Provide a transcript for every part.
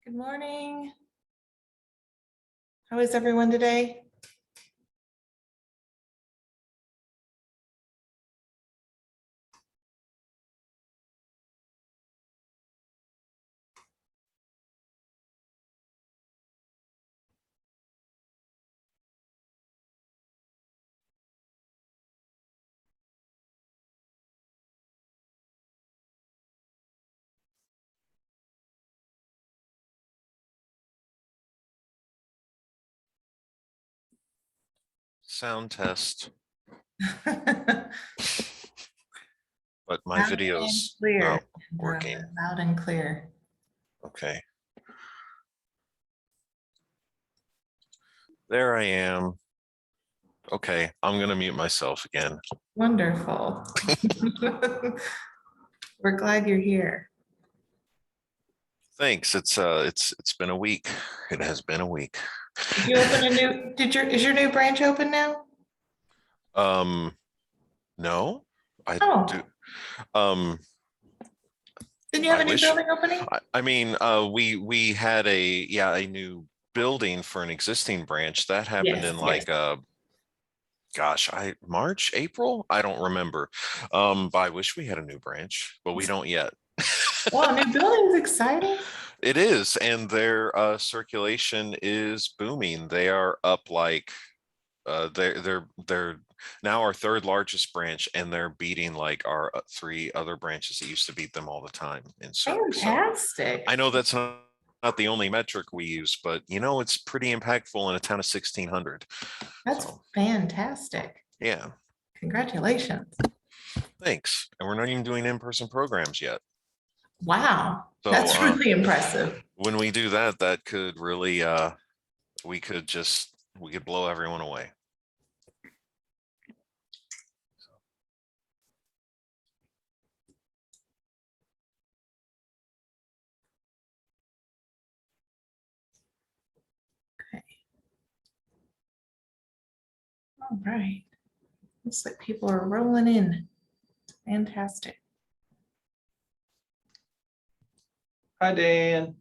Good morning. How is everyone today? Sound test, but my Loud and video's clear. not working. Loud and clear. Okay. There I am. Okay, I'm gonna mute myself again. Wonderful. We're glad you're here. Thanks. It's been a week. It has been a week. Did you open a new, is your new branch open now? No, I Oh. do. Didn't you have I a new wish- building opening? I mean, we had a new building for an existing branch that happened Yes, in like gosh, March, April? I don't remember. But I wish we had a new branch, but we don't yet. Well, a new building's exciting. It is, and their circulation is booming. They are up like they're now our third largest branch, and they're beating like our three other branches that used to beat them all the time in service. Fantastic. So I know that's not the only metric we use, but you know, it's pretty impactful in a town of 1,600. That's fantastic. Yeah. Congratulations. Thanks. And we're not even doing in-person programs yet. Wow. So, That's really impressive. When we do that, that could really, we could blow everyone away. Okay. All right. Looks like people are rolling in. Fantastic. Hi, Dan.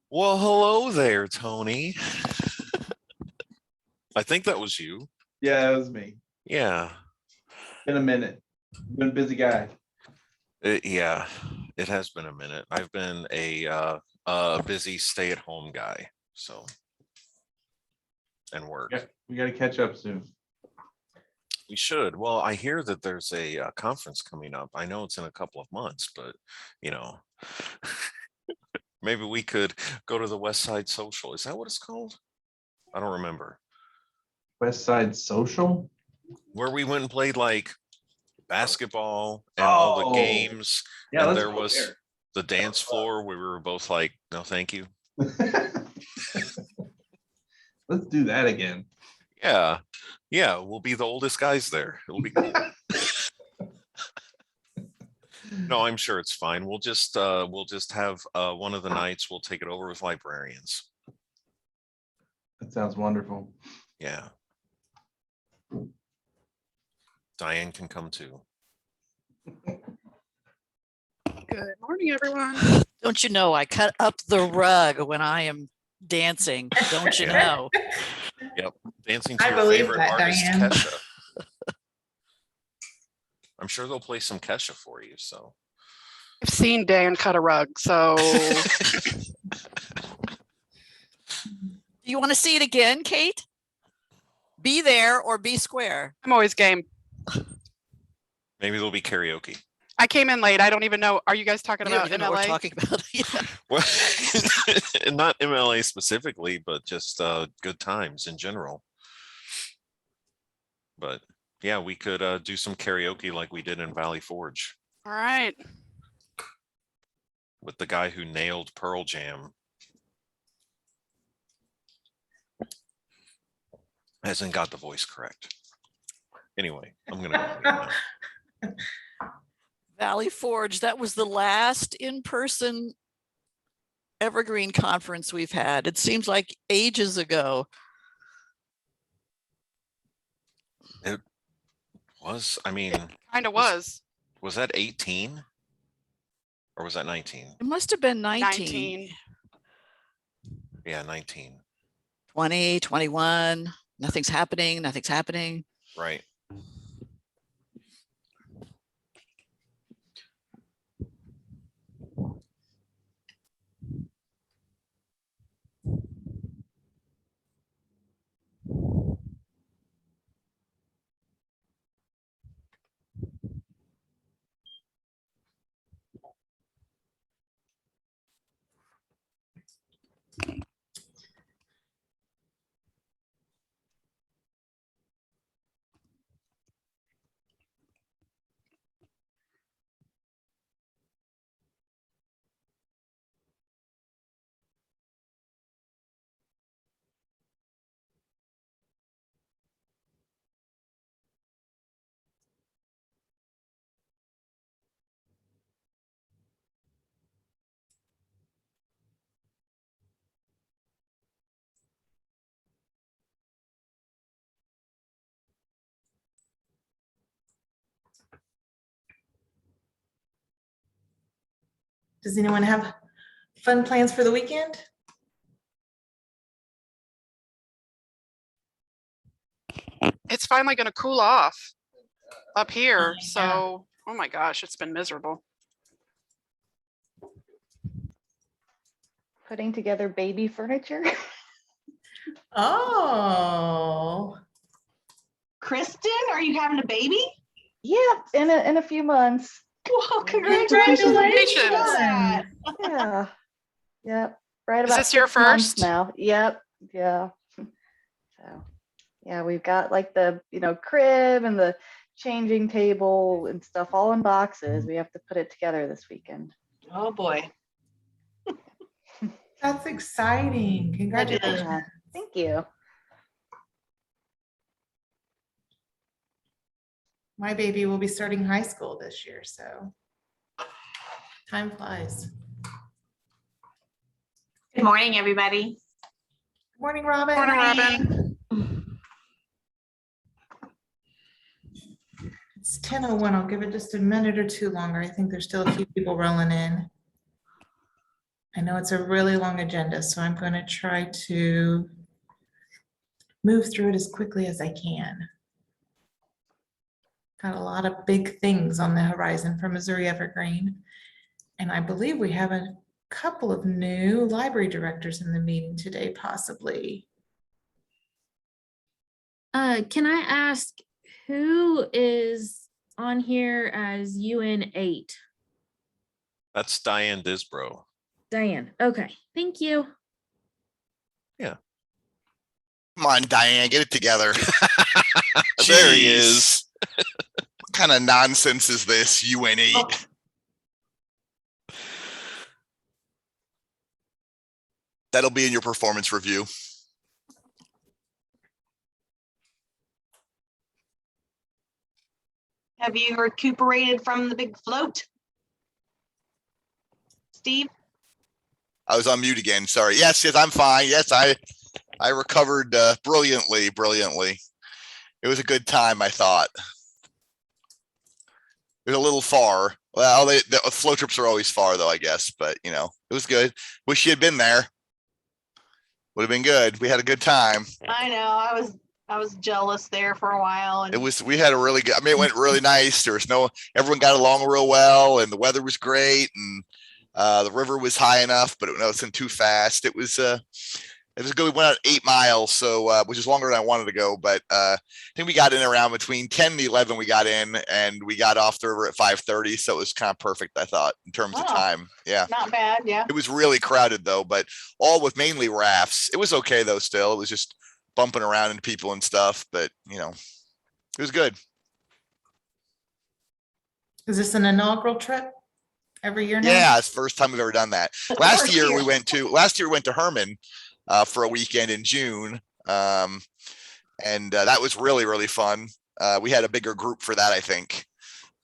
Well, hello there, Tony. I think that was you. Yeah, it was me. Yeah. Been a minute. Been a busy guy. Yeah, it has been a minute. I've been a busy stay-at-home guy, so, and work. Yeah, we got to catch up soon. We should. Well, I hear that there's a conference coming up. I know it's in a couple of months, but you know, maybe we could go to the West Side Social. Is that what it's called? I don't remember. West Side Social? Where we went and played like basketball and all the games. Yeah, and let's there go was there. the dance floor where we were both like, no, thank you. Let's do that again. Yeah. Yeah. We'll be the oldest guys there. It'll be cool. No, I'm sure it's fine. We'll just have one of the nights, we'll take it over with librarians. That sounds wonderful. Yeah. Diane can come too. Good morning, everyone. Don't you know I cut up the rug when I am dancing? Don't you know? Yep. Dancing to I your believe favorite that, artist, Diane. Kesha. I'm sure they'll play some Kesha for you. So I've seen Dan cut a rug, so Do you want to see it again, Kate? Be there or be square. I'm always game. maybe there'll be karaoke. I came in late. I don't even know. Are you guys talking We don't about even know what we're MLA? talking about. Yeah. Well, not MLA specifically, but just good times in general. But yeah, we could do some karaoke like we did in Valley Forge All right. with the guy who nailed Pearl Jam. Hasn't got the voice correct. Anyway, I'm gonna go now. Valley Forge, that was the last in-person Evergreen conference we've had. It seems like ages ago. It was, I mean, Kind of was. was that 18? Or was that 19? It must have been 19, 19. Yeah, 19. 20, 21. Nothing's happening. Nothing's happening. Right. Does anyone have fun plans for the weekend? It's finally going to cool off up here. yeah. So, oh my gosh, it's been miserable. Putting together baby furniture. Oh, Kristen, are you having a baby? Yep, in a few months. Well, Congratulations. congratulations. Yeah. Yep. Right Is about this your 6 months first? now. Yep. Yeah. So yeah, we've got like the crib and the changing table and stuff all in boxes. We have to put it together this weekend. Oh, boy. that's exciting. Congratulations. Yeah. Thank you. My baby will be starting high school this year, so time flies. Good morning, everybody. Morning, Robin. Morning, Robin. It's 10:01. I'll give it just a minute or two longer. I think there's still a few people rolling in. I know it's a really long agenda, so I'm going to try to move through it as quickly as I can. Got a lot of big things on the horizon for Missouri Evergreen. And I believe we have a couple of new library directors in the meeting today, possibly. Can I ask who is on here as UN 8? That's Diane Disbro. Diane. Okay, thank you. Come on, Diane, get it together. There he Jeez. is. What kind of nonsense is this, UN8? That'll be in your performance review. Have you recuperated from the big float? Steve? I was on mute again. Sorry. Yes, I'm fine. Yes, I recovered brilliantly. It was a good time, I thought. It was a little far. Well, the flow trips are always far though, I guess, but it was good. Wish you had been there. Would have been good. We had a good time. I know, I was jealous there for a while. And We had a really good, it went really nice. Everyone got along real well and the weather was great and the river was high enough, but it wasn't too fast. It was good. We went out 8 miles, so which is longer than I wanted to go, but I think we got in around between 10 and 11 we got in and we got off the river at 5:30. So it was kind of perfect, I thought, in terms of Oh. time. Yeah. not bad, yeah. It was really crowded though, but all with mainly rafts. It was okay though. Still, it was just bumping around into people and stuff, but it was good. Is this an inaugural trip every year now? Yeah, it's the first time we've ever done that. Last First year year. we went to Herman for a weekend in June. And that was really, really fun. We had a bigger group for that, I think.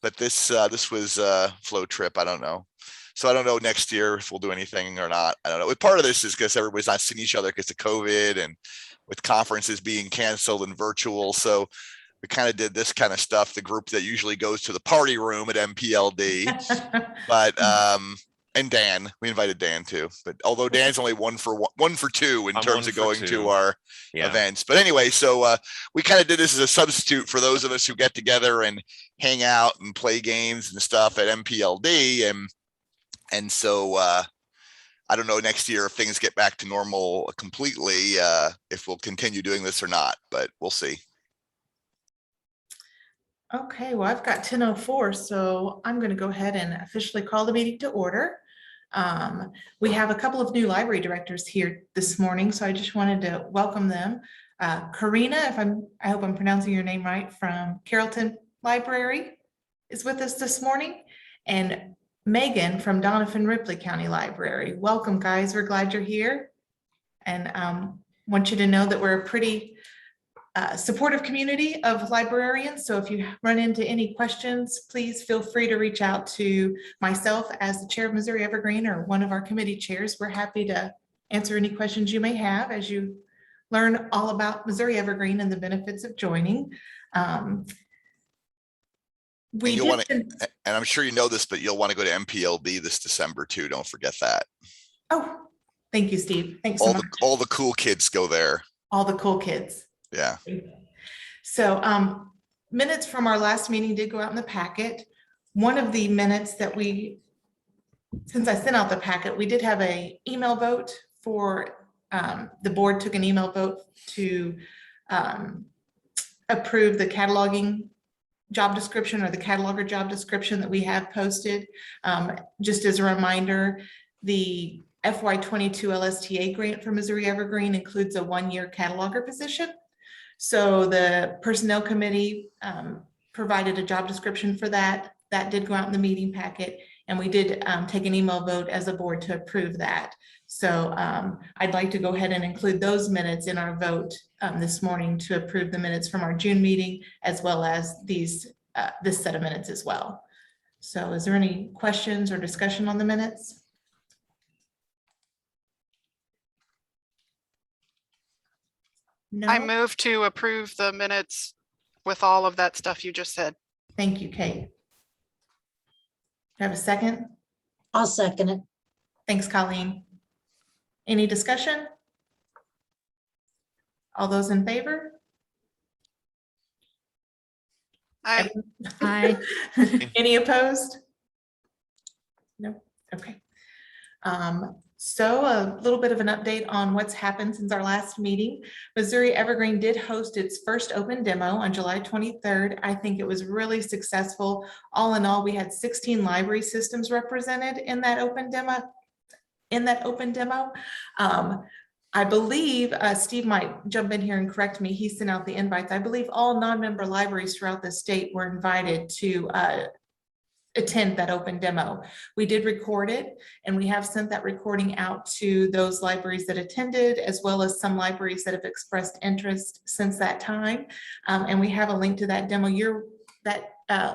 But this was a flow trip. I don't know. So I don't know next year if we'll do anything or not. I don't know. Part of this is because everybody's not seeing each other because of COVID and with conferences being canceled and virtual. So we kind of did this kind of stuff. The group that usually goes to the party room at MPLD. But and Dan, we invited Dan too, but although Dan's only one for two in I'm terms one of for going to two. our Yeah. events. But anyway, so we kind of did this as a substitute for those of us who get together and hang out and play games and stuff at MPLD. And so I don't know next year if things get back to normal completely, if we'll continue doing this or not, but we'll see. Okay, well, I've got 10:04, so I'm going to go ahead and officially call the meeting to order. We have a couple of new library directors here this morning, so I just wanted to welcome them. Karina, I hope I'm pronouncing your name right, from Carrollton Library is with us this morning, and Megan from Donovan Ripley County Library. Welcome, guys. We're glad you're here, and want you to know that we're a pretty supportive community of librarians. So if you run into any questions, please feel free to reach out to myself as the chair of Missouri Evergreen or one of our committee chairs. We're happy to answer any questions you may have as you learn all about Missouri Evergreen and the benefits of joining. And I'm sure you know this, but you'll want to go to MPLD this December too. Don't forget that. Oh, thank you, Steve. Thanks so much. All the cool kids go there. All the cool kids. Yeah. So minutes from our last meeting did go out in the packet. One of the minutes that since I sent out the packet, we did have a email vote for, the board took an email vote to approve the cataloging job description or the cataloger job description that we have posted. Just as a reminder, the FY22 LSTA grant for Missouri Evergreen includes a 1-year cataloger position. So the personnel committee provided a job description for that. That did go out in the meeting packet, and we did take an email vote as a board to approve that. So I'd like to go ahead and include those minutes in our vote this morning to approve the minutes from our June meeting, as well as this set of minutes as well. So is there any questions or discussion on the minutes? No. I move to approve the minutes with all of that stuff you just said. Thank you, Kate. Do I have a second? I'll second it. Thanks, Colleen. Any discussion? All those in favor? Aye. Any opposed? No, okay. So a little bit of an update on what's happened since our last meeting. Missouri Evergreen did host its first open demo on July 23rd. I think it was really successful. All in all, we had 16 library systems represented in that open demo. I believe Steve might jump in here and correct me. He sent out the invites. I believe all non-member libraries throughout the state were invited to attend that open demo. We did record it, and we have sent that recording out to those libraries that attended, as well as some libraries that have expressed interest since that time. And we have a link to that demo. That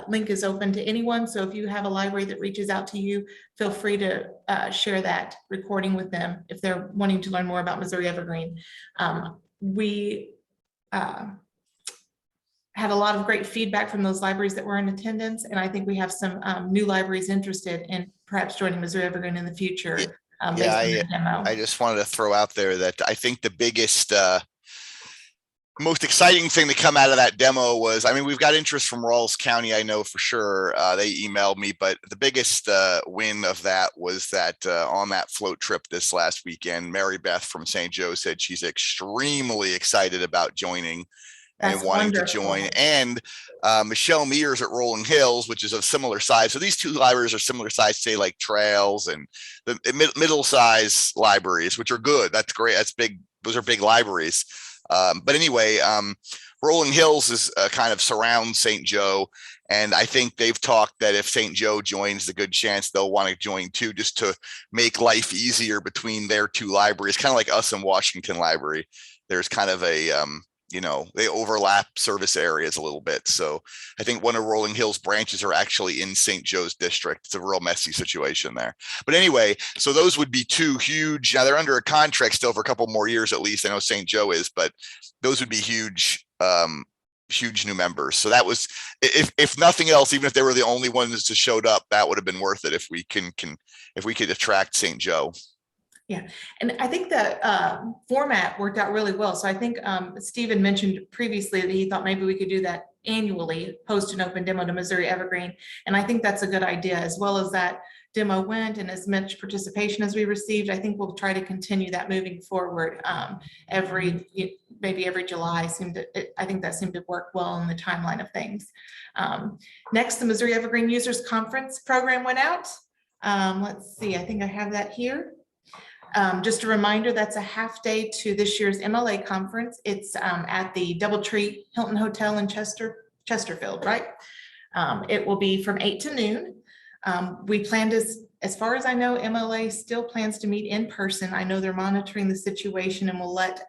link is open to anyone. So if you have a library that reaches out to you, feel free to share that recording with them if they're wanting to learn more about Missouri Evergreen. We had a lot of great feedback from those libraries that were in attendance, and I think we have some new libraries interested in perhaps joining Missouri Evergreen in the future. Based on the demo. I just wanted to throw out there that I think the biggest, most exciting thing to come out of that demo was, I mean, we've got interest from Rollins County, I know for sure. They emailed me, but the biggest win of that was that on that float trip this last weekend, Mary Beth from St. Joe said she's extremely excited about joining and wanting to join. And Michelle Mears at Rollin Hills, which is of similar size. So these two libraries are similar size, say like Trails and the middle-size libraries, which are good. That's great. That's big. Those are big libraries. But anyway, Rollin Hills is kind of surrounds St. Joe. And I think they've talked that if St. Joe joins, the good chance they'll want to join too, just to make life easier between their two libraries, kind of like us and Washington Library. There's kind of a, they overlap service areas a little bit. So I think one of Rollin Hills branches are actually in St. Joe's district. It's a real messy situation there. But anyway, so those would be two huge, now they're under a contract still for a couple more years at least. I know St. Joe is, but those would be huge, huge new members. So that was, if nothing else, even if they were the only ones that showed up, that would have been worth it if we if we could attract St. Joe. Yeah, and I think that format worked out really well. So I think Stephen mentioned previously that he thought maybe we could do that annually, post an open demo to Missouri Evergreen. And I think that's a good idea, as well as that demo went and as much participation as we received. I think we'll try to continue that moving forward. Maybe every July I think that seemed to work well in the timeline of things. Next, the Missouri Evergreen Users Conference program went out. Let's see, I think I have that here. Just a reminder, that's a half day to this year's MLA conference. It's at the Doubletree Hilton Hotel in Chesterfield, right? It will be from 8 to noon. We plan to, as far as I know, MLA still plans to meet in person. I know they're monitoring the situation and will let,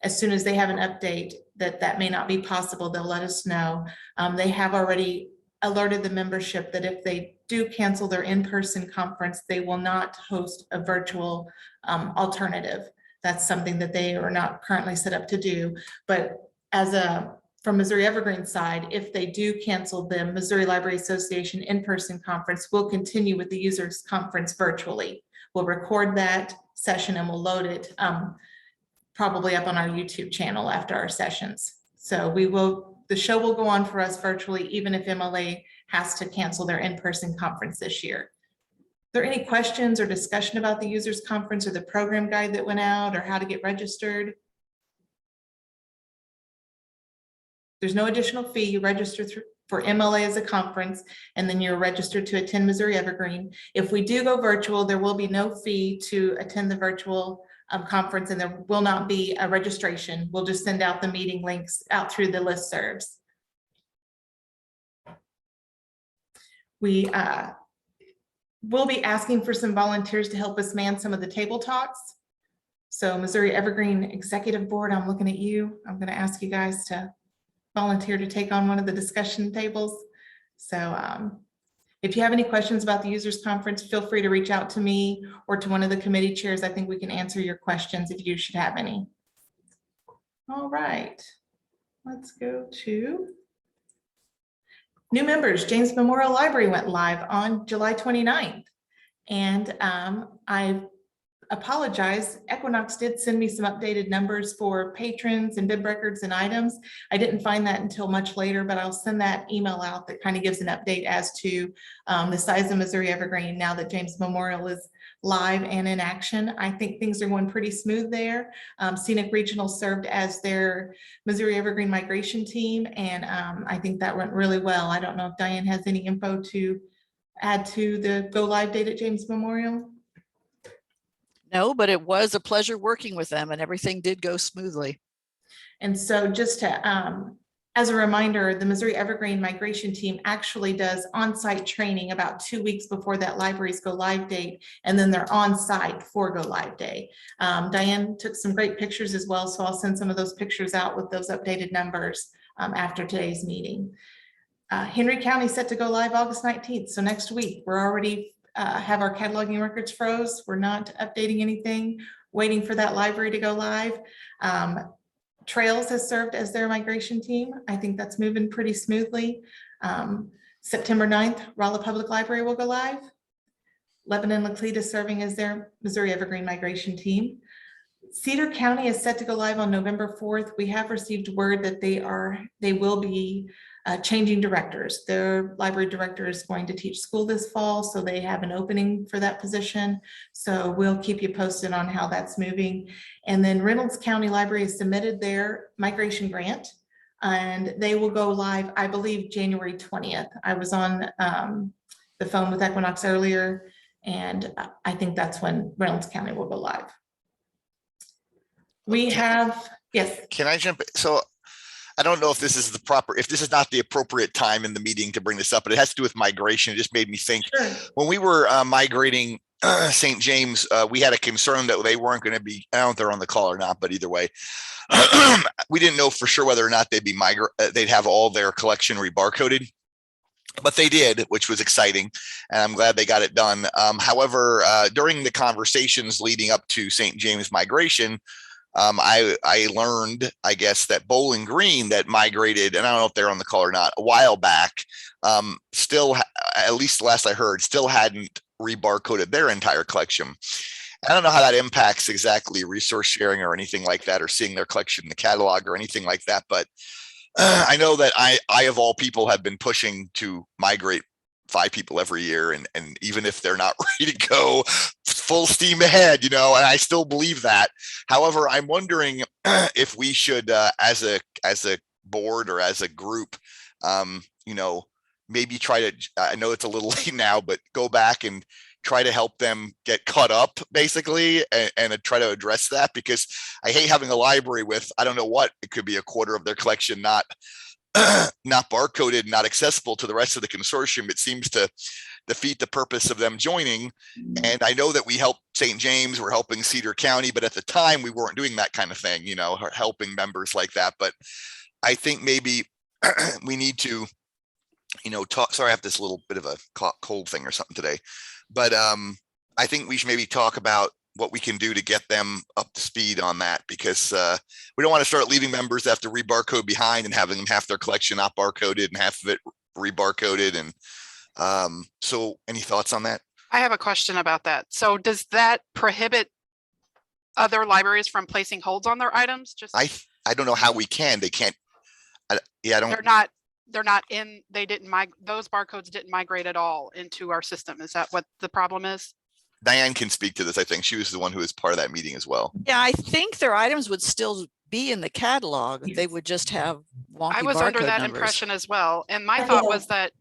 as soon as they have an update that may not be possible, they'll let us know. They have already alerted the membership that if they do cancel their in-person conference, they will not host a virtual alternative. That's something that they are not currently set up to do. But from Missouri Evergreen side, if they do cancel the Missouri Library Association in-person conference, we'll continue with the users conference virtually. We'll record that session and we'll load it probably up on our YouTube channel after our sessions. So the show will go on for us virtually, even if MLA has to cancel their in-person conference this year. Are there any questions or discussion about the users conference or the program guide that went out or how to get registered? There's no additional fee. You register for MLA as a conference, and then you're registered to attend Missouri Evergreen. If we do go virtual, there will be no fee to attend the virtual conference, and there will not be a registration. We'll just send out the meeting links out through the listservs. We will be asking for some volunteers to help us man some of the table talks. So Missouri Evergreen Executive Board, I'm looking at you. I'm going to ask you guys to volunteer to take on one of the discussion tables. So if you have any questions about the users conference, feel free to reach out to me or to one of the committee chairs. I think we can answer your questions if you should have any. All right, let's go to new members. James Memorial Library went live on July 29th. And I apologize, Equinox did send me some updated numbers for patrons and bib records and items. I didn't find that until much later, but I'll send that email out that kind of gives an update as to the size of Missouri Evergreen now that James Memorial is live and in action. I think things are going pretty smooth there. Scenic Regional served as their Missouri Evergreen migration team, and I think that went really well. I don't know if Diane has any info to add to the go live date at James Memorial. No, but it was a pleasure working with them and everything did go smoothly. And so just to, as a reminder, the Missouri Evergreen migration team actually does on-site training about 2 weeks before that library's go live date, and then they're on site for go live day. Diane took some great pictures as well, so I'll send some of those pictures out with those updated numbers after today's meeting. Henry County set to go live August 19th, so next week. We're already have our cataloging records froze. We're not updating anything, waiting for that library to go live. Trails has served as their migration team. I think that's moving pretty smoothly. September 9th, Rolla Public Library will go live. Lebanon Laclede is serving as their Missouri Evergreen migration team. Cedar County is set to go live on November 4th. We have received word that they will be changing directors. Their library director is going to teach school this fall, so they have an opening for that position. So we'll keep you posted on how that's moving. And then Reynolds County Library has submitted their migration grant, and they will go live, I believe, January 20th. I was on the phone with Equinox earlier, and I think that's when Reynolds County will go live. We have, yes. Can I jump? So I don't know if this is if this is not the appropriate time in the meeting to bring this up, but it has to do with migration. It just made me think. Sure. When we were migrating St. James, we had a concern that they weren't going to be, I don't know if they're on the call or not, but either way, we didn't know for sure whether or not they'd have all their collection rebarcoded. But they did, which was exciting, and I'm glad they got it done. However, during the conversations leading up to St. James migration, I learned, I guess, that Bowling Green that migrated, and I don't know if they're on the call or not, a while back, at least last I heard, still hadn't rebarcoded their entire collection. I don't know how that impacts exactly resource sharing or anything like that, or seeing their collection in the catalog or anything like that. But I know that I of all people have been pushing to migrate 5 people every year, and even if they're not ready to go full steam ahead, and I still believe that. However, I'm wondering if we should, as a board or as a group, maybe try to, I know it's a little late now, but go back and try to help them get caught up, basically, and try to address that, because I hate having a library with, I don't know what, it could be a quarter of their collection not barcoded, not accessible to the rest of the consortium. It seems to defeat the purpose of them joining. And I know that we helped St. James, we're helping Cedar County, but at the time we weren't doing that kind of thing, helping members like that. But I think maybe we need to, talk. Sorry, I have this little bit of a cold thing or something today, but I think we should maybe talk about what we can do to get them up to speed on that, because we don't want to start leaving members that have to rebarcode behind and having them half their collection not barcoded and half of it rebarcoded. And so any thoughts on that? I have a question about that. So does that prohibit other libraries from placing holds on their items? Just I don't know how we can. They can't. They're not in. They didn't migrate. Those barcodes didn't migrate at all into our system. Is that what the problem is? Diane can speak to this. I think she was the one who was part of that meeting as well. Yeah, I think their items would still be in the catalog. They would just have wonky I was under barcode that numbers. impression as well. And my thought was that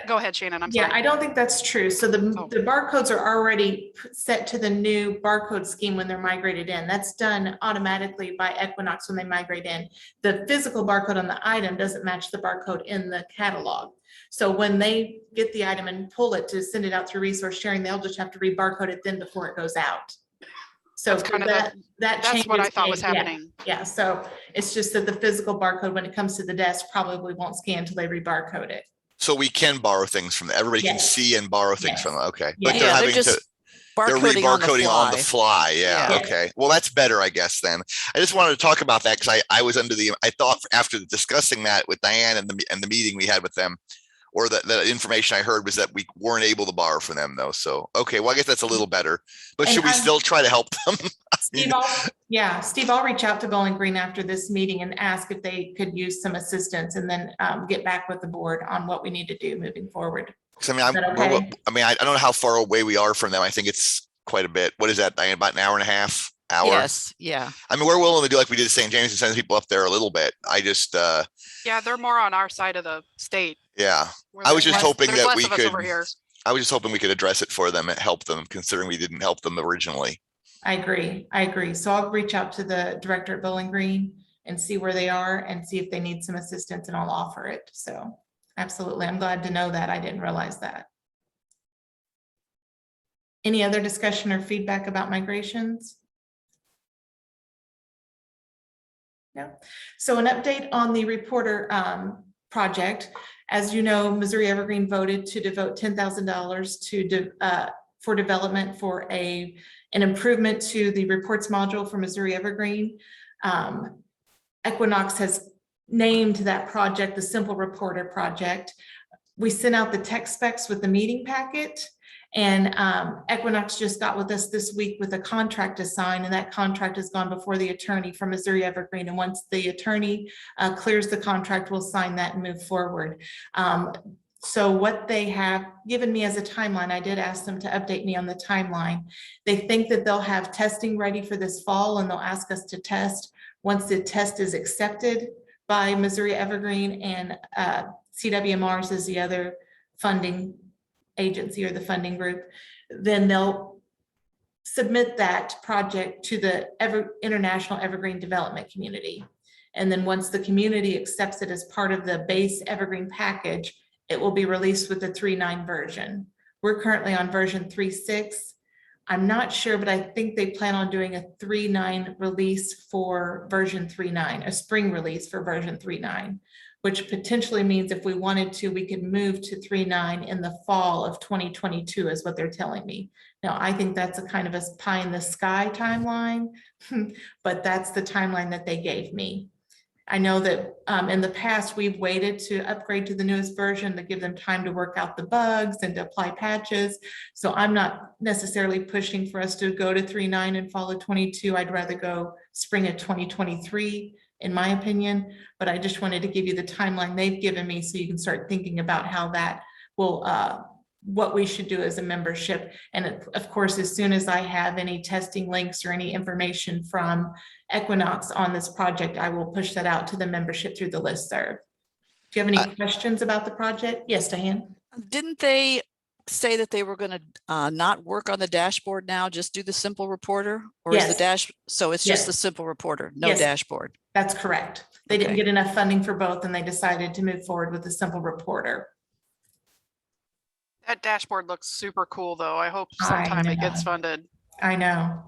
go ahead, Shannon. I'm sorry. Yeah, I don't think that's true. So the barcodes are already set to the new barcode scheme when they're migrated in. That's done automatically by Equinox when they migrate in. The physical barcode on the item doesn't match the barcode in the catalog. So when they get the item and pull it to send it out through resource sharing, they'll just have to rebarcode it then before it goes out. So That's kind of that's what I thought was happening. Yeah, so it's just that the physical barcode, when it comes to the desk, probably won't scan until they rebarcode it. So we can borrow things from them. Everybody can Yes. see and borrow things Yes. from them. Okay. Yeah. But they're having to, they're Barcoding rebarcoding on the fly. Yeah. Yeah. Okay. Well, that's better, I guess, then. I just wanted to talk about that because I was I thought after discussing that with Diane and the meeting we had with them, or the information I heard was that we weren't able to borrow from them though. So, okay, well, I guess that's a little better, but And should we still try to help them? Steve, I'll reach out to Bowling Green after this meeting and ask if they could use some assistance, and then get back with the board on what we need to do moving forward. I mean, I don't know how far away we are from them. I think it's quite a bit. What is that, Diane? About an hour and a half? Hour? Yes. Yeah. I mean, we're willing to do like we did at St. James and send people up there a little bit. I just Yeah, they're more on our side of the state. Yeah. I was just hoping that we could over here. I was just hoping we could address it for them and help them, considering we didn't help them originally. I agree. So I'll reach out to the director at Bowling Green and see where they are and see if they need some assistance, and I'll offer it. So absolutely. I'm glad to know that. I didn't realize that. Any other discussion or feedback about migrations? No. So an update on the reporter project. As you know, Missouri Evergreen voted to devote $10,000 for development for an improvement to the reports module for Missouri Evergreen. Equinox has named that project the Simple Reporter Project. We sent out the tech specs with the meeting packet, and Equinox just got with us this week with a contract to sign, and that contract has gone before the attorney for Missouri Evergreen. And once the attorney clears the contract, we'll sign that and move forward. So what they have given me as a timeline, I did ask them to update me on the timeline. They think that they'll have testing ready for this fall, and they'll ask us to test. Once the test is accepted by Missouri Evergreen, and CWMRs is the other funding agency or the funding group, then they'll submit that project to the International Evergreen Development Community. And then once the community accepts it as part of the base Evergreen package, it will be released with the 3.9 version. We're currently on version 3.6. I'm not sure, but I think they plan on doing a 3.9 release for version 3.9, a spring release for version 3.9, which potentially means if we wanted to, we could move to 3.9 in the fall of 2022 is what they're telling me. Now, I think that's a kind of a pie in the sky timeline, but that's the timeline that they gave me. I know that in the past, we've waited to upgrade to the newest version to give them time to work out the bugs and to apply patches. So I'm not necessarily pushing for us to go to 3.9 in fall of 22. I'd rather go spring of 2023, in my opinion. But I just wanted to give you the timeline they've given me so you can start thinking about how that will, what we should do as a membership. And of course, as soon as I have any testing links or any information from Equinox on this project, I will push that out to the membership through the listserv. Do you have any questions about the project? Yes, Diane? Didn't they say that they were going to not work on the dashboard now, just do the simple reporter? Or is Yes. the so it's just Yes. the simple reporter, no Yes. dashboard? That's correct. They didn't Okay. get enough funding for both and they decided to move forward with the simple reporter. That dashboard looks super cool, though. I hope I sometime it gets know. funded. I know. I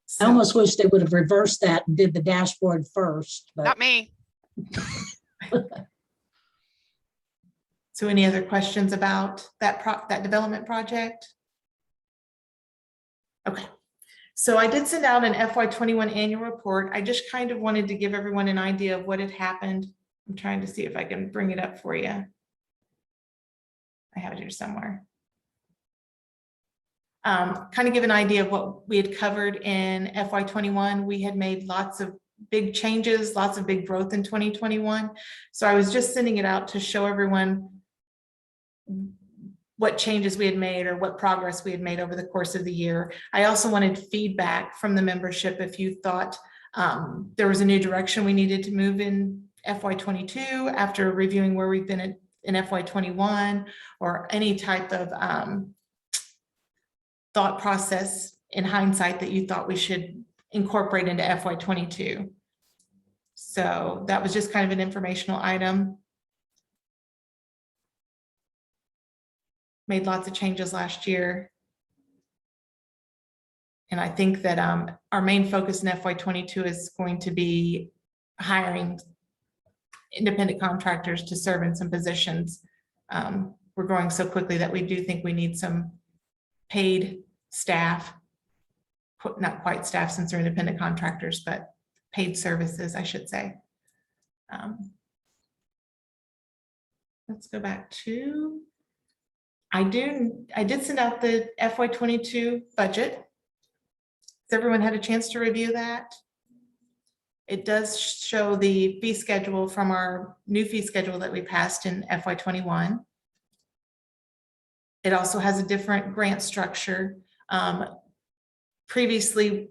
So, almost wish they would have reversed that and did the dashboard first, but Not me. so any other questions about that development project? Okay. So I did send out an FY21 annual report. I just kind of wanted to give everyone an idea of what had happened. I'm trying to see if I can bring it up for you. I have it here somewhere. Kind of give an idea of what we had covered in FY21. We had made lots of big changes, lots of big growth in 2021. So I was just sending it out to show everyone what changes we had made or what progress we had made over the course of the year. I also wanted feedback from the membership if you thought there was a new direction we needed to move in FY22 after reviewing where we've been in FY21, or any type of thought process in hindsight that you thought we should incorporate into FY22. So that was just kind of an informational item. Made lots of changes last year. And I think that our main focus in FY22 is going to be hiring independent contractors to serve in some positions. We're growing so quickly that we do think we need some paid staff, not quite staff since they're independent contractors, but paid services, I should say. Let's go back to, I did send out the FY22 budget. Has everyone had a chance to review that? It does show the fee schedule from our new fee schedule that we passed in FY21. It also has a different grant structure. Previously,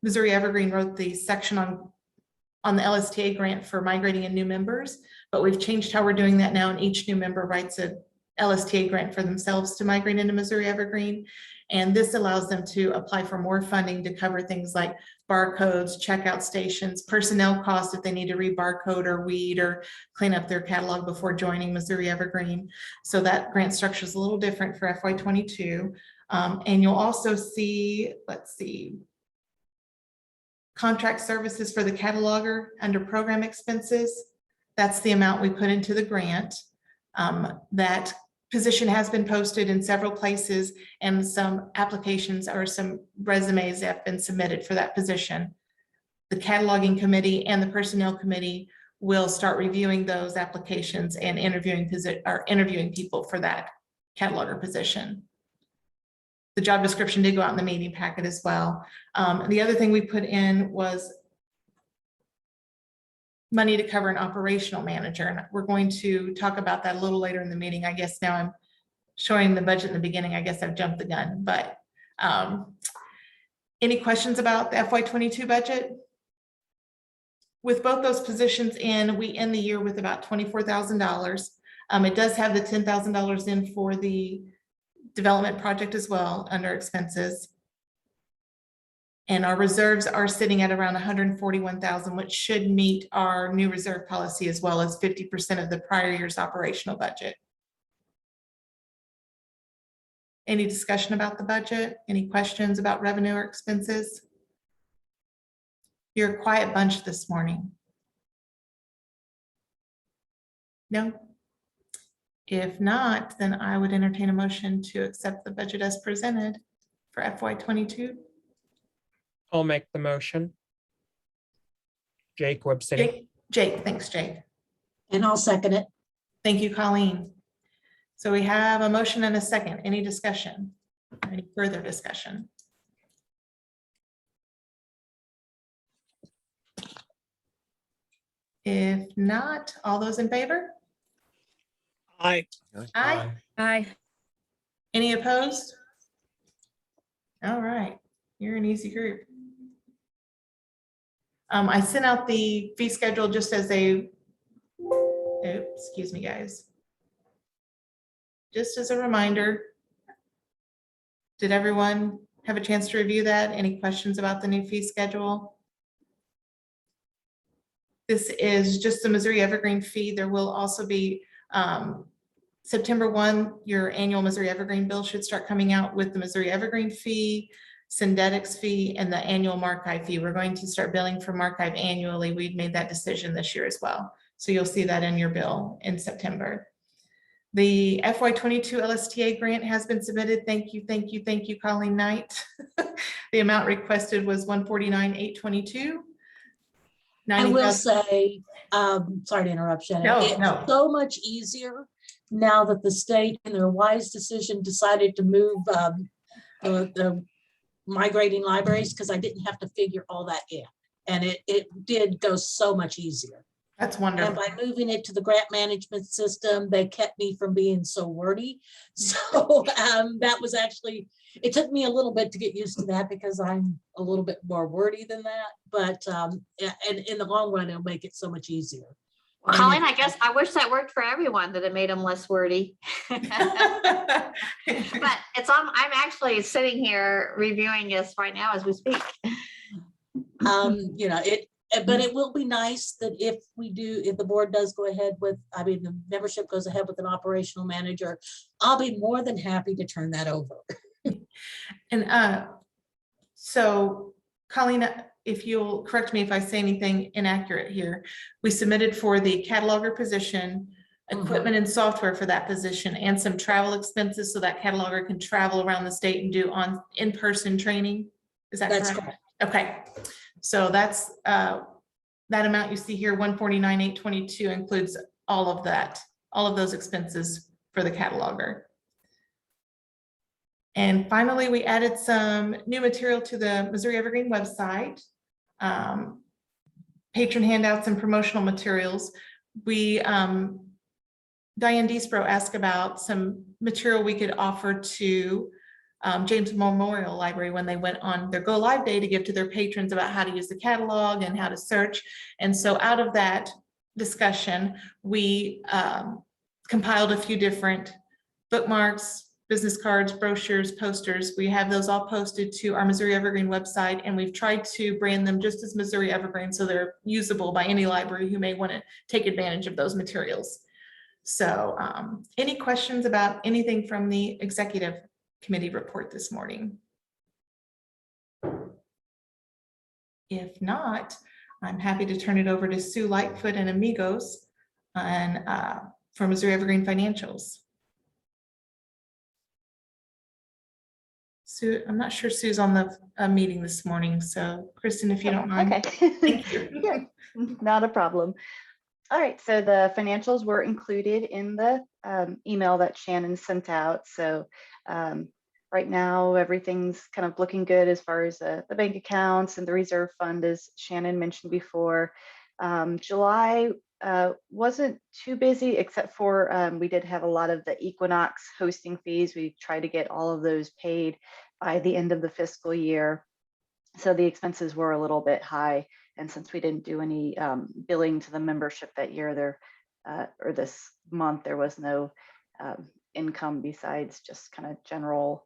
Missouri Evergreen wrote the section on the LSTA grant for migrating in new members, but we've changed how we're doing that now, and each new member writes a LSTA grant for themselves to migrate into Missouri Evergreen. And this allows them to apply for more funding to cover things like barcodes, checkout stations, personnel costs if they need to re-barcode or weed or clean up their catalog before joining Missouri Evergreen. So that grant structure is a little different for FY22. And you'll also see, let's see, contract services for the cataloger under program expenses. That's the amount we put into the grant. That position has been posted in several places, and some applications or some resumes have been submitted for that position. The cataloging committee and the personnel committee will start reviewing those applications and interviewing people for that cataloger position. The job description did go out in the meeting packet as well. The other thing we put in was money to cover an operational manager. And we're going to talk about that a little later in the meeting. I guess now I'm showing the budget in the beginning. I guess I've jumped the gun, but any questions about the FY22 budget? With both those positions in, we end the year with about $24,000. It does have the $10,000 in for the development project as well under expenses. And our reserves are sitting at around 141,000, which should meet our new reserve policy as well as 50% of the prior year's operational budget. Any discussion about the budget? Any questions about revenue or expenses? You're a quiet bunch this morning. No? If not, then I would entertain a motion to accept the budget as presented for FY22. I'll make the motion. Jake Webb City. Jake, thanks, Jake. And I'll second it. Thank you, Colleen. So we have a motion and a second. Any discussion? Any further discussion? If not, all those in favor? Aye. Aye. Aye. Any opposed? All right, you're an easy group. I sent out the fee schedule just as a, excuse me, guys. Just as a reminder. Did everyone have a chance to review that? Any questions about the new fee schedule? This is just the Missouri Evergreen fee. There will also be September 1, your annual Missouri Evergreen bill should start coming out with the Missouri Evergreen fee, Syndetics fee, and the annual Marchive fee. We're going to start billing for Marchive annually. We've made that decision this year as well. So you'll see that in your bill in September. The FY22 LSTA grant has been submitted. Thank you, thank you, thank you, Colleen Knight. The amount requested was $149,822. I will say, sorry to interrupt, Shannon. No, It's no. so much easier now that the state, in their wise decision, decided to move the migrating libraries, because I didn't have to figure all that in. And it did go so much easier. That's And wonderful. by moving it to the grant management system, they kept me from being so wordy. So that was actually, it took me a little bit to get used to that because I'm a little bit more wordy than that. But and in the long run, it'll make it so much easier. Well, Colleen, I guess I wish that worked for everyone, that it made them less wordy. But it's on, I'm actually sitting here reviewing this right now as we speak. You know, but it will be nice that if the board does go ahead with, I mean, the membership goes ahead with an operational manager, I'll be more than happy to turn that over. And so Colleen, if you'll correct me if I say anything inaccurate here, we submitted for the cataloger position, equipment and software for that position, and some travel expenses so that cataloger can travel around the state and do in-person training. Is that correct? That's correct. Okay, so that's that amount you see here, $149,822 includes all of that, all of those expenses for the cataloger. And finally, we added some new material to the Missouri Evergreen website, patron handouts and promotional materials. We, Diane Deespro asked about some material we could offer to James Memorial Library when they went on their Go Live Day to give to their patrons about how to use the catalog and how to search. And so out of that discussion, we compiled a few different bookmarks, business cards, brochures, posters. We have those all posted to our Missouri Evergreen website, and we've tried to brand them just as Missouri Evergreen so they're usable by any library who may want to take advantage of those materials. So any questions about anything from the executive committee report this morning? If not, I'm happy to turn it over to Sue Lightfoot and Amigos and for Missouri Evergreen Financials. Sue, I'm not sure Sue's on the meeting this morning, so Kristen, if you don't mind. Okay. Thank you. Yeah, not a problem. All right, so the financials were included in the email that Shannon sent out. So right now, everything's kind of looking good as far as the bank accounts and the reserve fund, as Shannon mentioned before. July wasn't too busy, except for we did have a lot of the Equinox hosting fees. We tried to get all of those paid by the end of the fiscal year. So the expenses were a little bit high. And since we didn't do any billing to the membership that year, there or this month, there was no income besides just kind of general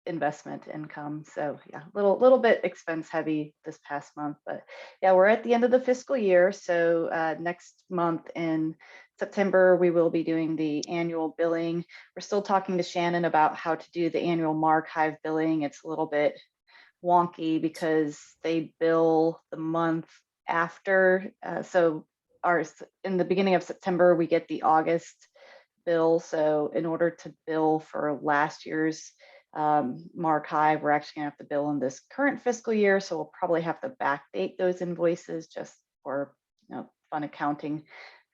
investment income. So yeah, little bit expense heavy this past month, but yeah, we're at the end of the fiscal year. So next month in September, we will be doing the annual billing. We're still talking to Shannon about how to do the annual Marchive billing. It's a little bit wonky because they bill the month after. So in the beginning of September, we get the August bill. So in order to bill for last year's archive, we're actually gonna have to bill in this current fiscal year. So we'll probably have to backdate those invoices just for, fun accounting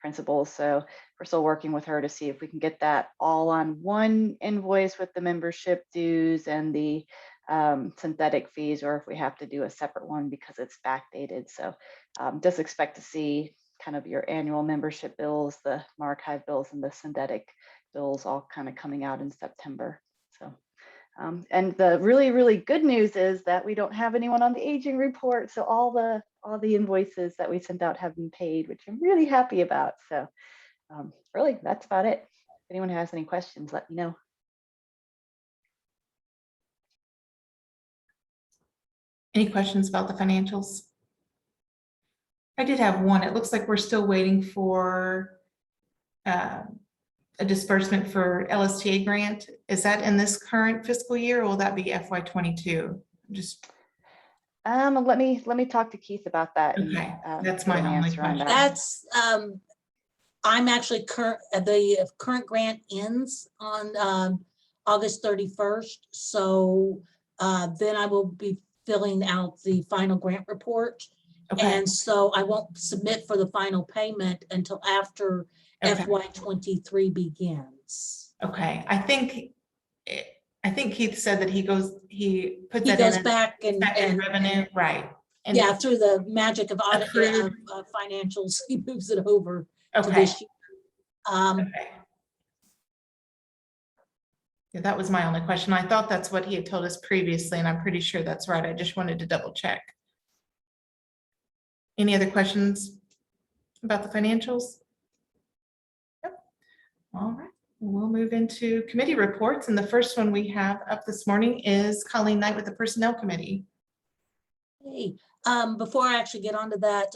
principles. So we're still working with her to see if we can get that all on one invoice with the membership dues and the synthetic fees, or if we have to do a separate one because it's backdated. So just expect to see kind of your annual membership bills, the archive bills, and the synthetic bills all kind of coming out in September. So, and the really, really good news is that we don't have anyone on the aging report. So all the invoices that we sent out have been paid, which I'm really happy about. So really, that's about it. If anyone has any questions, let me know. Any questions about the financials? I did have one. It looks like we're still waiting for a disbursement for LSTA grant. Is that in this current fiscal year, or will that be FY22? Just let me talk to Keith about that. okay. And, That's get my an only answer on question. that. That's, I'm actually the current grant ends on August 31st. So then I will be filling out the final grant report. Okay. And so I won't submit for the final payment until after Okay. FY23 begins. Okay. I think Keith said that he puts He that goes in back and revenue, right? And yeah, through the magic of audit accrued. financials, he moves it over to Okay. this year. Okay. Yeah, that was my only question. I thought that's what he had told us previously, and I'm pretty sure that's right. I just wanted to double check. Any other questions about the financials? Yep. All right, we'll move into committee reports. And the first one we have up this morning is Colleen Knight with the Personnel Committee. Hey, before I actually get onto that,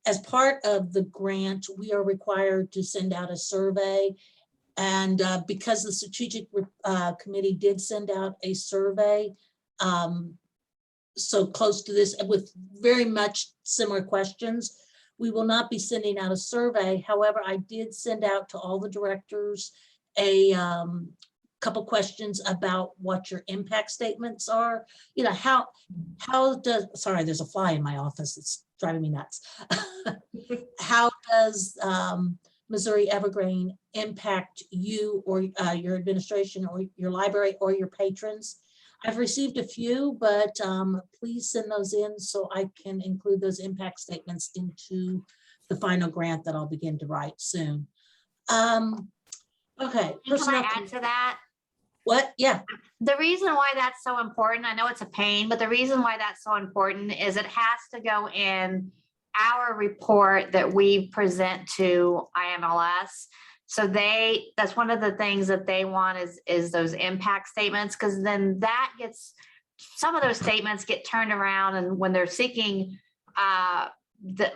as part of the grant, we are required to send out a survey. And because the strategic committee did send out a survey, so close to this with very much similar questions, we will not be sending out a survey. However, I did send out to all the directors a couple questions about what your impact statements are. How does, sorry, there's a fly in my office. It's driving me nuts. How does Missouri Evergreen impact you or your administration or your library or your patrons? I've received a few, but please send those in so I can include those impact statements into the final grant that I'll begin to write soon. Okay. Can I add to that? What? Yeah. The reason why that's so important, I know it's a pain, but the reason why that's so important is it has to go in our report that we present to IMLS. So that's one of the things that they want is those impact statements, because then that gets, some of those statements get turned around, and when they're seeking the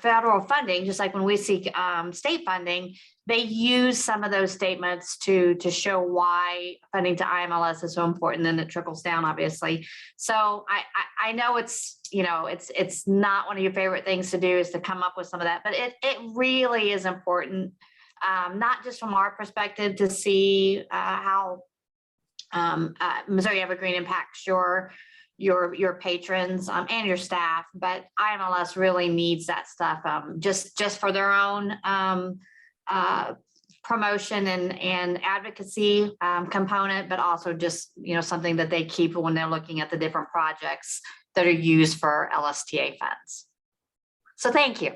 federal funding, just like when we seek state funding, they use some of those statements to show why funding to IMLS is so important, and it trickles down, obviously. So I know it's, it's not one of your favorite things to do is to come up with some of that, but it really is important. Not just from our perspective to see how Missouri Evergreen impacts your patrons and your staff, but IMLS really needs that stuff just for their own promotion and advocacy component, but also just something that they keep when they're looking at the different projects that are used for LSTA funds. So thank you.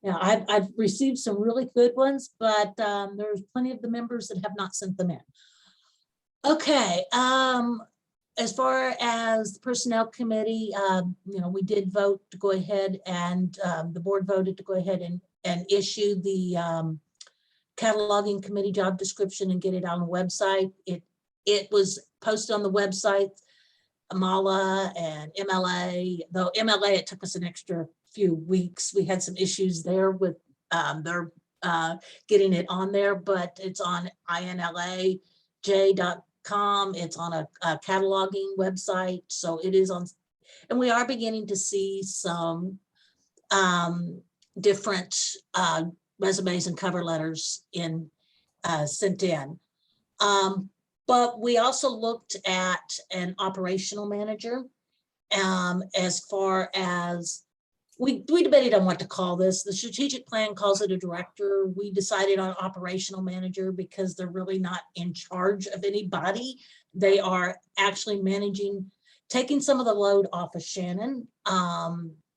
Yeah, I've received some really good ones, but there's plenty of the members that have not sent them in. Okay, as far as the personnel committee, we did vote to go ahead and the board voted to go ahead and issue the cataloging committee job description and get it on the website. It was posted on the website, AMALA and MLA, though MLA, it took us an extra few weeks. We had some issues there with their getting it on there, but it's on inlaj.com. It's on a cataloging website. So it is on, and we are beginning to see some different resumes and cover letters sent in. But we also looked at an operational manager as far as we debated on what to call this. The strategic plan calls it a director. We decided on operational manager because they're really not in charge of anybody. They are actually managing, taking some of the load off of Shannon.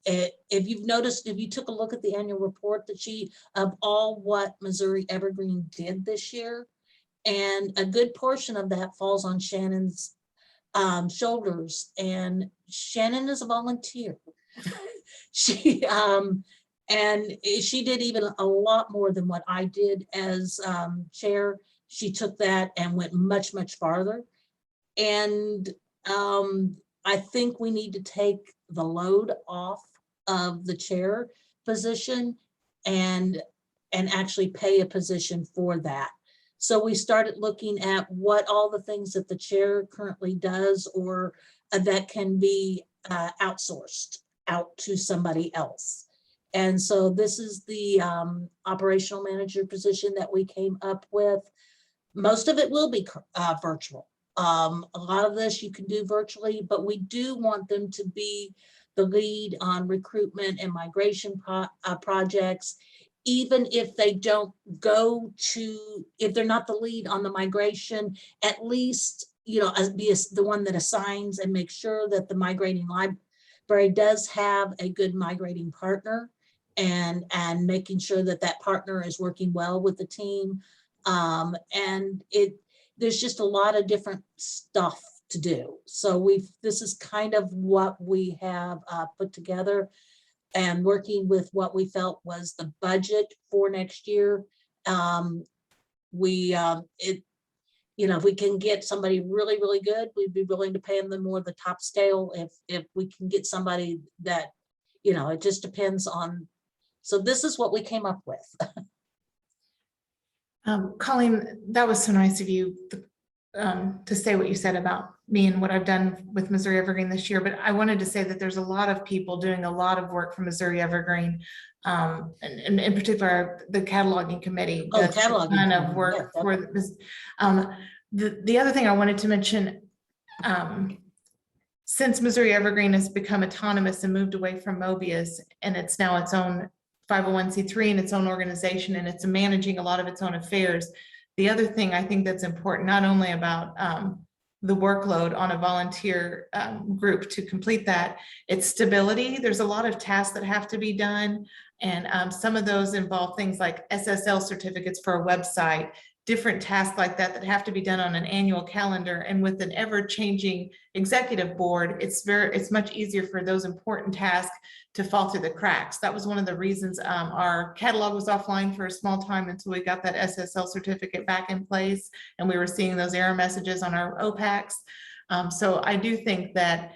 If you've noticed, if you took a look at the annual report that of all what Missouri Evergreen did this year, and a good portion of that falls on Shannon's shoulders, and Shannon is a volunteer. She did even a lot more than what I did as chair. She took that and went much farther. And I think we need to take the load off of the chair position and actually pay a position for that. So we started looking at what all the things that the chair currently does or that can be outsourced out to somebody else. And so this is the operational manager position that we came up with. Most of it will be virtual. A lot of this you can do virtually, but we do want them to be the lead on recruitment and migration projects, even if they don't go to, if they're not the lead on the migration, at least, be the one that assigns and make sure that the migrating library does have a good migrating partner and making sure that that partner is working well with the team. There's just a lot of different stuff to do. So this is kind of what we have put together, and working with what we felt was the budget for next year. If we can get somebody really good, we'd be willing to pay them more the top scale. If we can get somebody that, it just depends on. So this is what we came up with. Colleen, that was so nice of you to say what you said about me and what I've done with Missouri Evergreen this year. But I wanted to say that there's a lot of people doing a lot of work for Missouri Evergreen, and in particular, the cataloging committee. Oh, does cataloging a ton of committee, work yeah, for this. The other thing I wanted to mention, since Missouri Evergreen has become autonomous and moved away from Mobius, and it's now its own 501c3 and its own organization, and it's managing a lot of its own affairs. The other thing I think that's important, not only about the workload on a volunteer group to complete that, it's stability. There's a lot of tasks that have to be done. And some of those involve things like SSL certificates for a website, different tasks like that have to be done on an annual calendar. And with an ever-changing executive board, it's much easier for those important tasks to fall through the cracks. That was one of the reasons our catalog was offline for a small time until we got that SSL certificate back in place, and we were seeing those error messages on our OPACs. So I do think that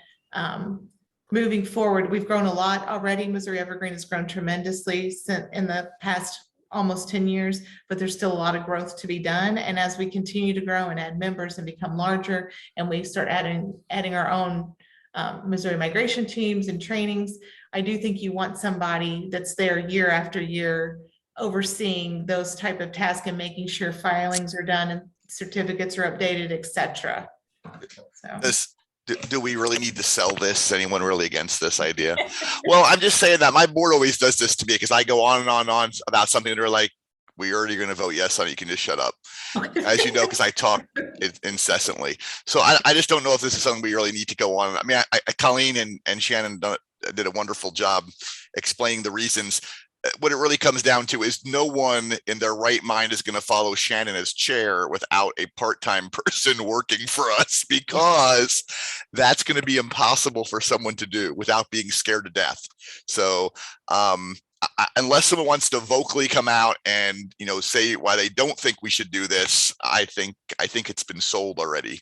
moving forward, we've grown a lot already. Missouri Evergreen has grown tremendously in the past almost 10 years, but there's still a lot of growth to be done. And as we continue to grow and add members and become larger, and we start adding our own Missouri migration teams and trainings, I do think you want somebody that's there year after year overseeing those type of tasks and making sure filings are done and certificates are updated, etc. So. Do we really need to sell this? Is anyone really against this idea? Well, I'm just saying that my board always does this to me because I go on and on about something and they're like, we're already going to vote yes on it. You can just shut up. As you know, because I talk incessantly. So I just don't know if this is something we really need to go on. I mean, Colleen and Shannon did a wonderful job explaining the reasons. What it really comes down to is no one in their right mind is going to follow Shannon as chair without a part-time person working for us, because that's going to be impossible for someone to do without being scared to death. So unless someone wants to vocally come out and, say why they don't think we should do this, I think it's been sold already.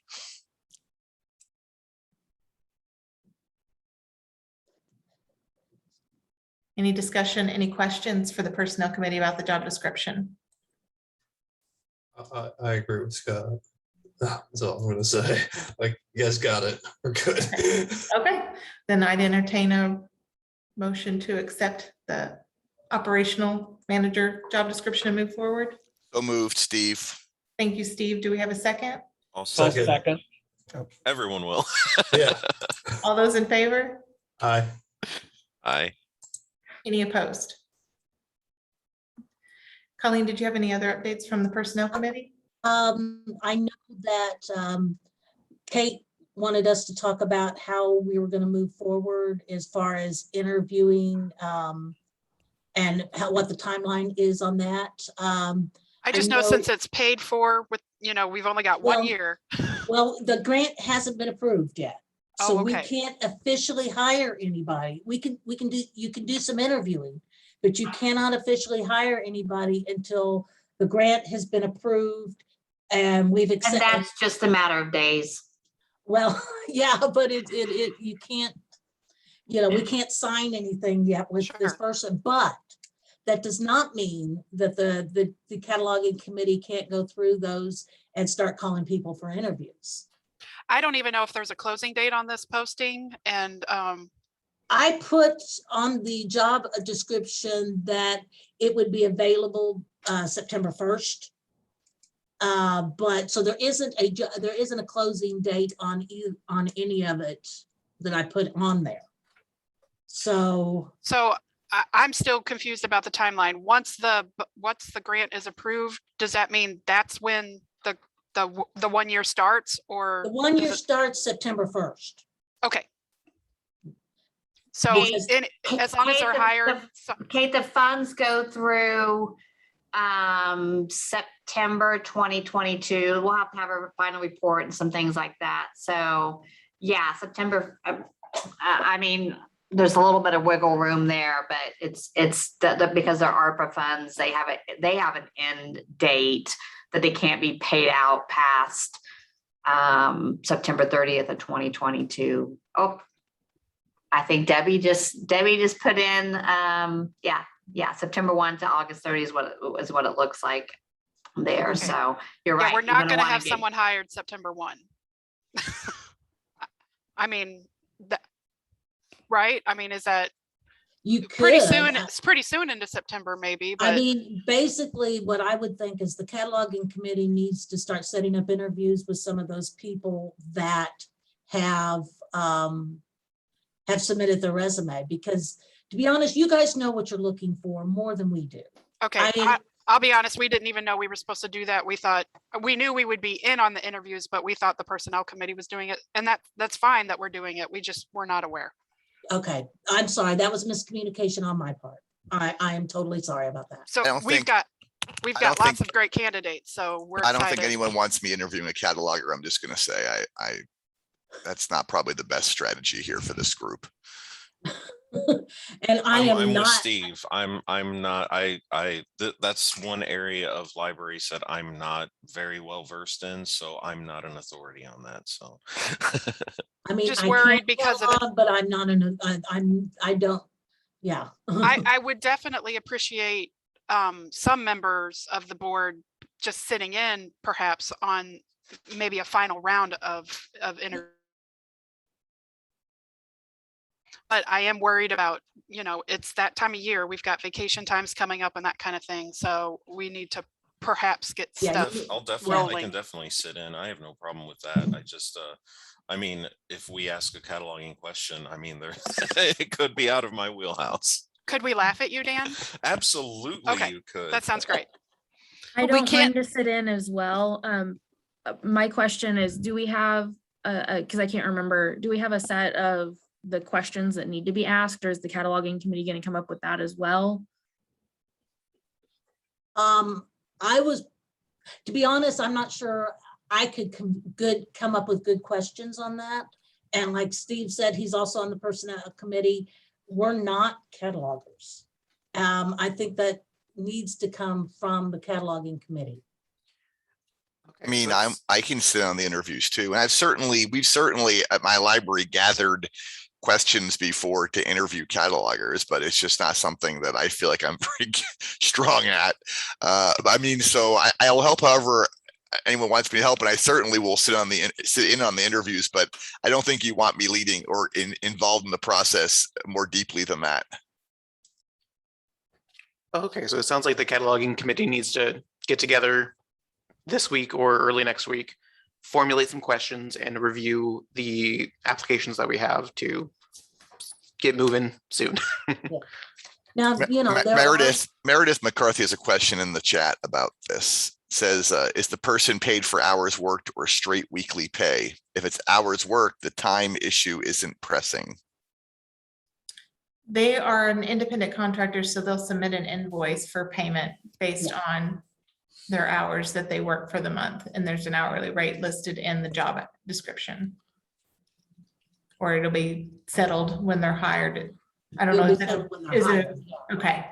Any discussion, any questions for the personnel committee about the job description? I agree with Scott. That's all I'm going to say. Like, you guys got it. We're good. Okay, then I'd entertain a motion to accept the operational manager job description and move forward? So moved, Steve. Thank you, Steve. Do we have a second? Also, I'll second. everyone will. Yeah. All those in favor? Aye. Aye. Any opposed? Colleen, did you have any other updates from the Personnel Committee? I know that Kate wanted us to talk about how we were going to move forward as far as interviewing and what the timeline is on that. I just know since it's paid for with, we've only got one year. Well, the grant hasn't been approved yet. So Oh, we okay. can't officially hire anybody. You can do some interviewing, but you cannot officially hire anybody until the grant has been approved and we've And accepted. that's just a matter of days. Well, yeah, but you can't, we can't sign anything yet with this person, but that does not mean that the cataloging committee can't go through those and start calling people for interviews. I don't even know if there's a closing date on this posting, and I put on the job description that it would be available September 1st. But so there isn't a closing date on any of it that I put on there. So I'm still confused about the timeline. Once the grant is approved, does that mean that's when the 1 year starts, or the 1 year starts September 1st. okay. So Because- as long as they're hired, Kate, the funds go through September 2022. We'll have to have a final report and some things like that. So yeah, September, I mean, there's a little bit of wiggle room there, but it's because they're ARPA funds, they have an end date that they can't be paid out past September 30th of 2022. Oh, I think Debbie just put in, September 1 to August 30 is what it looks like there. Okay. So you're yeah, right. we're You're not going to wanna have get- someone hired September 1. I mean, right? I mean, is that You could. pretty soon? It's pretty soon into September, maybe. But I mean, basically what I would think is the cataloging committee needs to start setting up interviews with some of those people that have submitted their resume, because to be honest, you guys know what you're looking for more than we do. okay, I mean- I'll be honest. We didn't even know we were supposed to do that. We knew we would be in on the interviews, but we thought the personnel committee was doing it, and that's fine that we're doing it. We just were not aware. Okay, I'm sorry. That was miscommunication on my part. I am totally sorry about that. So I don't we've think- got I don't lots think- of great candidates. So we're I don't think excited. anyone wants me interviewing a cataloger. I'm just gonna say that's not probably the best strategy here for this group. And I am I'm with not, Steve. I'm not, that's one area of libraries that I'm not very well versed in, so I'm not an authority on that, so. I mean, just I worried can't because of the- catalog, but I'm not I don't, yeah. I would definitely appreciate some members of the board just sitting in perhaps on maybe a final round of interview. But I am worried about, it's that time of year. We've got vacation times coming up and that kind of thing. So we need to perhaps get Yeah, stuff. I rolling. can definitely sit in. I have no problem with that. I just, I mean, if we ask a cataloging question, I mean, it could be out of my wheelhouse. Could we laugh at you, Dan? Absolutely, Okay, you could. That sounds great. I But we don't mind to sit in as well. My question is, do we have, because I can't remember, do we have a set of the questions that need to be asked, or is the cataloging committee going to come up with that as well? To be honest, I'm not sure I could come up with good questions on that. And like Steve said, he's also on the personnel committee. We're not catalogers. I think that needs to come from the cataloging committee. I mean, I can sit on the interviews too. And we've certainly at my library gathered questions before to interview catalogers, but it's just not something that I feel like I'm pretty strong at. I mean, so I'll help however anyone wants me to help, and I certainly will sit in on the interviews, but I don't think you want me leading or involved in the process more deeply than that. Okay, so it sounds like the cataloging committee needs to get together this week or early next week, formulate some questions and review the applications that we have to get moving soon. Now, you know, there Meredith McCarthy has a question in the chat about this. It says, is the person paid for hours worked or straight weekly pay? If it's hours worked, the time issue isn't pressing. They are an independent contractor, so they'll submit an invoice for payment based on their hours that they work for the month. And there's an hourly rate listed in the job description. Or it'll be settled when they're hired. I don't know. Is it, okay.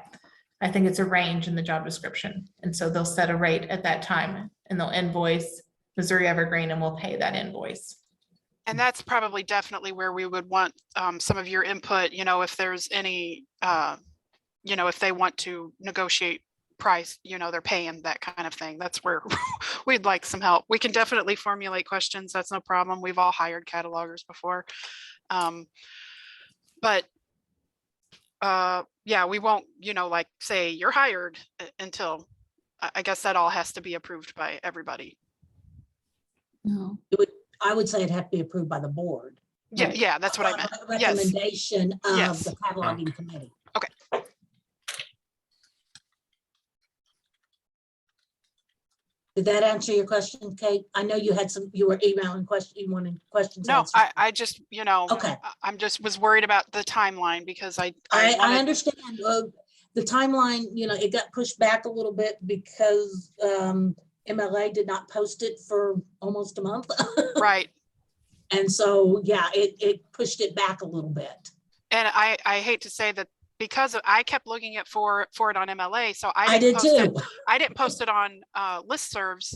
I think it's a range in the job description. And so they'll set a rate at that time and they'll invoice Missouri Evergreen and we'll pay that invoice. And that's probably definitely where we would want some of your input, you know, if there's any, you know, if they want to negotiate price, you know, they're paying, that kind of thing. That's where we'd like some help. We can definitely formulate questions. That's no problem. We've all hired catalogers before. But yeah, we won't, you know, like say you're hired until, I guess that all has to be approved by everybody. No, I would say it'd have to be approved by the board. Yeah, yeah, that's what I meant. Yes. Recommendation of Yes. the cataloging committee. Okay. Did that answer your question, Kate? I know you had some, you were emailing questions, you wanted questions No, answered. I just, you know, Okay. I'm just was worried about the timeline because I I understand the timeline, you know, it got pushed back a little bit because MLA did not post it for almost a month. Right. And so, yeah, it pushed it back a little bit. And I hate to say that because I kept looking at for it on MLA, so I did too. I didn't post it on listservs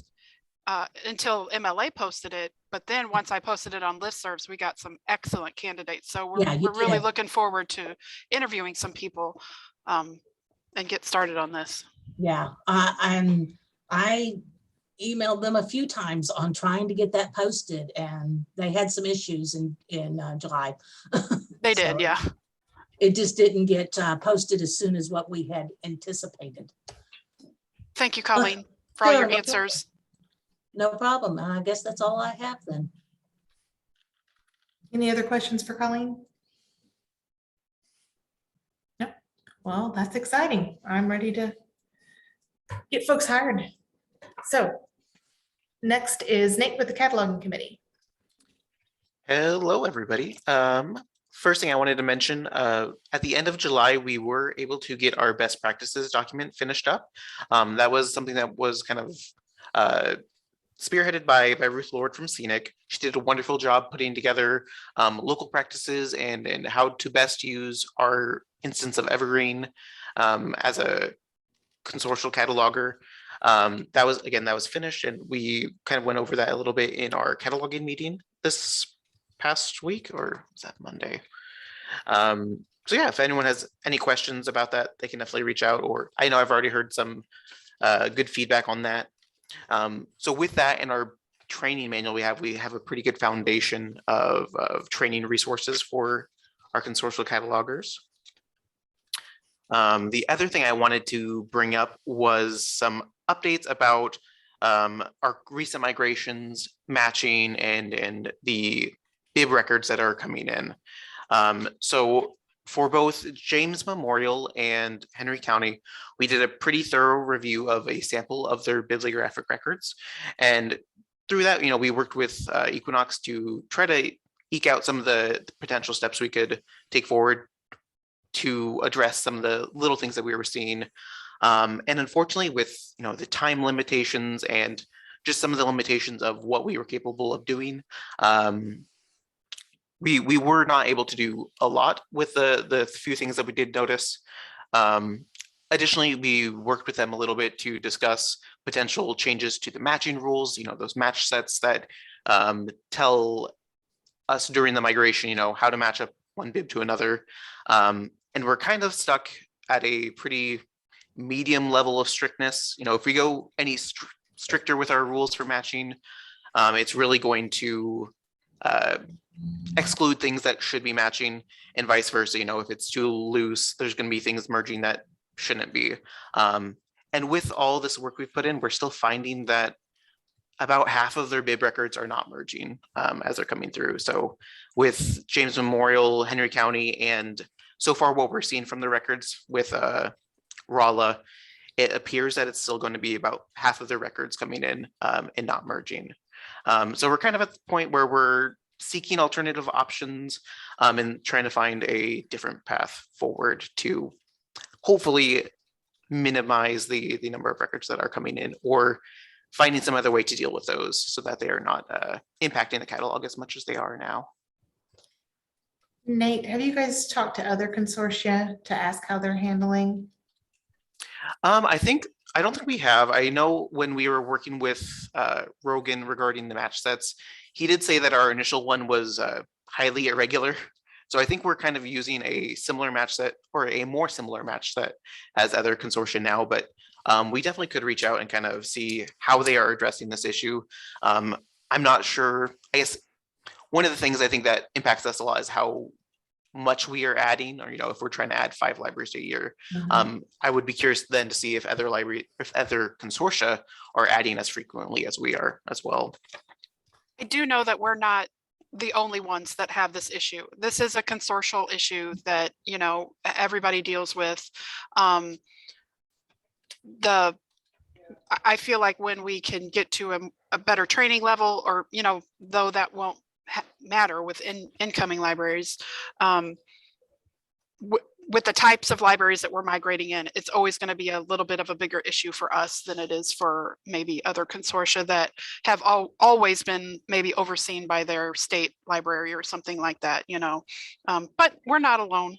until MLA posted it. But then once I posted it on listservs, we got some excellent candidates. So we're really did. looking forward to interviewing some people and get started on this. Yeah, and I emailed them a few times on trying to get that posted, and they had some issues in July. They did, yeah. It just didn't get posted as soon as what we had anticipated. Thank you, Colleen, for all Sure, your no answers. No problem. And I guess that's all I have then. Any other questions for Colleen? No. Well, that's exciting. I'm ready to get folks hired. So next is Nate with the cataloging committee. Hello, everybody. First thing I wanted to mention, at the end of July, we were able to get our best practices document finished up. That was something that was kind of spearheaded by Ruth Lord from Scenic. She did a wonderful job putting together local practices and how to best use our instance of Evergreen as a consortial cataloger. That was finished, and we kind of went over that a little bit in our cataloging meeting this past week, or was that Monday? So yeah, if anyone has any questions about that, they can definitely reach out, or I know I've already heard some good feedback on that. So with that in our training manual, we have a pretty good foundation of training resources for our consortial catalogers. The other thing I wanted to bring up was some updates about our recent migrations, matching, and the bib records that are coming in. So for both James Memorial and Henry County, we did a pretty thorough review of a sample of their bibliographic records. And through that, you know, we worked with Equinox to try to eke out some of the potential steps we could take forward to address some of the little things that we were seeing. And unfortunately, with, you know, the time limitations and just some of the limitations of what we were capable of doing, we were not able to do a lot with the few things that we did notice. Additionally, we worked with them a little bit to discuss potential changes to the matching rules, you know, those match sets that tell us during the migration, you know, how to match up one bib to another. And we're kind of stuck at a pretty medium level of strictness. You know, if we go any stricter with our rules for matching. It's really going to exclude things that should be matching and vice versa. You know, if it's too loose, there's going to be things merging that shouldn't be. And with all this work we've put in, we're still finding that about half of their bid records are not merging as they're coming through. So with James Memorial, Henry County, and so far what we're seeing from the records with Rolla, it appears that it's still going to be about half of their records coming in and not merging. So we're kind of at the point where we're seeking alternative options and trying to find a different path forward to hopefully minimize the number of records that are coming in, or finding some other way to deal with those so that they are not impacting the catalog as much as they are now. Nate, have you guys talked to other consortia to ask how they're handling? I don't think we have. I know when we were working with Rogan regarding the match sets, he did say that our initial one was highly irregular. So I think we're kind of using a similar match set, or a more similar match set as other consortia now, but we definitely could reach out and kind of see how they are addressing this issue. I'm not sure. I guess one of the things I think that impacts us a lot is how much we are adding, or, you know, if we're trying to add 5 libraries a year. I would be curious then to see if other consortia are adding as frequently as we are as well. I do know that we're not the only ones that have this issue. This is a consortial issue that, you know, everybody deals with. I feel like when we can get to a better training level, or, you know, though that won't matter with incoming libraries, with the types of libraries that we're migrating in, it's always going to be a little bit of a bigger issue for us than it is for maybe other consortia that have always been maybe overseen by their state library or something like that, you know, but we're not alone.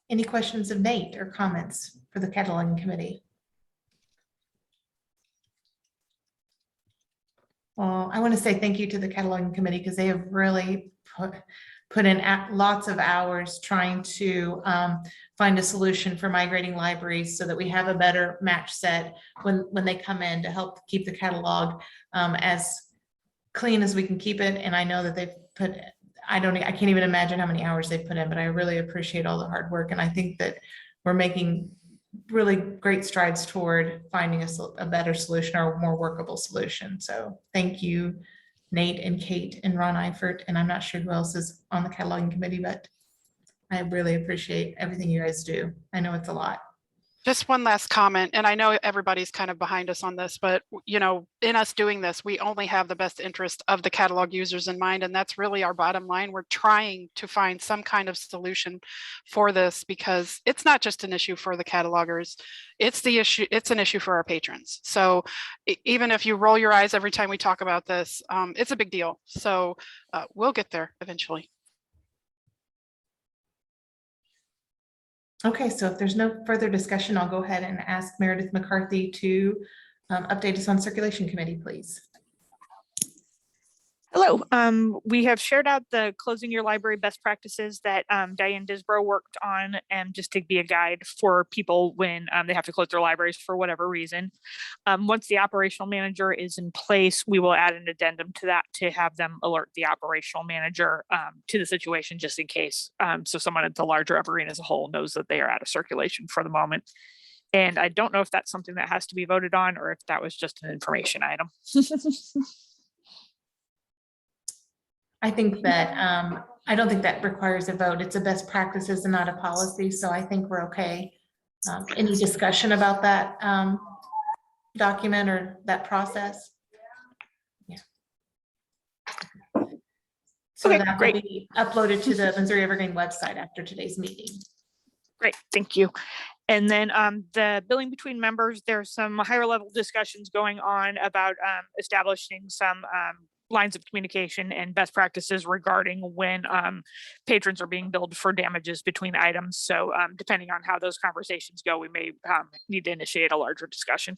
Any questions of Nate or comments for the cataloging committee? Well, I want to say thank you to the cataloging committee, because they have really put in lots of hours trying to find a solution for migrating libraries so that we have a better match set when they come in, to help keep the catalog as clean as we can keep it. And I know that they've put, I can't even imagine how many hours they've put in, but I really appreciate all the hard work. And I think that we're making really great strides toward finding a better solution, or a more workable solution. So thank you, Nate and Kate and Ron Eifert. And I'm not sure who else is on the cataloging committee, but I really appreciate everything you guys do. I know it's a lot. Just one last comment, and I know everybody's kind of behind us on this, but, you know, in us doing this, we only have the best interest of the catalog users in mind, and that's really our bottom line. We're trying to find some kind of solution for this, because it's not just an issue for the catalogers, it's an issue for our patrons. So even if you roll your eyes every time we talk about this, it's a big deal. So we'll get there eventually. Okay, so if there's no further discussion, I'll go ahead and ask Meredith McCarthy to update us on circulation committee, please. Hello. We have shared out the closing your library best practices that Diane Disbrow worked on, and just to be a guide for people when they have to close their libraries for whatever reason. Once the operational manager is in place, we will add an addendum to that to have them alert the operational manager to the situation, just in case. So someone at the larger Evergreen as a whole knows that they are out of circulation for the moment. And I don't know if that's something that has to be voted on, or if that was just an information item. I think that I don't think that requires a vote. It's a best practices and not a policy. So I think we're okay. Any discussion about that document or that process? Yeah. So okay, that will great. be uploaded to the Missouri Evergreen website after today's meeting. Great, thank you. And then the billing between members, there's some higher level discussions going on about establishing some lines of communication and best practices regarding when patrons are being billed for damages between items. So depending on how those conversations go, we may need to initiate a larger discussion.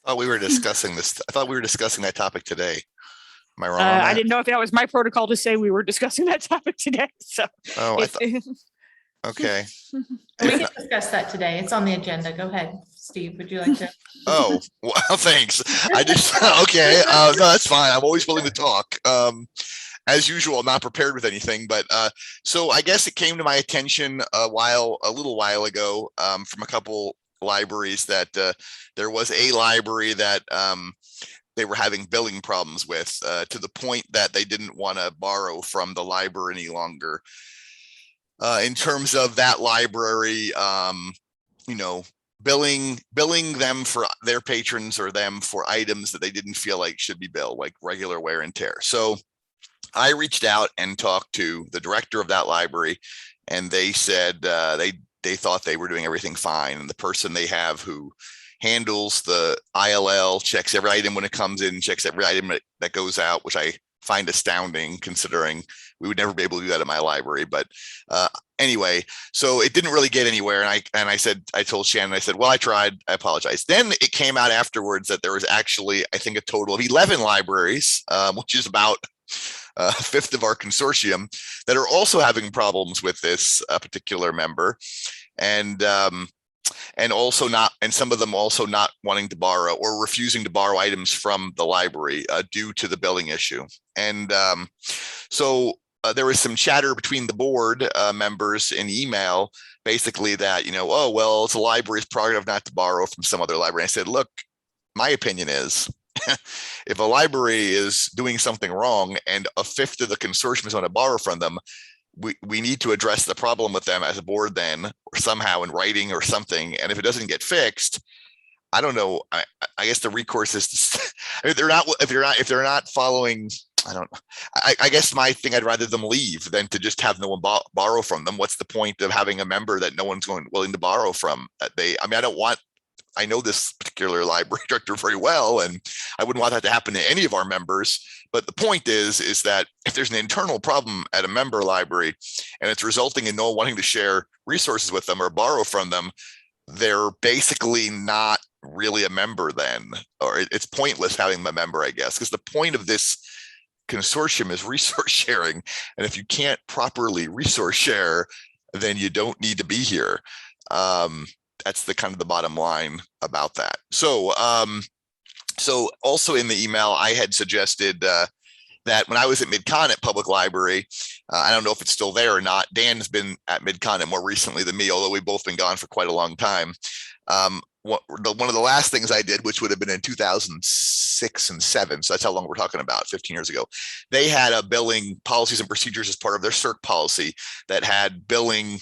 Oh, we were discussing this. I thought we were discussing that topic today. Am I wrong on I that? didn't know if that was my protocol to say we were discussing that topic today, so. Oh, I if- thought, okay. We can discuss that today. It's on the agenda. Go ahead, Steve. Would you like to? Oh, well, thanks. I just, okay, no, that's fine. I'm always willing to talk. As usual, I'm not prepared with anything, but so I guess it came to my attention a little while ago from a couple libraries that there was a library that they were having billing problems with to the point that they didn't want to borrow from the library any longer. In terms of that library, you know, billing them for their patrons or them for items that they didn't feel like should be billed, like regular wear and tear. So I reached out and talked to the director of that library, and they said they thought they were doing everything fine. And the person they have who handles the ILL checks every item when it comes in, checks every item that goes out, which I find astounding considering we would never be able to do that in my library. But anyway, so it didn't really get anywhere. And I told Shannon, I said, well, I tried, I apologize. Then it came out afterwards that there was actually, I think, a total of 11 libraries, which is about a fifth of our consortium, that are also having problems with this particular member. And also not, and some of them also not wanting to borrow or refusing to borrow items from the library due to the billing issue. And so there was some chatter between the board members in email, basically that, you know, oh, well, it's a library's prerogative not to borrow from some other library. I said, look, my opinion is if a library is doing something wrong and a fifth of the consortium is going to borrow from them, we need to address the problem with them as a board then, or somehow in writing or something. And if it doesn't get fixed, I don't know. I guess the recourse is to, I mean, if they're not following, I don't know. I guess my thing, I'd rather them leave than to just have no one borrow from them. What's the point of having a member that no one's willing to borrow from? I know this particular library director very well, and I wouldn't want that to happen to any of our members. But the point is that if there's an internal problem at a member library and it's resulting in no one wanting to share resources with them or borrow from them, they're basically not really a member then, or it's pointless having a member, I guess, because the point of this consortium is resource sharing. And if you can't properly resource share, then you don't need to be here. That's the kind of the bottom line about that. So, so also in the email, I had suggested that when I was at MidConnet Public Library, I don't know if it's still there or not. Dan's been at MidConnet more recently than me, although we've both been gone for quite a long time. One of the last things I did, which would have been in 2006 and 7, so that's how long we're talking about, 15 years ago, they had a billing policies and procedures as part of their CERC policy that had billing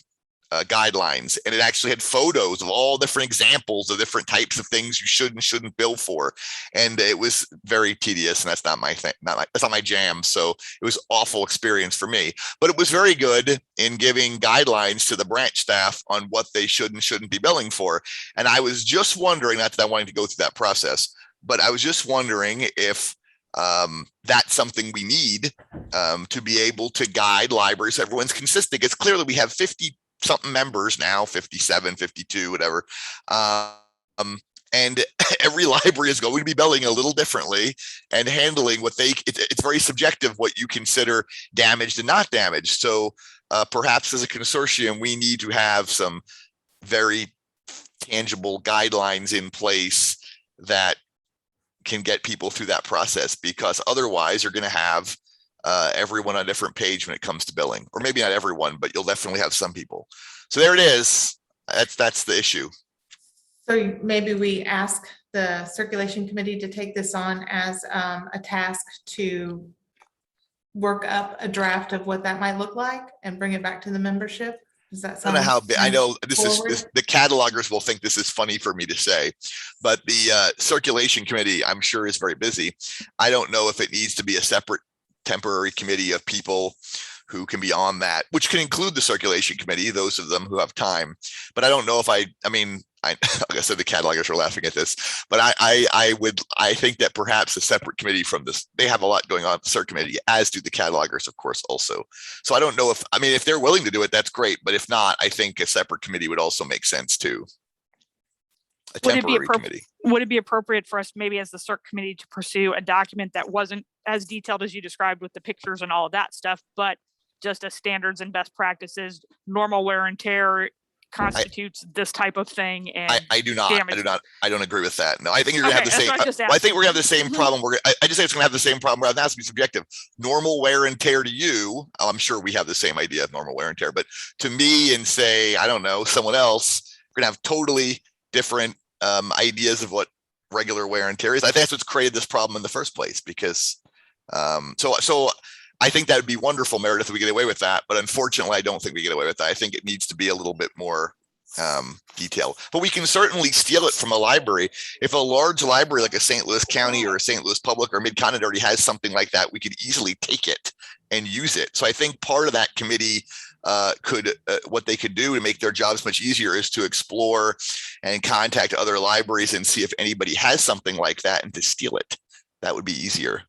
guidelines, and it actually had photos of all different examples of different types of things you should and shouldn't bill for. And it was very tedious, and that's not my thing, that's not my jam. So it was awful experience for me, but it was very good in giving guidelines to the branch staff on what they should and shouldn't be billing for. And I was just wondering, not that I wanted to go through that process, but I was just wondering if that's something we need to be able to guide libraries so everyone's consistent. Because clearly we have 50 something members now, 57, 52, whatever. And every library is going to be billing a little differently and handling what it's very subjective what you consider damaged and not damaged. So perhaps as a consortium, we need to have some very tangible guidelines in place that can get people through that process, because otherwise you're going to have everyone on a different page when it comes to billing, or maybe not everyone, but you'll definitely have some people. So there it is. That's the issue. So maybe we ask the circulation committee to take this on as a task to work up a draft of what that might look like and bring it back to the membership. Does that I don't know how big, I know this forward? is the catalogers will think this is funny for me to say, but the circulation committee, I'm sure, is very busy. I don't know if it needs to be a separate temporary committee of people who can be on that, which can include the circulation committee, those of them who have time. But I don't know if I mean, like I said, the catalogers are laughing at this, but I think that perhaps a separate committee from this, they have a lot going on at the CERC committee, as do the catalogers, of course, also. So I don't know if they're willing to do it, that's great. But if not, I think a separate committee would also make sense too. a Would it be temporary appropriate? committee. Would it be appropriate for us maybe as the CERC committee to pursue a document that wasn't as detailed as you described with the pictures and all of that stuff, but just as standards and best practices, normal wear and tear constitutes this type of thing and I do not. damage. I don't agree with that. No, I think you're gonna Okay, have the that's same. what I just I think we're gonna have the asked. same problem. I just say it's gonna have the same problem. Rather than has to be subjective. Normal wear and tear to you. I'm sure we have the same idea of normal wear and tear, but to me and say, I don't know, someone else, we're gonna have totally different ideas of what regular wear and tear is. I think that's what's created this problem in the first place because so I think that would be wonderful, Meredith, if we get away with that. But unfortunately, I don't think we get away with that. I think it needs to be a little bit more detailed. But we can certainly steal it from a library. If a large library like a St. Louis County or a St. Louis Public or Mid-Continent already has something like that, we could easily take it and use it. So I think part of that committee could what they could do to make their jobs much easier is to explore and contact other libraries and see if anybody has something like that and to steal it. That would be easier.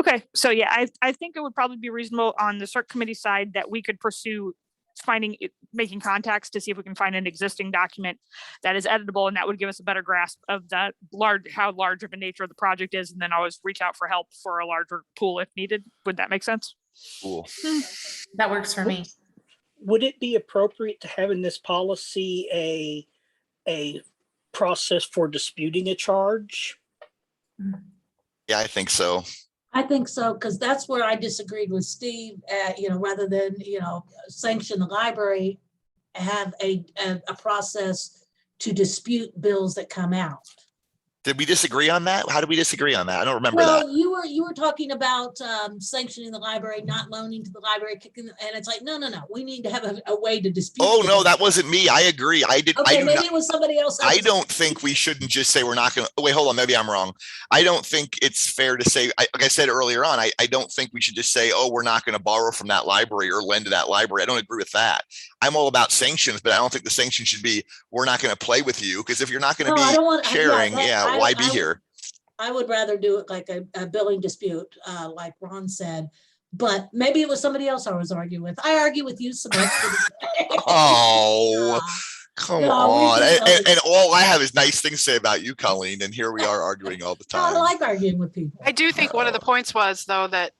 Okay, so yeah, I think it would probably be reasonable on the CERC committee side that we could pursue making contacts to see if we can find an existing document that is editable, and that would give us a better grasp of that how large of a nature of the project is, and then always reach out for help for a larger pool if needed. Would that make sense? Cool. That works for me. Would it be appropriate to have in this policy a process for disputing a charge? Yeah, I think so. I think so, because that's where I disagreed with Steve, rather than, sanction the library, have a process to dispute bills that come out. Did we disagree on that? How did we disagree on that? I don't remember that. Well, you were talking about sanctioning the library, not loaning to the library, and it's like, no. We need to have a way to dispute. Oh, no, this. that wasn't me. I agree. Okay, maybe it was somebody else. I don't think we shouldn't just say we're not going to, wait, hold on, maybe I'm wrong. I don't think it's fair to say, like I said earlier on, I don't think we should just say, oh, we're not going to borrow from that library or lend to that library. I don't agree with that. I'm all about sanctions, but I don't think the sanction should be, we're not going to play with you, because if you're not going to be sharing, why be here? I would rather do it like a billing dispute, like Ron said, but maybe it was somebody else I was arguing with. I argue with you so much. Oh, come No, on. we And all I have is nice things to say about you, Colleen, and here we are arguing all the I time. like arguing with people. I do think one of the points was, though, that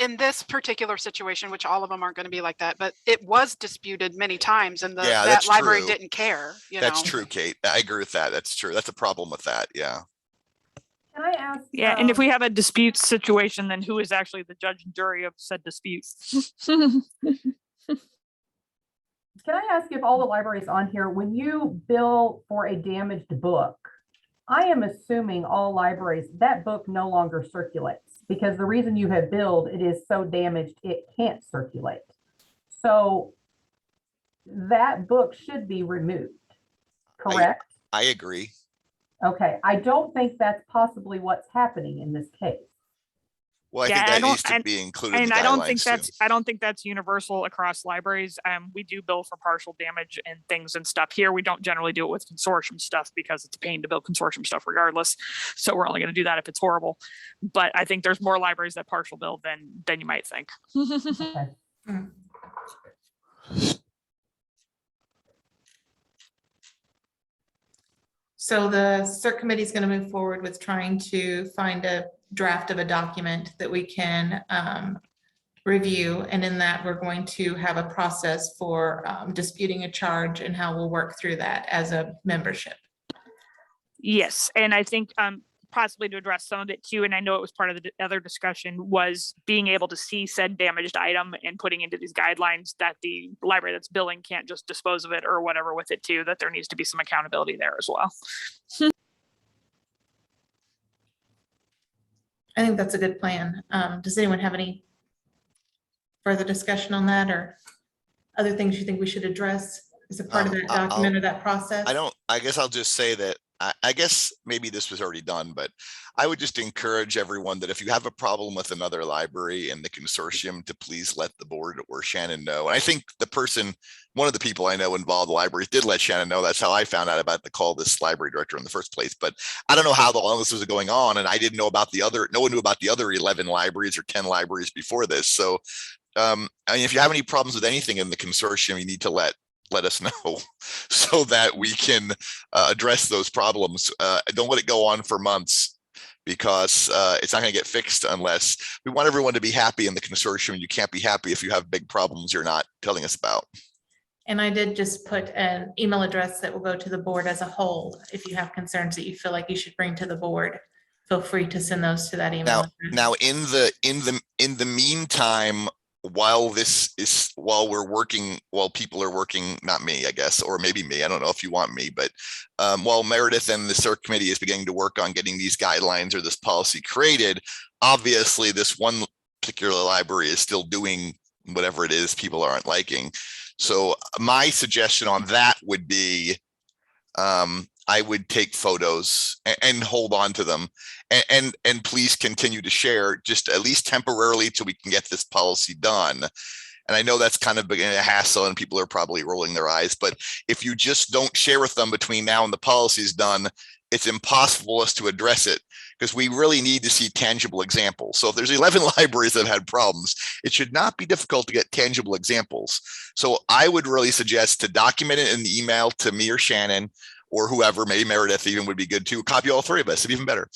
in this particular situation, which all of them aren't going to be like that, but it was disputed many times, and that that's library true. didn't care. That's true, Kate. I agree with that. That's true. That's a problem with that. Yeah. Can I ask? Yeah, and if we have a dispute situation, then who is actually the judge and jury of said dispute? Can I ask if all the libraries on here, when you bill for a damaged book, I am assuming all libraries, that book no longer circulates, because the reason you have billed, it is so damaged, it can't circulate. So that book should be removed, correct? I agree. Okay, I don't think that's possibly what's happening in this case. Well, I think that needs to be included in And the I don't think guidelines, too. I don't think that's universal across libraries. We do bill for partial damage and things and stuff. Here, we don't generally do it with consortium stuff because it's a pain to bill consortium stuff regardless. So we're only going to do that if it's horrible. But I think there's more libraries that partial bill than you might think. Okay. So the CERC committee is going to move forward with trying to find a draft of a document that we can review. And in that, we're going to have a process for disputing a charge and how we'll work through that as a membership. Yes, and I think possibly to address some of it too, and I know it was part of the other discussion, was being able to see said damaged item and putting into these guidelines that the library that's billing can't just dispose of it or whatever with it too, that there needs to be some accountability there as well. I think that's a good plan. Does anyone have any further discussion on that or other things you think we should address as a part of that document or that process? I guess I'll just say that I guess maybe this was already done, but I would just encourage everyone that if you have a problem with another library in the consortium, to please let the board or Shannon know. And I think one of the people I know involved in the libraries did let Shannon know. That's how I found out about the call this library director in the first place. But I don't know how long this was going on, and I didn't know about no one knew about the other 11 libraries or 10 libraries before this. So I mean, if you have any problems with anything in the consortium, you need to let let us know so that we can address those problems. Don't let it go on for months, because it's not going to get fixed unless we want everyone to be happy in the consortium. You can't be happy if you have big problems you're not telling us about. And I did just put an email address that will go to the board as a whole. If you have concerns that you feel like you should bring to the board, feel free to send those to that email. Now in the meantime, while people are working, not me, I guess, or maybe me, I don't know if you want me, but while Meredith and the CERC committee is beginning to work on getting these guidelines or this policy created, obviously this one particular library is still doing whatever it is people aren't liking. So my suggestion on that would be, I would take photos and hold on to them, and please continue to share, just at least temporarily, till we can get this policy done. And I know that's kind of a hassle and people are probably rolling their eyes, but if you just don't share with them between now and the policy is done, it's impossible for us to address it, because we really need to see tangible examples. So if there's 11 libraries that have had problems, it should not be difficult to get tangible examples. So I would really suggest to document it in the email to me or Shannon, or whoever, maybe Meredith even would be good too. Copy all three of us, it'd be even better.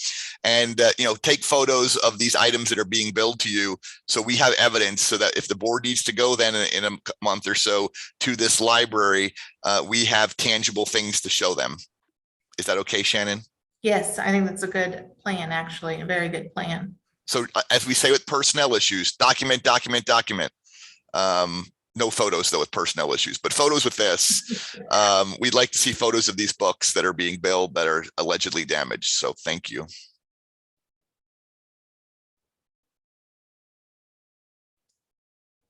And take photos of these items that are being billed to you, so we have evidence, so that if the board needs to go then in a month or so to this library, we have tangible things to show them. Is that okay, Shannon? Yes, I think that's a good plan, actually, a very good plan. So as we say with personnel issues, document. No photos though with personnel issues, but photos with this. We'd like to see photos of these books that are being billed that are allegedly damaged. So thank you.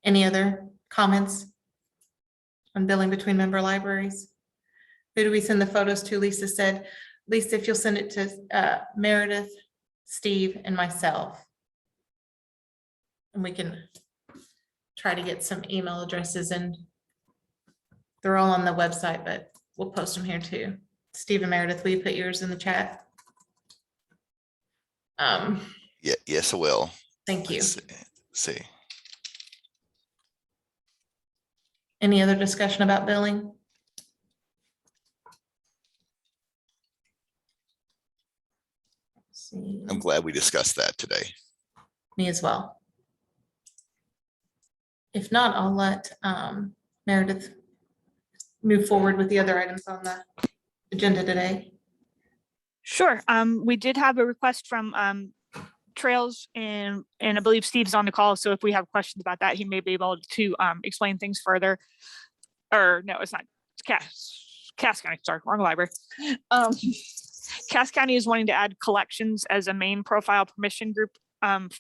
Any other comments on billing between member libraries? Who do we send the photos to? Lisa said, Lisa, if you'll send it to Meredith, Steve, and myself. And we can try to get some email addresses, and they're all on the website, but we'll post them here too. Steve and Meredith, will you put yours in the chat? Yeah, yes, I will. Thank you. Let's see. Any other discussion about billing? Let's see. I'm glad we discussed that today. Me as well. If not, I'll let Meredith move forward with the other items on the agenda today. Sure. We did have a request from Trails, and I believe Steve's on the call. So if we have questions about that, he may be able to explain things further. Or no, it's not. It's Cass County. Sorry, wrong library. Cass County is wanting to add collections as a main profile permission group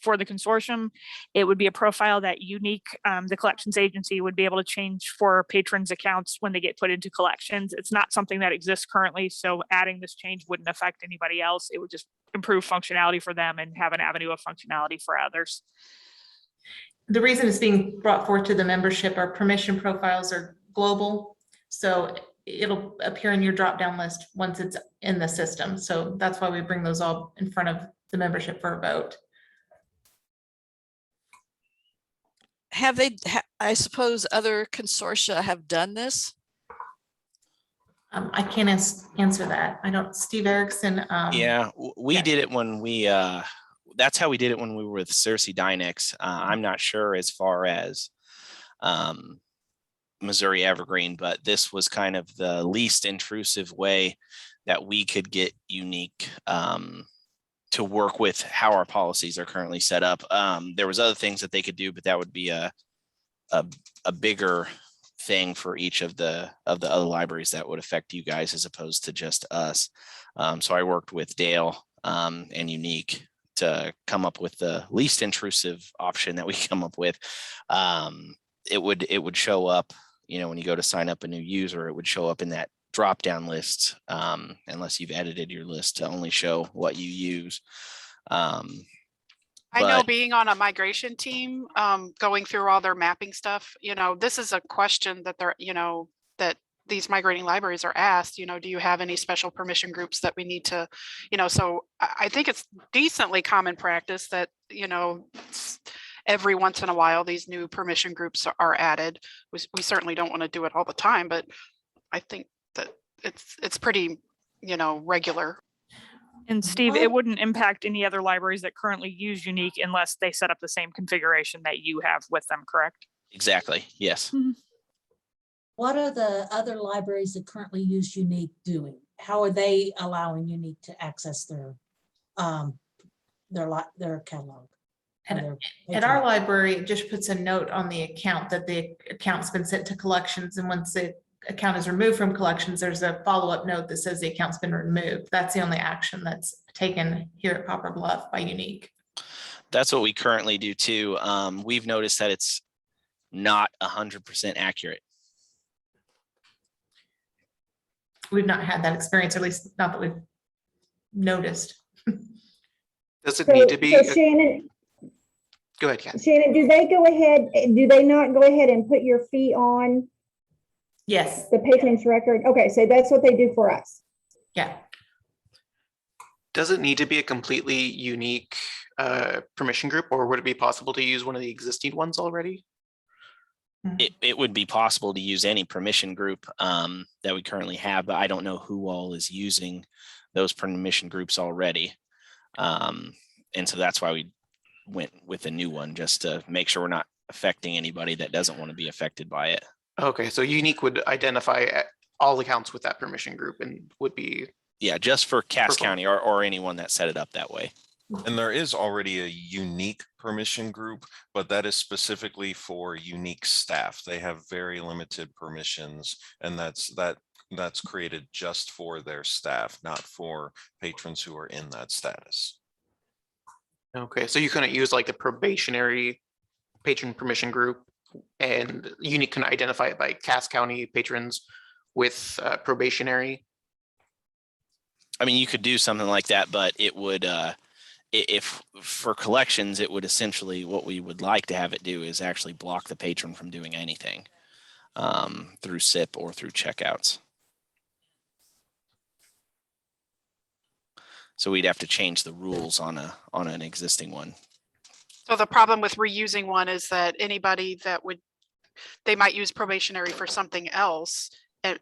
for the consortium. It would be a profile that Unique, the collections agency, would be able to change for patrons' accounts when they get put into collections. It's not something that exists currently, so adding this change wouldn't affect anybody else. It would just improve functionality for them and have an avenue of functionality for others. The reason it's being brought forth to the membership, our permission profiles are global, so it'll appear in your drop-down list once it's in the system. So that's why we bring those all in front of the membership for a vote. Have they, I suppose other consortia have done this? I can't answer that. I don't, Steve Erickson. Yeah, we did it when we, that's how we did it when we were with Cersei Dynex. I'm not sure as far as Missouri Evergreen, but this was kind of the least intrusive way that we could get Unique to work with how our policies are currently set up. There was other things that they could do, but that would be a bigger thing for each of the other libraries that would affect you guys as opposed to just us. So I worked with Dale and Unique to come up with the least intrusive option that we come up with. It would show up, when you go to sign up a new user, it would show up in that drop down list, unless you've edited your list to only show what you use. I know, being on a migration team, going through all their mapping stuff, this is a question that they're, that these migrating libraries are asked, do you have any special permission groups that we need to, so I think it's decently common practice that, every once in a while, these new permission groups are added. We certainly don't want to do it all the time, but I think that it's pretty, you know, regular. And Steve, it wouldn't impact any other libraries that currently use Unique unless they set up the same configuration that you have with them, correct? Exactly, yes. What are the other libraries that currently use Unique doing? How are they allowing Unique to access their catalog? And at our library, it just puts a note on the account that the account's been sent to collections, and once the account is removed from collections, there's a follow-up note that says the account's been removed. That's the only action that's taken here at Poplar Bluff by Unique. That's what we currently do too. We've noticed that it's not 100% accurate. We've not had that experience, or at least not that we've noticed. Does it need to be? So Shannon, Go ahead, Kat. Shannon, do they not go ahead and put your fee on? Yes. The patron's record? Okay, so that's what they do for us. Yeah. Does it need to be a completely unique permission group, or would it be possible to use one of the existing ones already? It would be possible to use any permission group that we currently have, but I don't know who all is using those permission groups already. And so that's why we went with a new one, just to make sure we're not affecting anybody that doesn't want to be affected by it. Okay, so Unique would identify all accounts with that permission group and would be. Yeah, just for Cass County or anyone that set it up that way. And there is already a Unique permission group, but that is specifically for Unique staff. They have very limited permissions, and that's created just for their staff, not for patrons who are in that status. Okay, so you couldn't use like the probationary patron permission group, and Unique can identify it by Cass County patrons with probationary. I mean, you could do something like that, but it would, if for collections, it would essentially, what we would like to have it do is actually block the patron from doing anything through SIP or through checkouts. So we'd have to change the rules on an existing one. So the problem with reusing one is that anybody that they might use probationary for something else,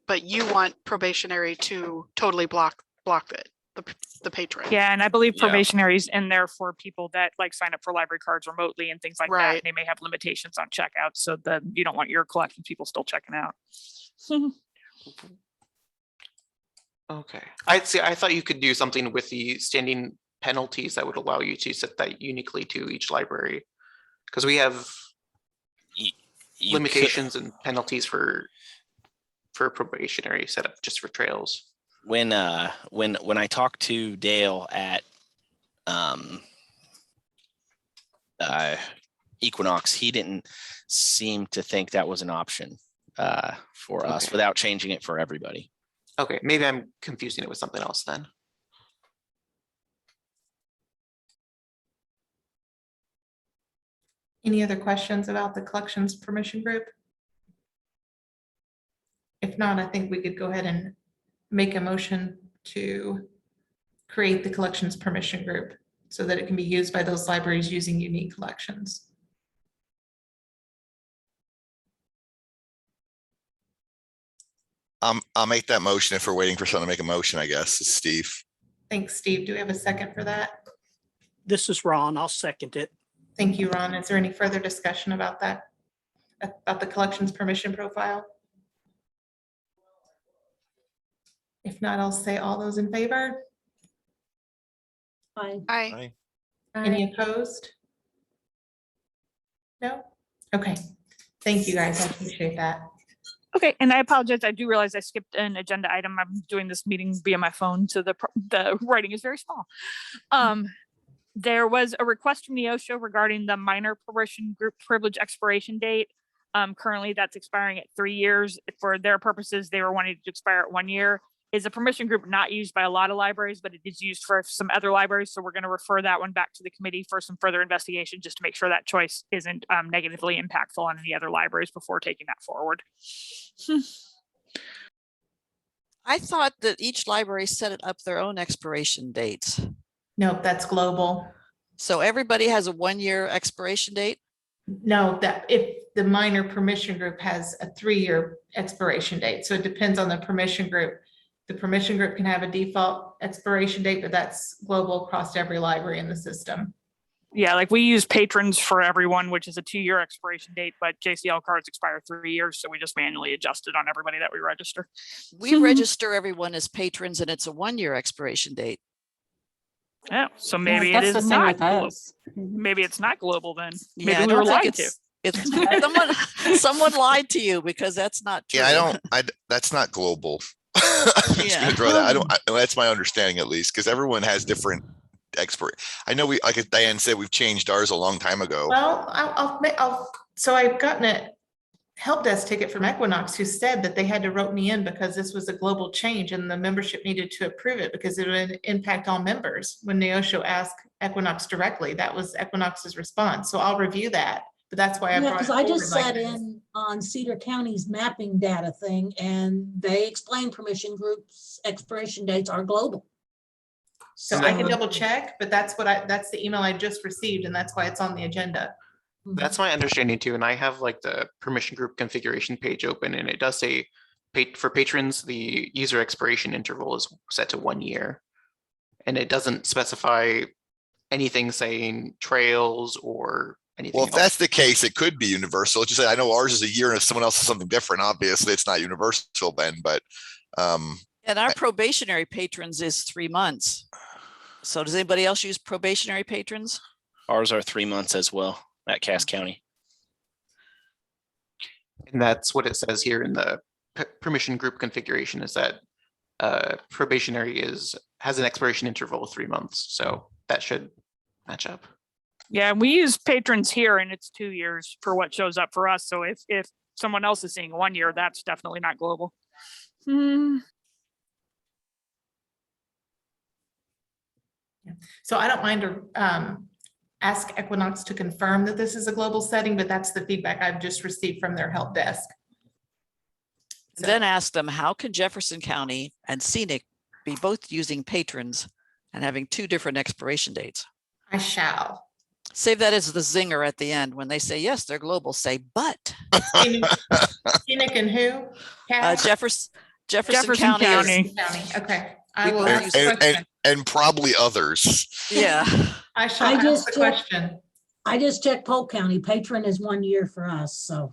but you want probationary to totally block it, the patron. Yeah, and I believe probationary is in there for people that like sign up for library cards remotely and things like that. And they may have limitations on checkouts, so that you don't want your collections people still checking out. Okay, I thought you could do something with the standing penalties that would allow you to set that uniquely to each library, because we have limitations and penalties for probationary setup just for trails. When I talked to Dale at Equinox, he didn't seem to think that was an option for us without changing it for everybody. Okay, maybe I'm confusing it with something else then. Any other questions about the collections permission group? If not, I think we could go ahead and make a motion to create the collections permission group so that it can be used by those libraries using Unique collections. I'll make that motion if we're waiting for someone to make a motion, I guess. It's Steve. Thanks, Steve. Do we have a second for that? This is Ron. I'll second it. Thank you, Ron. Is there any further discussion about that? About the collections permission profile? If not, I'll say all those in favor. Aye. Aye. Any opposed? No? Okay. Thank you, guys. I appreciate that. Okay, and I apologize. I do realize I skipped an agenda item. I'm doing this meeting via my phone, so the writing is very small. There was a request from the OSHA regarding the minor permission group privilege expiration date. Currently, that's expiring at 3 years. For their purposes, they were wanting to expire at 1 year. Is a permission group not used by a lot of libraries, but it is used for some other libraries. So we're going to refer that one back to the committee for some further investigation, just to make sure that choice isn't negatively impactful on any other libraries before taking that forward. I thought that each library set it up their own expiration dates. Nope, that's global. So everybody has a 1 year expiration date? No, that if the minor permission group has a 3-year expiration date, so it depends on the permission group. The permission group can have a default expiration date, but that's global across every library in the system. Yeah, like we use patrons for everyone, which is a 2-year expiration date, but JCL cards expire 3 years. So we just manually adjust it on everybody that we register. We register everyone as patrons and it's a 1-year expiration date. Yeah, so maybe it that's is the same not with global. us. Maybe it's not global then. Maybe Yeah, I we were don't think lied to. it's someone lied to you because that's not true. Yeah, that's not global. I'm just gonna throw that. That's my understanding at least, because everyone has different expert. I know like Diane said, we've changed ours a long time ago. Well, so I've gotten a help desk ticket from Equinox who said that they had to rope me in because this was a global change and the membership needed to approve it because it would impact all members. When Neosho asked Equinox directly, that was Equinox's response. So I'll review that, but that's why I brought it Because I just forward like sat this. in on Cedar County's mapping data thing and they explained permission groups expiration dates are global. So I can double check, but that's the email I just received and that's why it's on the agenda. That's my understanding too. And I have like the permission group configuration page open and it does say for patrons, the user expiration interval is set to 1 year. And it doesn't specify anything saying trails or anything Well, if else. that's the case, it could be universal. Just say, I know ours is a year and if someone else is something different, obviously it's not universal then, but And our probationary patrons is 3 months. So does anybody else use probationary patrons? Ours are 3 months as well at Cass County. And that's what it says here in the permission group configuration is that probationary has an expiration interval of 3 months. So that should match up. Yeah, we use patrons here and it's 2 years for what shows up for us. So if someone else is seeing 1 year, that's definitely not global. So I don't mind to ask Equinox to confirm that this is a global setting, but that's the feedback I've just received from their help desk. Then ask them, how can Jefferson County and Scenic be both using patrons and having 2 different expiration dates? I shall. Save that as the zinger at the end. When they say, yes, they're global, say, but. Scenic and who? Jefferson County. Okay. I will ask the question. And probably others. Yeah. I shall ask the question. I just checked Polk County. Patron is 1 year for us, so.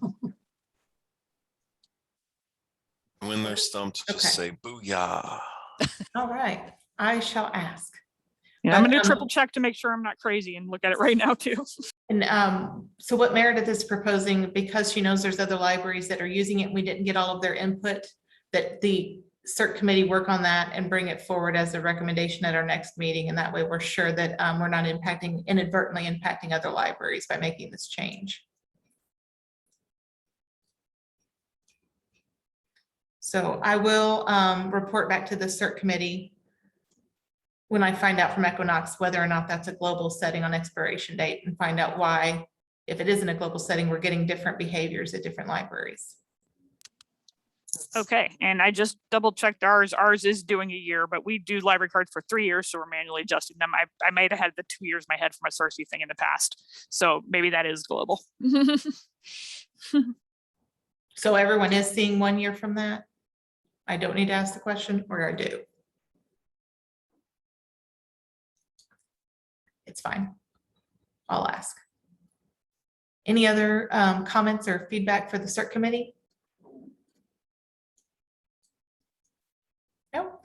When they're stumped, just say booyah. All right. I shall ask. Yeah, I'm gonna triple check to make sure I'm not crazy and look at it right now too. And so what Meredith is proposing, because she knows there's other libraries that are using it, we didn't get all of their input, that the CERT committee work on that and bring it forward as a recommendation at our next meeting. And that way we're sure that we're not inadvertently impacting other libraries by making this change. So I will report back to the CERT committee when I find out from Equinox whether or not that's a global setting on expiration date and find out why, if it isn't a global setting, we're getting different behaviors at different libraries. Okay, and I just double checked ours. Ours is doing a year, but we do library cards for 3 years, so we're manually adjusting them. I might have had the 2 years in my head from a Cersei thing in the past, so maybe that is global. So everyone is seeing 1 year from that? I don't need to ask the question, or I do? It's fine. I'll ask. Any other comments or feedback for the CERT committee? No?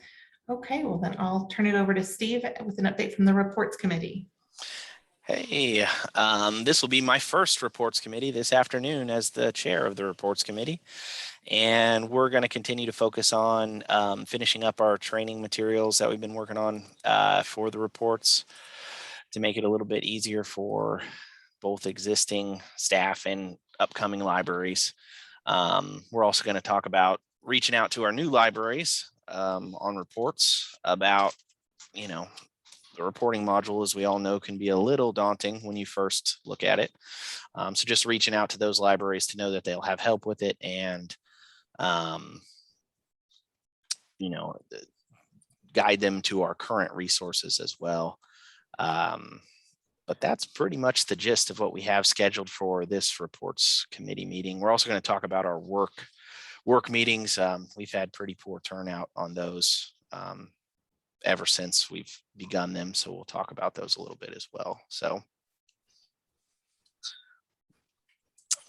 Okay, well then I'll turn it over to Steve with an update from the reports committee. Hey, this will be my first reports committee this afternoon as the chair of the reports committee. And we're going to continue to focus on finishing up our training materials that we've been working on for the reports to make it a little bit easier for both existing staff and upcoming libraries. We're also going to talk about reaching out to our new libraries on reports about, the reporting module, as we all know, can be a little daunting when you first look at it. So just reaching out to those libraries to know that they'll have help with it and, guide them to our current resources as well. But that's pretty much the gist of what we have scheduled for this reports committee meeting. We're also going to talk about our work meetings. We've had pretty poor turnout on those ever since we've begun them. So we'll talk about those a little bit as well. So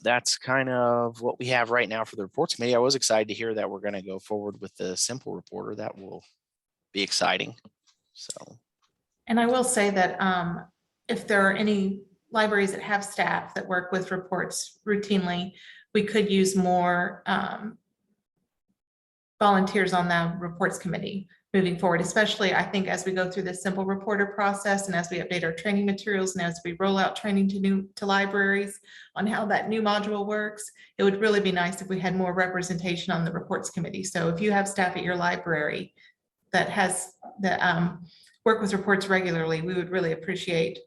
that's kind of what we have right now for the reports committee. I was excited to hear that we're going to go forward with the simple reporter. That will be exciting. So, and I will say that if there are any libraries that have staff that work with reports routinely, we could use more volunteers on the reports committee moving forward, especially I think as we go through this simple reporter process and as we update our training materials and as we roll out training to libraries on how that new module works, it would really be nice if we had more representation on the reports committee. So if you have staff at your library that has that work with reports regularly, we would really appreciate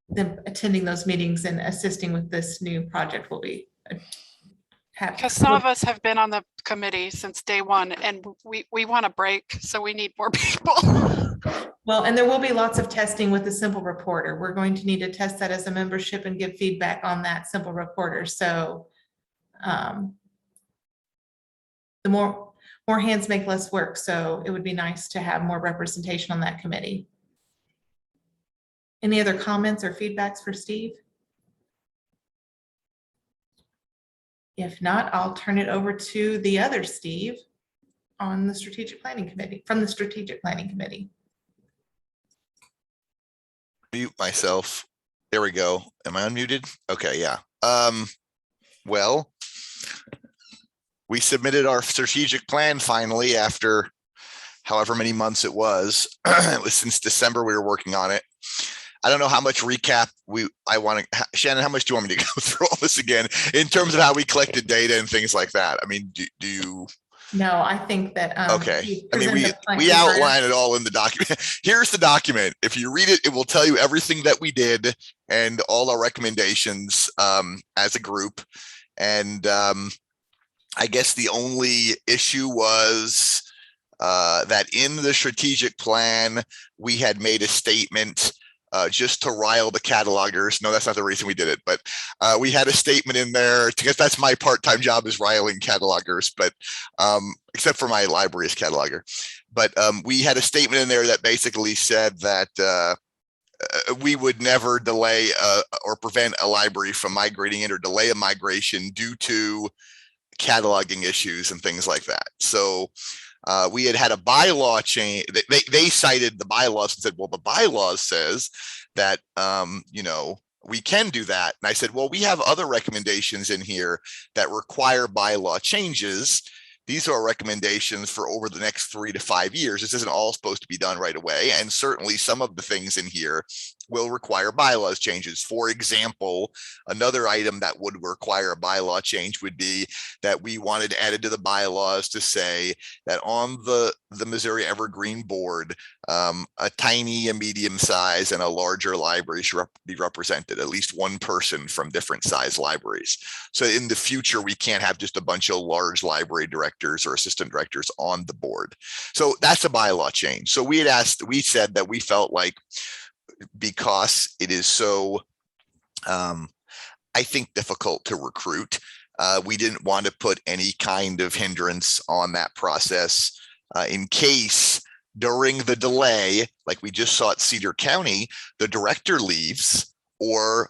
them attending those meetings and assisting with this new project we'll be because some of us have been on the committee since day one and we want a break, so we need more people. Well, and there will be lots of testing with the simple reporter. We're going to need to test that as a membership and give feedback on that simple reporter. So the more hands make less work. So it would be nice to have more representation on that committee. Any other comments or feedbacks for Steve? If not, I'll turn it over to the other Steve on the strategic planning committee, from the strategic planning committee. Mute myself. There we go. Am I unmuted? Okay, yeah. Well, we submitted our strategic plan finally after however many months it was. It was since December we were working on it. I don't know how much recap I want to, Shannon, how much do you want me to go through all this again in terms of how we collected data and things like that? I mean, do you? No, I think that. Okay. I mean, we outline it all in the document. Here's the document. If you read it, it will tell you everything that we did and all our recommendations as a group. And I guess the only issue was that in the strategic plan, we had made a statement just to rile the catalogers. No, that's not the reason we did it, but we had a statement in there because that's my part-time job is riling catalogers, but except for my library's cataloger. But we had a statement in there that basically said that we would never delay or prevent a library from migrating in or delay a migration due to cataloging issues and things like that. So we had a bylaw change. They cited the bylaws and said, well, the bylaws says that, you know, we can do that. And I said, well, we have other recommendations in here that require bylaw changes. These are our recommendations for over the next 3 to 5 years. This isn't all supposed to be done right away. And certainly some of the things in here will require bylaws changes. For example, another item that would require a bylaw change would be that we wanted added to the bylaws to say that on the Missouri Evergreen board, a tiny, a medium size, and a larger library should be represented, at least one person from different size libraries. So in the future, we can't have just a bunch of large library directors or assistant directors on the board. So that's a bylaw change. So we said that we felt like, because it is so, I think, difficult to recruit, we didn't want to put any kind of hindrance on that process in case during the delay, like we just saw at Cedar County, the director leaves or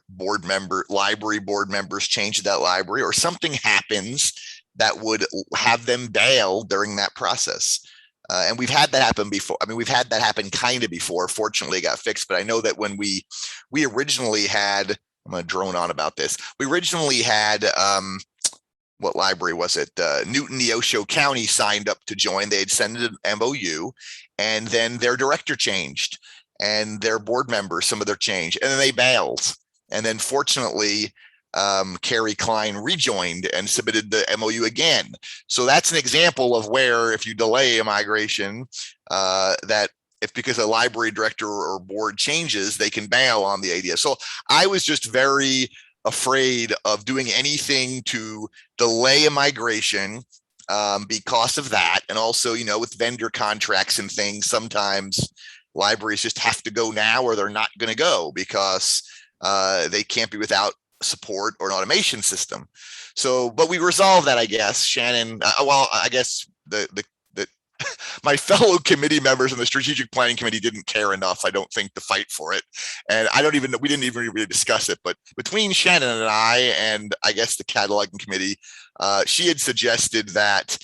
library board members change that library or something happens that would have them bail during that process. And we've had that happen before. I mean, we've had that happen kind of before. Fortunately, it got fixed. But I know that when we originally had, I'm going to drone on about this. We originally had, what library was it? Newton Neosho County signed up to join. They had sent an MOU, and then their director changed, and their board members, some of their changed, and then they bailed. And then fortunately, Carrie Klein rejoined and submitted the MOU again. So that's an example of where if you delay a migration, that if because a library director or board changes, they can bail on the idea. So I was just very afraid of doing anything to delay a migration because of that. And also, you know, with vendor contracts and things, sometimes libraries just have to go now or they're not going to go because they can't be without support or an automation system. So, but we resolved that, I guess. Shannon, well, I guess the my fellow committee members in the strategic planning committee didn't care enough, I don't think, to fight for it. And I don't even know, we didn't even really discuss it, but between Shannon and I guess the cataloging committee, she had suggested that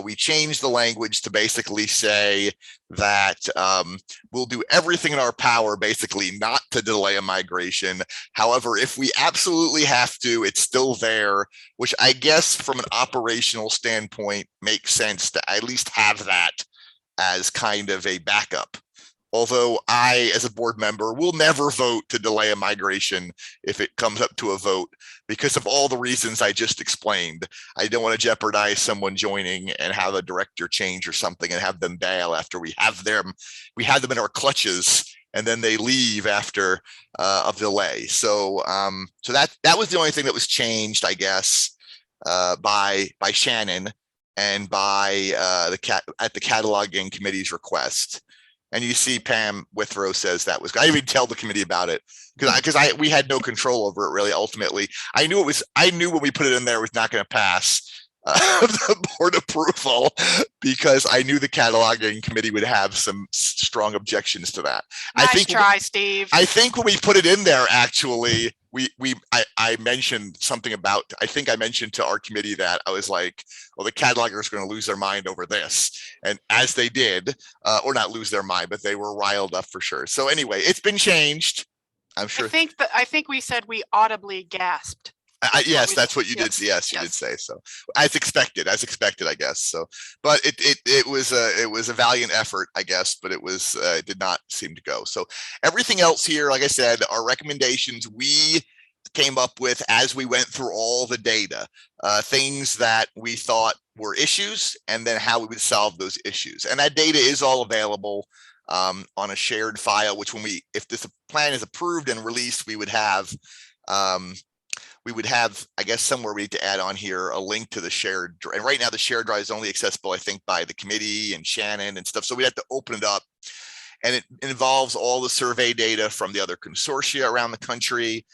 we change the language to basically say that we'll do everything in our power, basically not to delay a migration. However, if we absolutely have to, it's still there, which I guess from an operational standpoint makes sense to at least have that as kind of a backup. Although I, as a board member, will never vote to delay a migration if it comes up to a vote because of all the reasons I just explained. I don't want to jeopardize someone joining and have a director change or something and have them bail after we have them in our clutches and then they leave after a delay. So so that was the only thing that was changed, I guess, by Shannon and by at the cataloging committee's request. And you see Pam Withrow says that was, I didn't even tell the committee about it because we had no control over it really. Ultimately, I knew when we put it in there, it was not going to pass the board approval because I knew the cataloging committee would have some strong objections to that. Nice try, Steve. I think when we put it in there, actually, I mentioned something about, I think I mentioned to our committee that I was like, well, the cataloger is going to lose their mind over this. And as they did, or not lose their mind, but they were riled up for sure. So anyway, it's been changed. I'm sure. I think we said we audibly gasped. Yes, that's what you did. Yes, you did say so. As expected, I guess. So, but it was a valiant effort, I guess, but it did not seem to go. So everything else here, like I said, our recommendations we came up with as we went through all the data, things that we thought were issues, and then how we would solve those issues. And that data is all available on a shared file, which if this plan is approved and released, we would have, I guess, somewhere we need to add on here a link to the shared. And right now the shared drive is only accessible, I think, by the committee and Shannon and stuff. So we have to open it up, and it involves all the survey data from the other consortia around the country.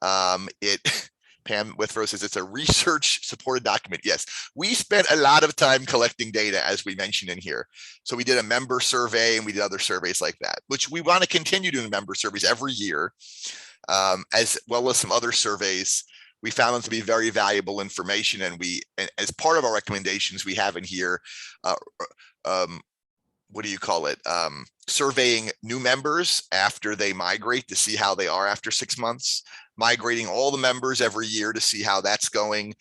Pam Withrow says it's a research supported document. Yes, we spent a lot of time collecting data, as we mentioned in here. So we did a member survey and we did other surveys like that, which we want to continue doing member surveys every year, as well as some other surveys. We found them to be very valuable information, and as part of our recommendations, we have in here, what do you call it? Surveying new members after they migrate to see how they are after 6 months, migrating all the members every year to see how that's going,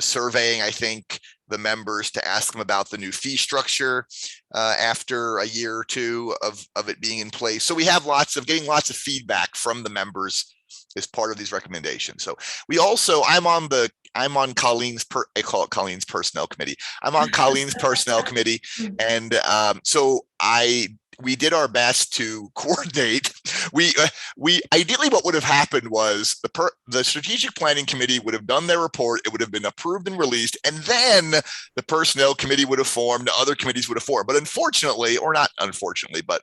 surveying, I think, the members to ask them about the new fee structure after a year or two of it being in place. So we have getting lots of feedback from the members as part of these recommendations. So we also, I'm on Colleen's, I call it Colleen's personnel committee. I'm on Colleen's personnel committee. And so we did our best to coordinate. We ideally, what would have happened was the strategic planning committee would have done their report. It would have been approved and released, and then the personnel committee would have formed. Other committees would have formed. But unfortunately, or not unfortunately, but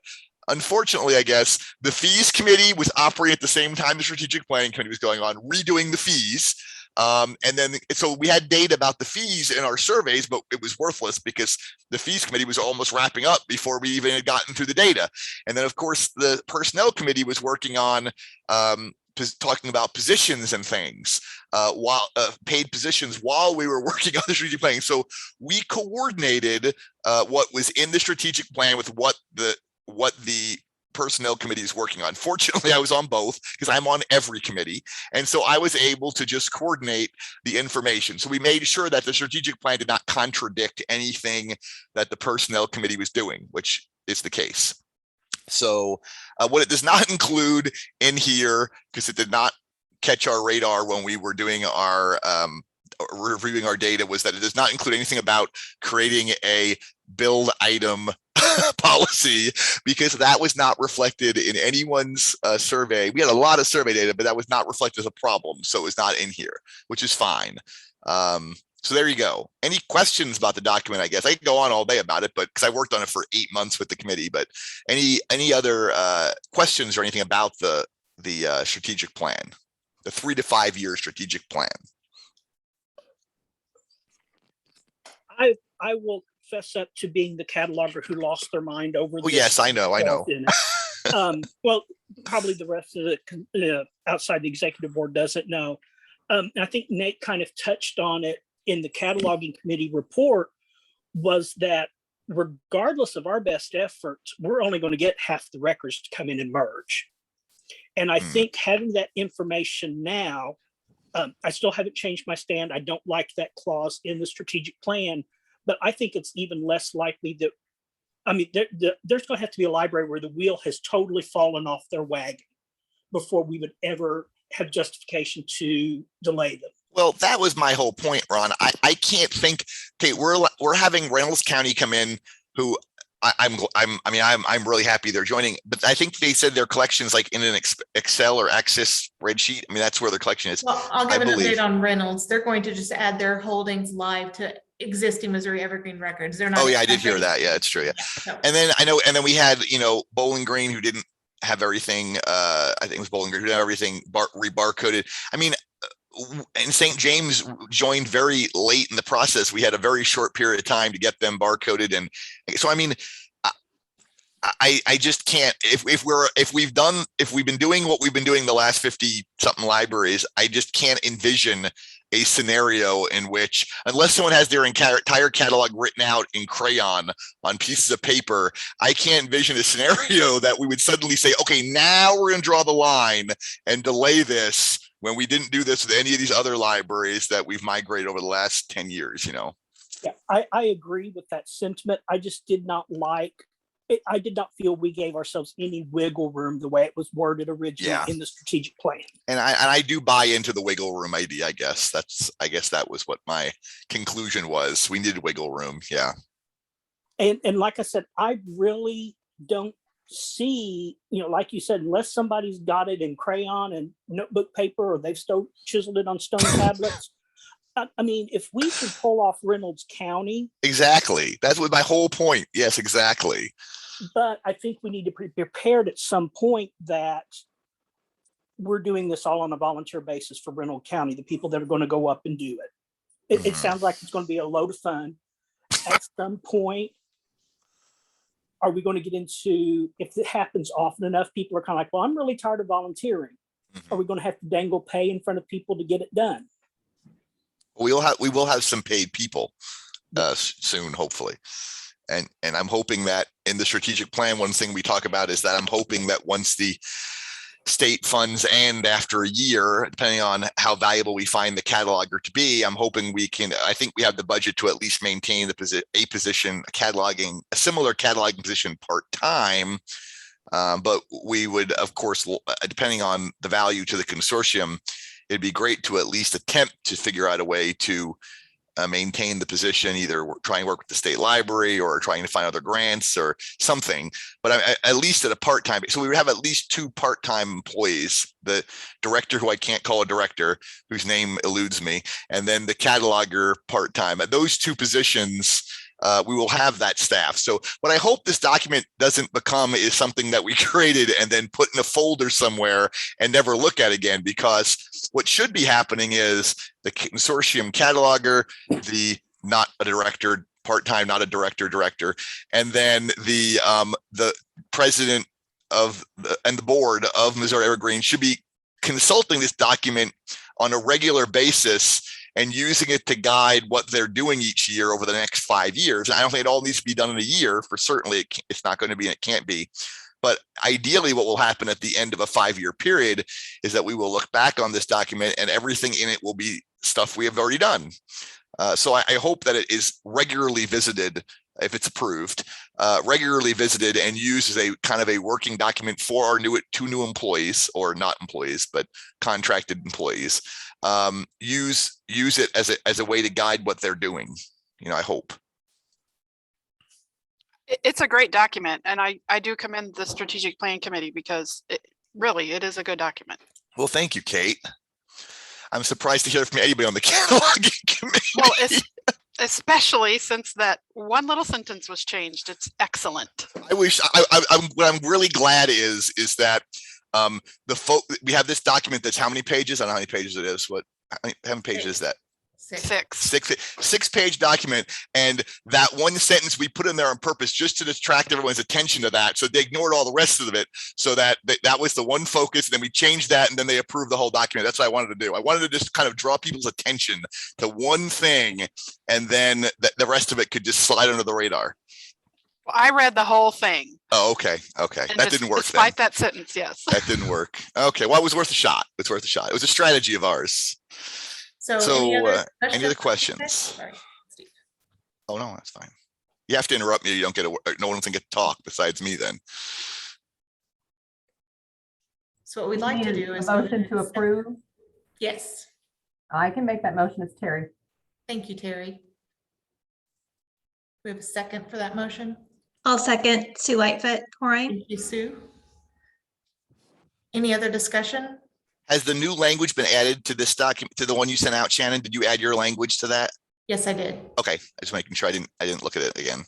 unfortunately, I guess, the fees committee was operating at the same time the strategic planning committee was going on, redoing the fees. And then, so we had data about the fees in our surveys, but it was worthless because the fees committee was almost wrapping up before we even had gotten through the data. And then, of course, the personnel committee was working on talking about positions and things, while paid positions, while we were working on the strategic planning. So we coordinated what was in the strategic plan with what the personnel committee is working on. Fortunately, I was on both because I'm on every committee. And so I was able to just coordinate the information. So we made sure that the strategic plan did not contradict anything that the personnel committee was doing, which is the case. So what it does not include in here, because it did not catch our radar when we were doing our reviewing our data, was that it does not include anything about creating a build item policy, because that was not reflected in anyone's survey. We had a lot of survey data, but that was not reflected as a problem. So it was not in here, which is fine. So there you go. Any questions about the document? I guess I could go on all day about it, but because I worked on it for 8 months with the committee. But any other questions or anything about the strategic plan, the 3 to 5 year strategic plan? I will fess up to being the cataloger who lost their mind over. Oh yes, I know. Well, probably the rest of the outside the executive board doesn't know. I think Nate kind of touched on it in the cataloging committee report, was that regardless of our best efforts, we're only going to get half the records to come in and merge. And I think having that information now, I still haven't changed my stand. I don't like that clause in the strategic plan, but I think it's even less likely that, I mean, there's going to have to be a library where the wheel has totally fallen off their wagon before we would ever have justification to delay them. Well, that was my whole point, Ron. I can't think. Okay, we're having Reynolds County come in, who I'm really happy they're joining. But I think they said their collection's like in an Excel or Access spreadsheet. I mean, that's where their collection is. Well, I'll give an update on Reynolds. They're going to just add their holdings live to existing Missouri Evergreen records. They're not. Oh yeah, I did hear that. Yeah, it's true. Yeah, and then I know, and then we had Bowling Green, who didn't have everything. I think it was Bowling Green who had everything rebarcoded. I mean. And St. James joined very late in the process. We had a very short period of time to get them barcoded. And so, I mean, I just can't, if we've been doing what we've been doing the last 50 something libraries, I just can't envision a scenario in which, unless someone has their entire catalog written out in crayon on pieces of paper, I can't envision a scenario that we would suddenly say, okay, now we're going to draw the line and delay this, when we didn't do this with any of these other libraries that we've migrated over the last 10 years, Yeah, I agree with that sentiment. I just did not like it. I did not feel we gave ourselves any wiggle room the way it was worded originally in the strategic plan. And I do buy into the wiggle room idea, I guess. That was what my conclusion was. We needed wiggle room. Yeah. And like I said, I really don't see, like you said, unless somebody's got it in crayon and notebook paper, or they've chiseled it on stone tablets. I mean, if we could pull off Reynolds County. Exactly. That's what my whole point. Yes, exactly. But I think we need to be prepared at some point that we're doing this all on a volunteer basis for Reynolds County, the people that are going to go up and do it. It sounds like it's going to be a load of fun. At some point, are we going to get into, if it happens often enough, people are kind of like, well, I'm really tired of volunteering. Are we going to have to dangle pay in front of people to get it done? We will have some paid people soon, hopefully. And I'm hoping that in the strategic plan, one thing we talk about is that I'm hoping that once the state funds end after a year, depending on how valuable we find the cataloger to be, I'm hoping I think we have the budget to at least maintain a similar cataloging position part-time. But we would, of course, depending on the value to the consortium, it'd be great to at least attempt to figure out a way to maintain the position, either try and work with the state library or trying to find other grants or something, but at least at a part-time. So we would have at least 2 part-time employees, the director, who I can't call a director, whose name eludes me, and then the cataloger part-time. At those 2 positions, we will have that staff. So what I hope this document doesn't become is something that we created and then put in a folder somewhere and never look at again, because what should be happening is the consortium cataloger, the not a director, part-time, not a director, and then the president and the board of Missouri Evergreen should be consulting this document on a regular basis and using it to guide what they're doing each year over the next 5 years. I don't think it all needs to be done in a year, for certainly it's not going to be, and it can't be. But ideally, what will happen at the end of a 5-year period is that we will look back on this document and everything in it will be stuff we have already done. So I hope that it is regularly visited, if it's approved, regularly visited and used as a kind of a working document for our 2 new employees, or not employees, but contracted employees. Use it as a way to guide what they're doing. I hope. It's a great document, and I do commend the strategic plan committee, because it is a good document. Well, thank you, Kate. I'm surprised to hear from anybody on the cataloging committee. Well, especially since that one little sentence was changed. It's excellent. I wish what I'm really glad is that we have this document that's how many pages? I don't know how many pages it is. How many pages is that? Six-page document, and that one sentence we put in there on purpose just to distract everyone's attention to that, so they ignored all the rest of it, so that was the one focus. And then we changed that, and then they approved the whole document. That's what I wanted to do. I wanted to just kind of draw people's attention to one thing, and then the rest of it could just slide under the radar. Well, I read the whole thing. Oh, okay. That didn't work. Despite that sentence, yes. That didn't work. Okay, well, it was worth a shot. It's worth a shot. It was a strategy of ours. So any other questions? Sorry, Steve. Oh, no, that's fine. You have to interrupt me. You don't get no one can get to talk besides me then. So what we'd like to do is. A motion to approve? Yes. I can make that motion. It's Terry. Thank you, Terry. We have a second for that motion. I'll second. Sue Lightfoot, Horine. Thank you, Sue. Any other discussion? Has the new language been added to this document, to the one you sent out, Shannon? Did you add your language to that? Yes, I did. Okay, just making sure I didn't look at it again.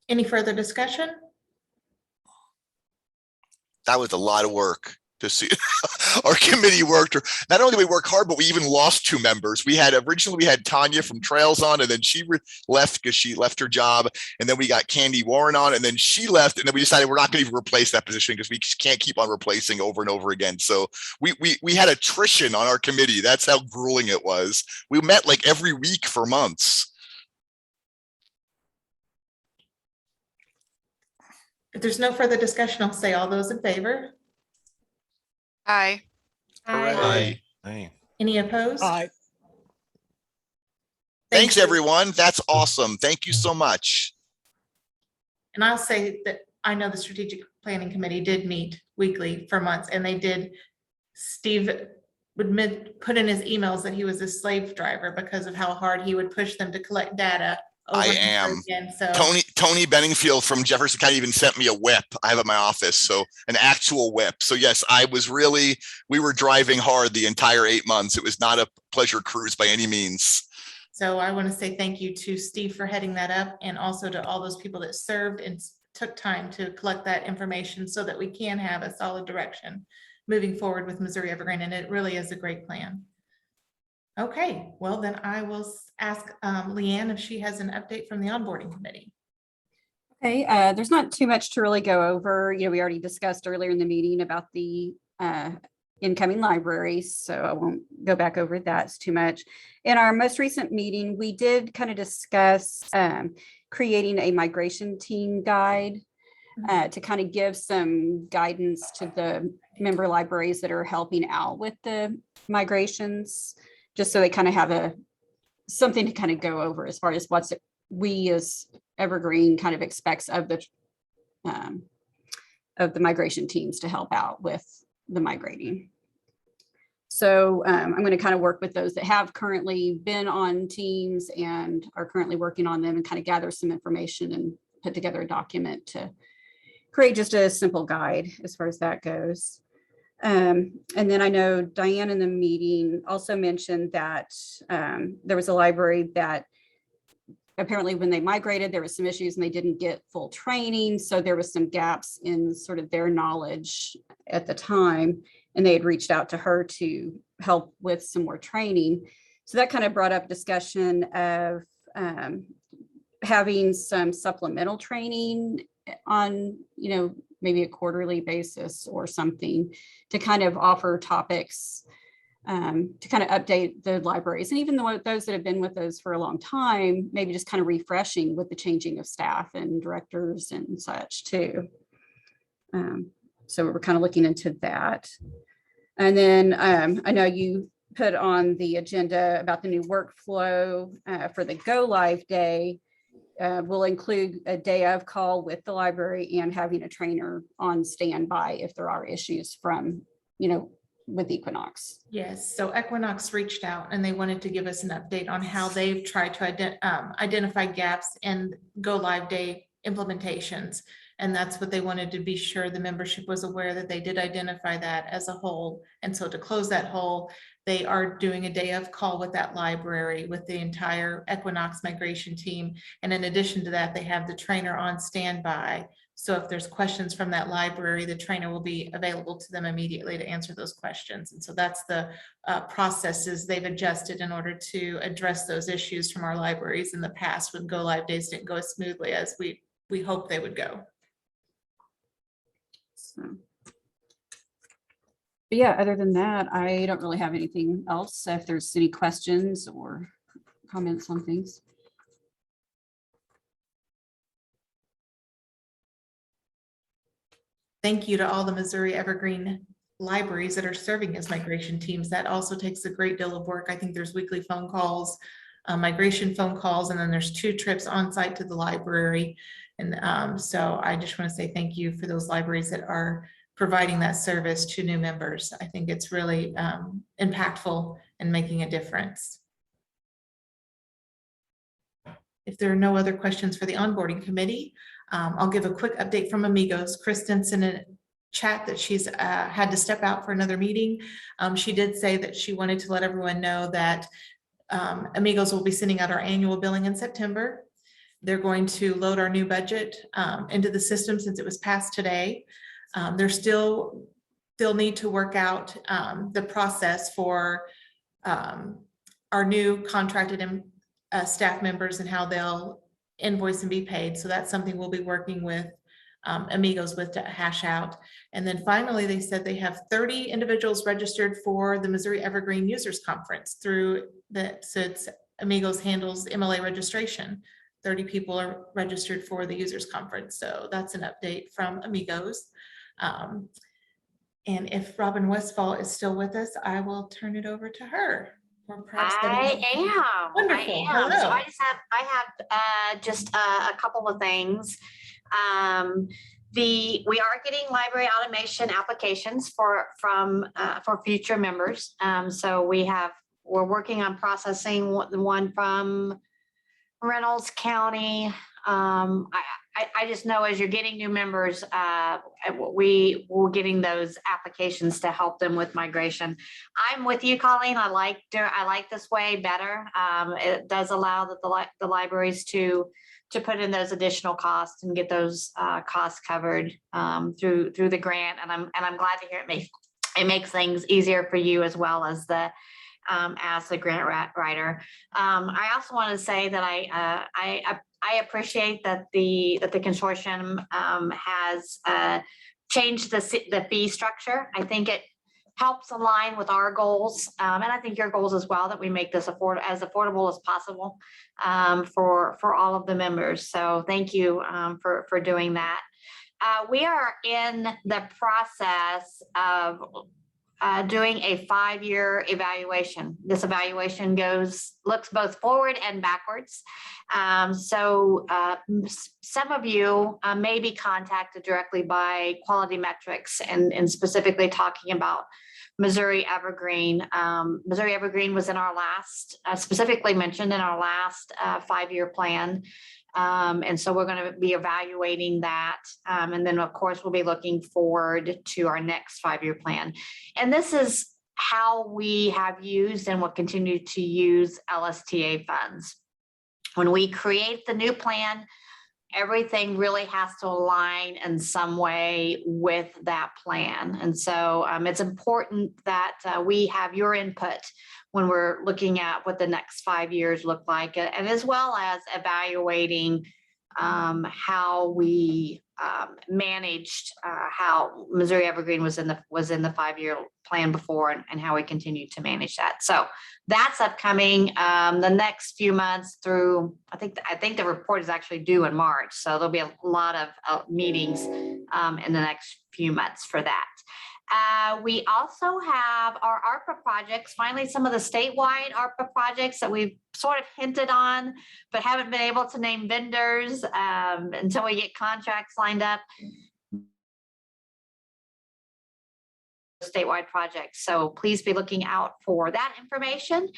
Any further discussion? That was a lot of work to see. Our committee worked. Not only did we work hard, but we even lost 2 members. Originally we had Tanya from Trails on, and then she left because she left her job. And then we got Candy Warren on, and then she left. And then we decided we're not going to even replace that position because we just can't keep on replacing over and over again. So we had attrition on our committee. That's how grueling it was. We met like every week for months. If there's no further discussion, I'll say all those in favor. Aye. Aye. Aye. Any opposed? Aye. Thanks, everyone. That's awesome. Thank you so much. And I'll say that I know the strategic planning committee did meet weekly for months, and they did. Steve would put in his emails that he was a slave driver because of how hard he would push them to collect data. I am. Again, so. Tony Benningfield from Jefferson County even sent me a whip I have at my office, so an actual whip. So yes, we were driving hard the entire 8 months. It was not a pleasure cruise by any means. So I want to say thank you to Steve for heading that up, and also to all those people that served and took time to collect that information so that we can have a solid direction moving forward with Missouri Evergreen. And it really is a great plan. Okay, well then I will ask Leanne if she has an update from the onboarding committee. Okay, there's not too much to really go over. We already discussed earlier in the meeting about the incoming libraries, so I won't go back over that too much. In our most recent meeting, we did kind of discuss creating a migration team guide to kind of give some guidance to the member libraries that are helping out with the migrations, just so they kind of have something to kind of go over as far as what we as Evergreen kind of expects of the migration teams to help out with the migrating. So I'm going to kind of work with those that have currently been on teams and are currently working on them, and kind of gather some information and put together a document to create just a simple guide as far as that goes. And then I know Diane in the meeting also mentioned that there was a library that apparently when they migrated, there was some issues and they didn't get full training. So there was some gaps in sort of their knowledge at the time, and they had reached out to her to help with some more training. So that kind of brought up discussion of having some supplemental training on, maybe a quarterly basis or something, to kind of offer topics to kind of update the libraries. And even those that have been with us for a long time, maybe just kind of refreshing with the changing of staff and directors and such too. So we're kind of looking into that. And then I know you put on the agenda about the new workflow for the Go Live Day. We'll include a day of call with the library and having a trainer on standby if there are issues from, with Equinox. Yes, so Equinox reached out and they wanted to give us an update on how they've tried to identify gaps in Go Live Day implementations. And that's what they wanted to be sure the membership was aware that they did identify that as a whole. And so to close that hole, they are doing a day of call with that library with the entire Equinox migration team. And in addition to that, they have the trainer on standby. So if there's questions from that library, the trainer will be available to them immediately to answer those questions. And so that's the processes they've adjusted in order to address those issues from our libraries in the past when go live days didn't go as smoothly as we hoped they would go. So, but yeah, other than that, I don't really have anything else. If there's any questions or comments on things. Thank you to all the Missouri Evergreen libraries that are serving as migration teams. That also takes a great deal of work. I think there's weekly phone calls, migration phone calls, and then there's 2 trips on site to the library. And so I just want to say thank you for those libraries that are providing that service to new members. I think it's really impactful and making a difference. If there are no other questions for the onboarding committee, I'll give a quick update from Amigos. Kristen sent a chat that she's had to step out for another meeting. She did say that she wanted to let everyone know that Amigos will be sending out our annual billing in September. They're going to load our new budget into the system since it was passed today. They're still need to work out the process for our new contracted staff members and how they'll invoice and be paid. So that's something we'll be working with Amigos with to hash out. And then finally, they said they have 30 individuals registered for the Missouri Evergreen Users Conference through that. So it's Amigos handles MLA registration. 30 people are registered for the Users Conference. So that's an update from Amigos. And if Robin Westfall is still with us, I will turn it over to her. I am. Wonderful. I am. So Hello. I have just a couple of things. We are getting library automation applications for future members. So we're working on processing the one from Reynolds County. I just know as you're getting new members, we're getting those applications to help them with migration. I'm with you, Colleen. I like this way better. It does allow the libraries to put in those additional costs and get those costs covered through the grant. And I'm glad to hear it makes things easier for you as well as the grant writer. I also want to say that I appreciate that the consortium has changed the fee structure. I think it helps align with our goals, and I think your goals as well, that we make this as affordable as possible for all of the members. So thank you for doing that. We are in the process of doing a 5-year evaluation. This evaluation looks both forward and backwards. So some of you may be contacted directly by Quality Metrics and specifically talking about Missouri Evergreen. Missouri Evergreen was in our last, specifically mentioned in our last 5-year plan. And so we're going to be evaluating that. And then of course, we'll be looking forward to our next 5-year plan. And this is how we have used and will continue to use LSTA funds. When we create the new plan, everything really has to align in some way with that plan. And so it's important that we have your input when we're looking at what the next 5 years look like, and as well as evaluating how we managed how Missouri Evergreen was in the 5-year plan before, and how we continue to manage that. So that's upcoming the next few months through, I think the report is actually due in March. So there'll be a lot of meetings in the next few months for that. We also have our ARPA projects, finally some of the statewide ARPA projects that we've sort of hinted on, but haven't been able to name vendors until we get contracts lined up. statewide projects. So please be looking out for that information.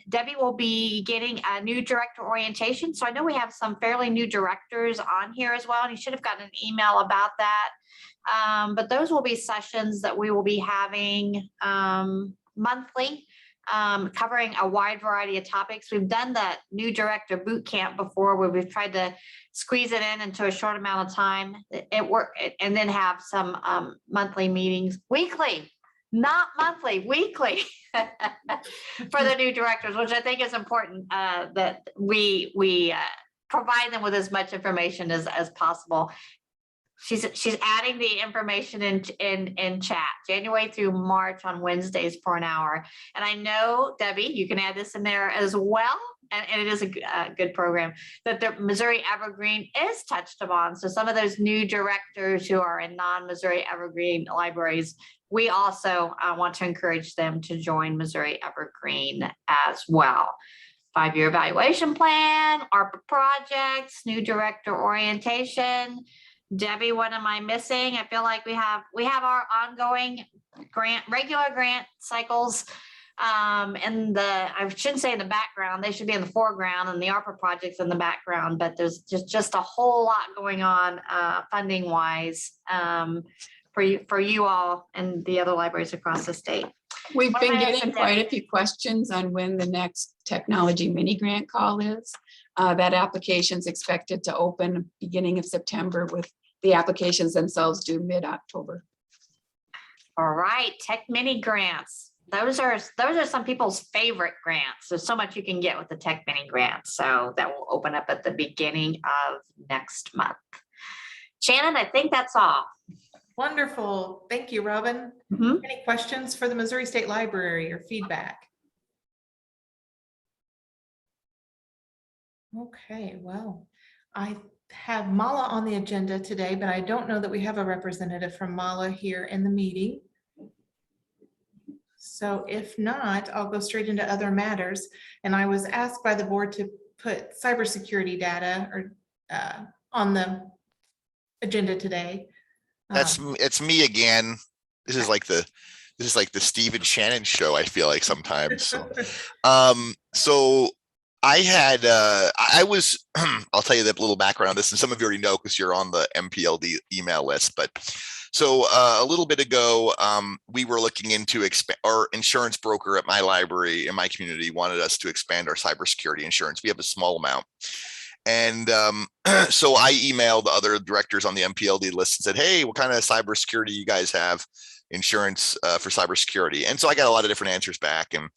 Debbie will be getting a new director orientation. So I know we have some fairly new directors on here as well, and you should have gotten an email about that. But those will be sessions that we will be having monthly, covering a wide variety of topics. We've done that new director boot camp before, where we've tried to squeeze it in into a short amount of time. It worked, and then have some monthly meetings, weekly, not monthly, weekly, for the new directors, which I think is important, that we provide them with as much information as possible. She's adding the information in chat, January through March on Wednesdays for an hour. And I know, Debbie, you can add this in there as well. And it is a good program, that the Missouri Evergreen is touched upon. So some of those new directors who are in non-Missouri Evergreen libraries, we also want to encourage them to join Missouri Evergreen as well. 5-year evaluation plan, ARPA projects, new director orientation. Debbie, what am I missing? I feel like we have our ongoing regular grant cycles in the, I shouldn't say in the background, they should be in the foreground, and the ARPA projects in the background, but there's just a whole lot going on funding wise for you all and the other libraries across the state. We've What been am I getting missing, quite Debbie? a few questions on when the next technology mini grant call is. That application is expected to open beginning of September, with the applications themselves due mid-October. All right, tech mini grants. Those are some people's favorite grants. There's so much you can get with the tech mini grants. So that will open up at the beginning of next month. Shannon, I think that's all. Wonderful. Thank you, Robin. Any questions for the Missouri State Library or feedback? Okay, well, I have Mala on the agenda today, but I don't know that we have a representative from Mala here in the meeting. So if not, I'll go straight into other matters. And I was asked by the board to put cybersecurity data on the agenda today. It's me again. This is like the Stephen Shannon show, I feel like sometimes. So I had I was I'll tell you the little background on this, and some of you already know because you're on the MPLD email list. But so a little bit ago, we were looking into our insurance broker at my library in my community wanted us to expand our cybersecurity insurance. We have a small amount. And so I emailed the other directors on the MPLD list and said, hey, what kind of cybersecurity you guys have insurance for cybersecurity? And so I got a lot of different answers back, and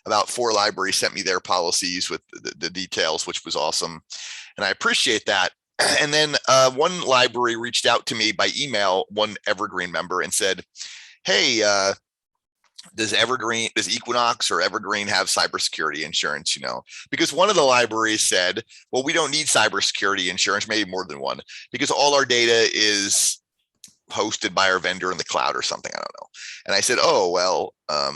about 4 libraries sent me their policies with the details, which was awesome. And I appreciate that. And then one library reached out to me by email, one Evergreen member, and said, hey, does Equinox or Evergreen have cybersecurity insurance? Because one of the libraries said, well, we don't need cybersecurity insurance, maybe more than one, because all our data is hosted by our vendor in the cloud or something. I don't know. And I said, oh, well,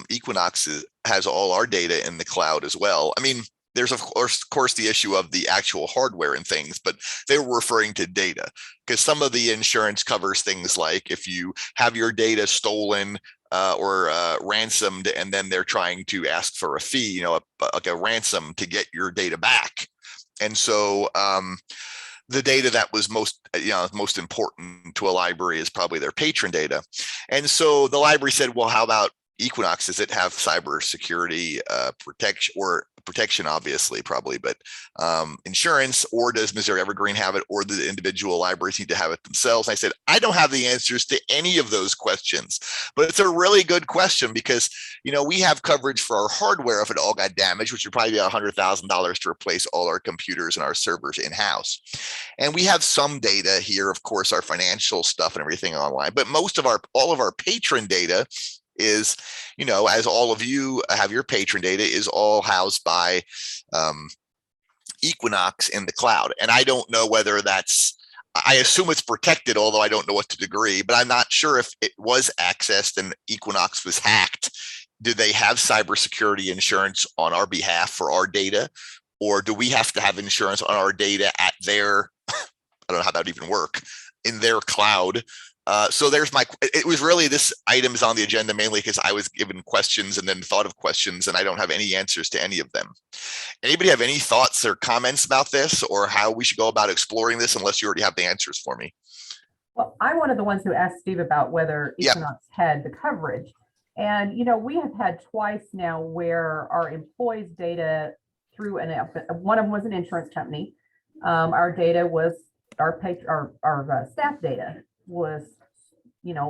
Equinox has all our data in the cloud as well. I mean, there's of course the issue of the actual hardware and things, but they were referring to data, because some of the insurance covers things like if you have your data stolen or ransomed, and then they're trying to ask for a fee, like a ransom to get your data back. And so the data that was most important to a library is probably their patron data. And so the library said, well, how about Equinox? Does it have cybersecurity protection, obviously, probably, but insurance, or does Missouri Evergreen have it, or the individual libraries need to have it themselves? And I said, I don't have the answers to any of those questions, but it's a really good question, because, we have coverage for our hardware if it all got damaged, which would probably be $100,000 to replace all our computers and our servers in-house. And we have some data here, of course, our financial stuff and everything online, but all of our patron data is, as all of you have your patron data, is all housed by Equinox in the cloud. And I don't know whether I assume it's protected, although I don't know what to degree, but I'm not sure if it was accessed and Equinox was hacked. Do they have cybersecurity insurance on our behalf for our data? Or do we have to have insurance on our data at their, I don't know how that would even work, in their cloud, So there's it was really, this item is on the agenda mainly because I was given questions and then thought of questions and I don't have any answers to any of them. Anybody have any thoughts or comments about this or how we should go about exploring this unless you already have the answers for me? Well, I'm one of the ones who asked Steve about whether Yep. Equinox had the coverage. And, we have had twice now where our employees' data through one of them was an insurance company. Our data was, our staff data was,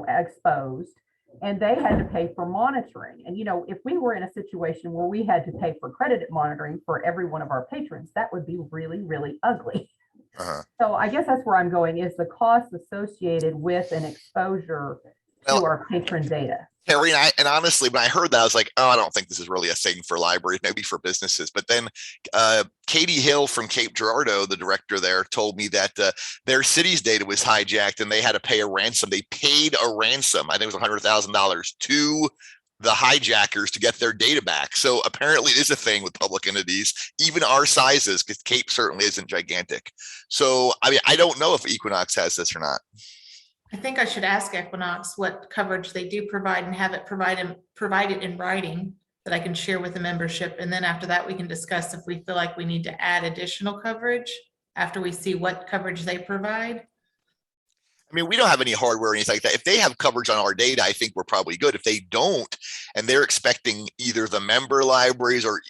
exposed, and they had to pay for monitoring. And, if we were in a situation where we had to pay for credit monitoring for every one of our patrons, that would be really, really ugly. So I guess that's where I'm going, is the cost associated with an exposure to our patron data. Harry, and honestly, when I heard that, I was like, oh, I don't think this is really a thing for libraries, maybe for businesses. But then Katie Hill from Cape Girardeau, the director there, told me that their city's data was hijacked and they had to pay a ransom. They paid a ransom, I think it was $100,000, to the hijackers to get their data back. So apparently it is a thing with public entities, even our sizes, because Cape certainly isn't gigantic. So, I mean, I don't know if Equinox has this or not. I think I should ask Equinox what coverage they do provide and have it provided in writing that I can share with the membership. And then after that, we can discuss if we feel like we need to add additional coverage after we see what coverage they provide. I mean, we don't have any hardware or anything like that. If they have coverage on our data, I think we're probably good. If they don't, and they're expecting either the member libraries or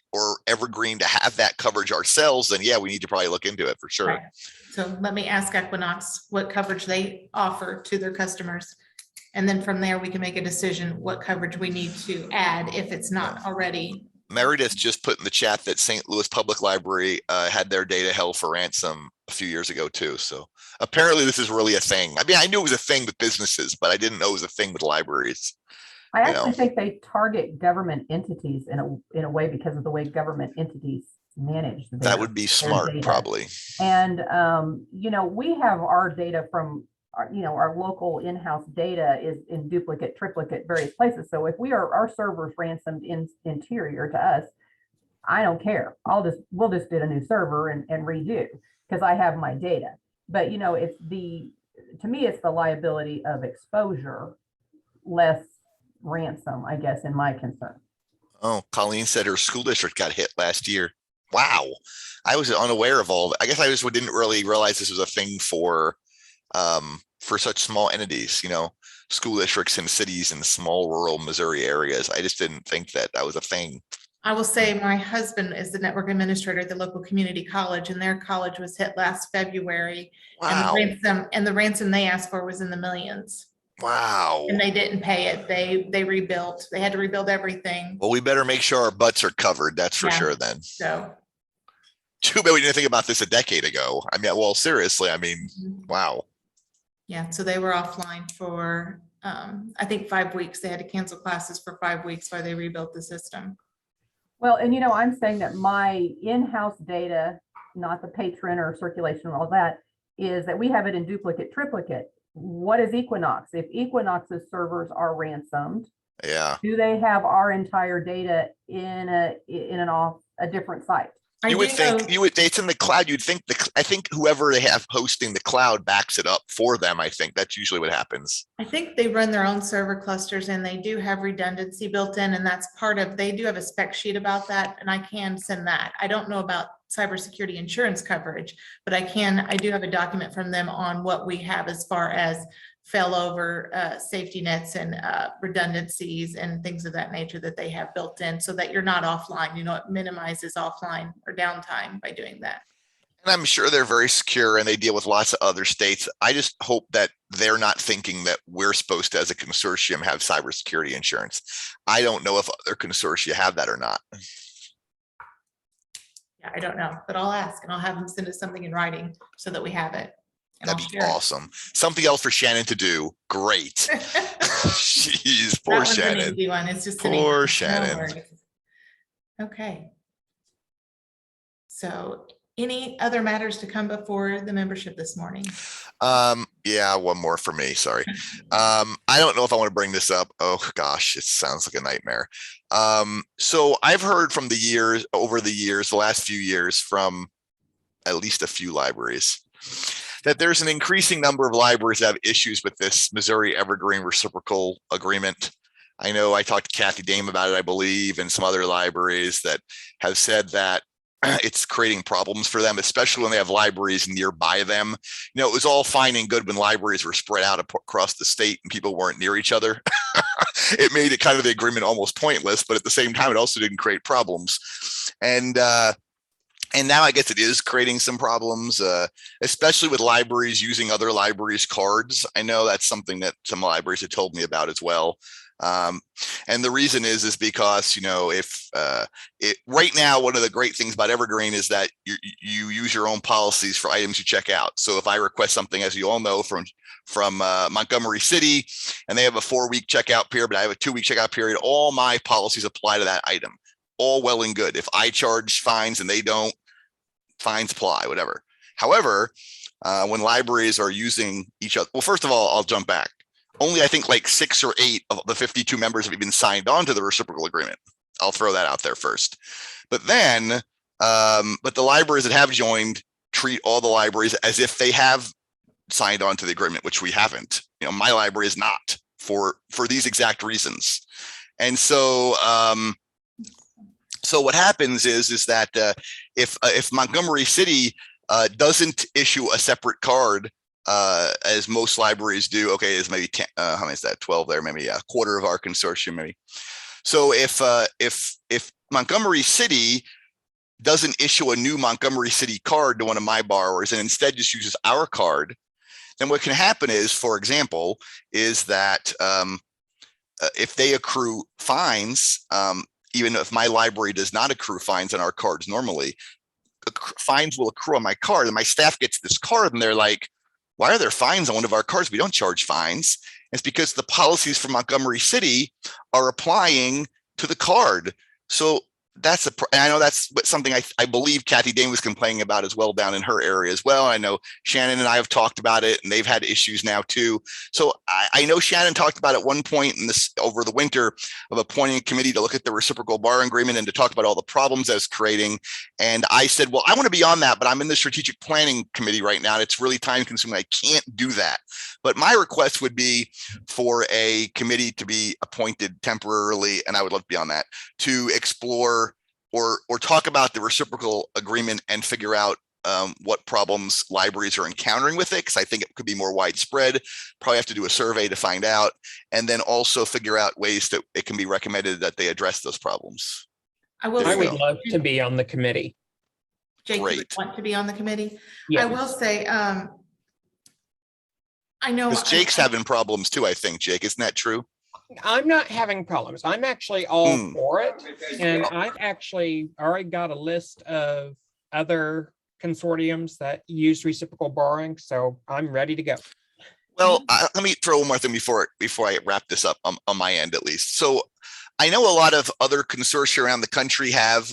Evergreen to have that coverage ourselves, then yeah, we need to probably look into it for sure. Right. So let me ask Equinox what coverage they offer to their customers. And then from there, we can make a decision what coverage we need to add if it's not already. Meredith just put in the chat that St. Louis Public Library had their data held for ransom a few years ago too. So apparently this is really a thing. I mean, I knew it was a thing with businesses, but I didn't know it was a thing with libraries. I actually think they target government entities in a way because of the way government entities manage that would be smart data. Probably. And we have our data from our local in-house data is in duplicate, triplicate, various places. So if our servers ransomed interior to us, I don't care. We'll just get a new server and redo because I have my data. But to me, it's the liability of exposure, less ransom, I guess, in my concern. Oh, Colleen said her school district got hit last year. Wow. I was unaware of all that. I guess I just didn't really realize this was a thing for such small entities, school districts in cities in small rural Missouri areas. I just didn't think that was a thing. I will say my husband is the network administrator at the local community college, and their college was hit last February. Wow. And the ransom they asked for was in the millions. Wow. And they didn't pay it. They rebuilt. They had to rebuild everything. Well, we better make sure our butts are covered. That's for sure then. So. Too bad we didn't think about this a decade ago. I mean, well, seriously, I mean, wow. Yeah, so they were offline for, I think 5 weeks. They had to cancel classes for 5 weeks while they rebuilt the system. Well, and I'm saying that my in-house data, not the patron or circulation and all that, is that we have it in duplicate, triplicate. What is Equinox? If Equinox's servers are ransomed, do they have our entire data in a different site? You would think it's in the cloud. You'd think I think whoever they have hosting the cloud backs it up for them. I think that's usually what happens. I think they run their own server clusters and they do have redundancy built in, and that's they do have a spec sheet about that, and I can send that. I don't know about cybersecurity insurance coverage, but I do have a document from them on what we have as far as failover safety nets and redundancies and things of that nature that they have built in so that you're not offline. It minimizes offline or downtime by doing that. And I'm sure they're very secure and they deal with lots of other states. I just hope that they're not thinking that we're supposed to, as a consortium, have cybersecurity insurance. I don't know if other consortia have that or not. Yeah, I don't know, but I'll ask and I'll have them send us something in writing so that we have it. That'd be awesome. Something else for Shannon to do. Great. Jeez, poor Shannon. It's just poor Shannon. Okay. So any other matters to come before the membership this morning? Yeah, one more for me. Sorry. I don't know if I want to bring this up. Oh gosh, it sounds like a nightmare. So I've heard from the last few years, from at least a few libraries that there's an increasing number of libraries that have issues with this Missouri Evergreen reciprocal agreement. I know I talked to Kathy Dame about it, I believe, and some other libraries that have said that it's creating problems for them, especially when they have libraries nearby them. You know, it was all fine and good when libraries were spread out across the state and people weren't near each other. It made it kind of the agreement almost pointless, but at the same time, it also didn't create problems. And now I guess it is creating some problems, especially with libraries using other libraries' cards. I know that's something that some libraries have told me about as well. And the reason is because, you know, right now, one of the great things about Evergreen is that you use your own policies for items you check out. So if I request something, as you all know, from Montgomery City, and they have a 4-week checkout period, but I have a 2-week checkout period, all my policies apply to that item. All well and good. If I charge fines and they don't, fines apply, whatever. However, when libraries are using each other, well, first of all, I'll jump back. Only I think like 6 or 8 of the 52 members have even signed on to the reciprocal agreement. I'll throw that out there first. But then, but the libraries that have joined treat all the libraries as if they have signed on to the agreement, which we haven't. You know, my library is not for these exact reasons. And so, so what happens is that if Montgomery City doesn't issue a separate card, as most libraries do, okay, is maybe 10, how many is that? 12 there, maybe a quarter of our consortium, maybe. So if Montgomery City doesn't issue a new Montgomery City card to one of my borrowers and instead just uses our card, then what can happen is, for example, is that if they accrue fines, even if my library does not accrue fines on our cards normally, fines will accrue on my card, and my staff gets this card and they're like, why are there fines on one of our cards? We don't charge fines. It's because the policies for Montgomery City are applying to the card. So that's and I know that's something I believe Kathy Dane was complaining about as well down in her area as well. I know Shannon and I have talked about it, and they've had issues now too. So I know Shannon talked about at one point in this over the winter of appointing a committee to look at the reciprocal borrowing agreement and to talk about all the problems that it's creating. And I said, well, I want to be on that, but I'm in the strategic planning committee right now, and it's really time consuming. I can't do that. But my request would be for a committee to be appointed temporarily, and I would love to be on that, to explore or talk about the reciprocal agreement and figure out what problems libraries are encountering with it, because I think it could be more widespread. Probably have to do a survey to find out, and then also figure out ways that it can be recommended that they address those problems. I would love to be on the committee. Jake, you would Great. want to be on the committee? Yes. I will say, I know. Because Jake's having problems too, I think, Jake, isn't that true? I'm not having problems. I'm actually all for it. And I've actually already got a list of other consortiums that use reciprocal borrowing. So I'm ready to go. Well, let me throw one more thing before I wrap this up on my end, at least. So I know a lot of other consortia around the country have,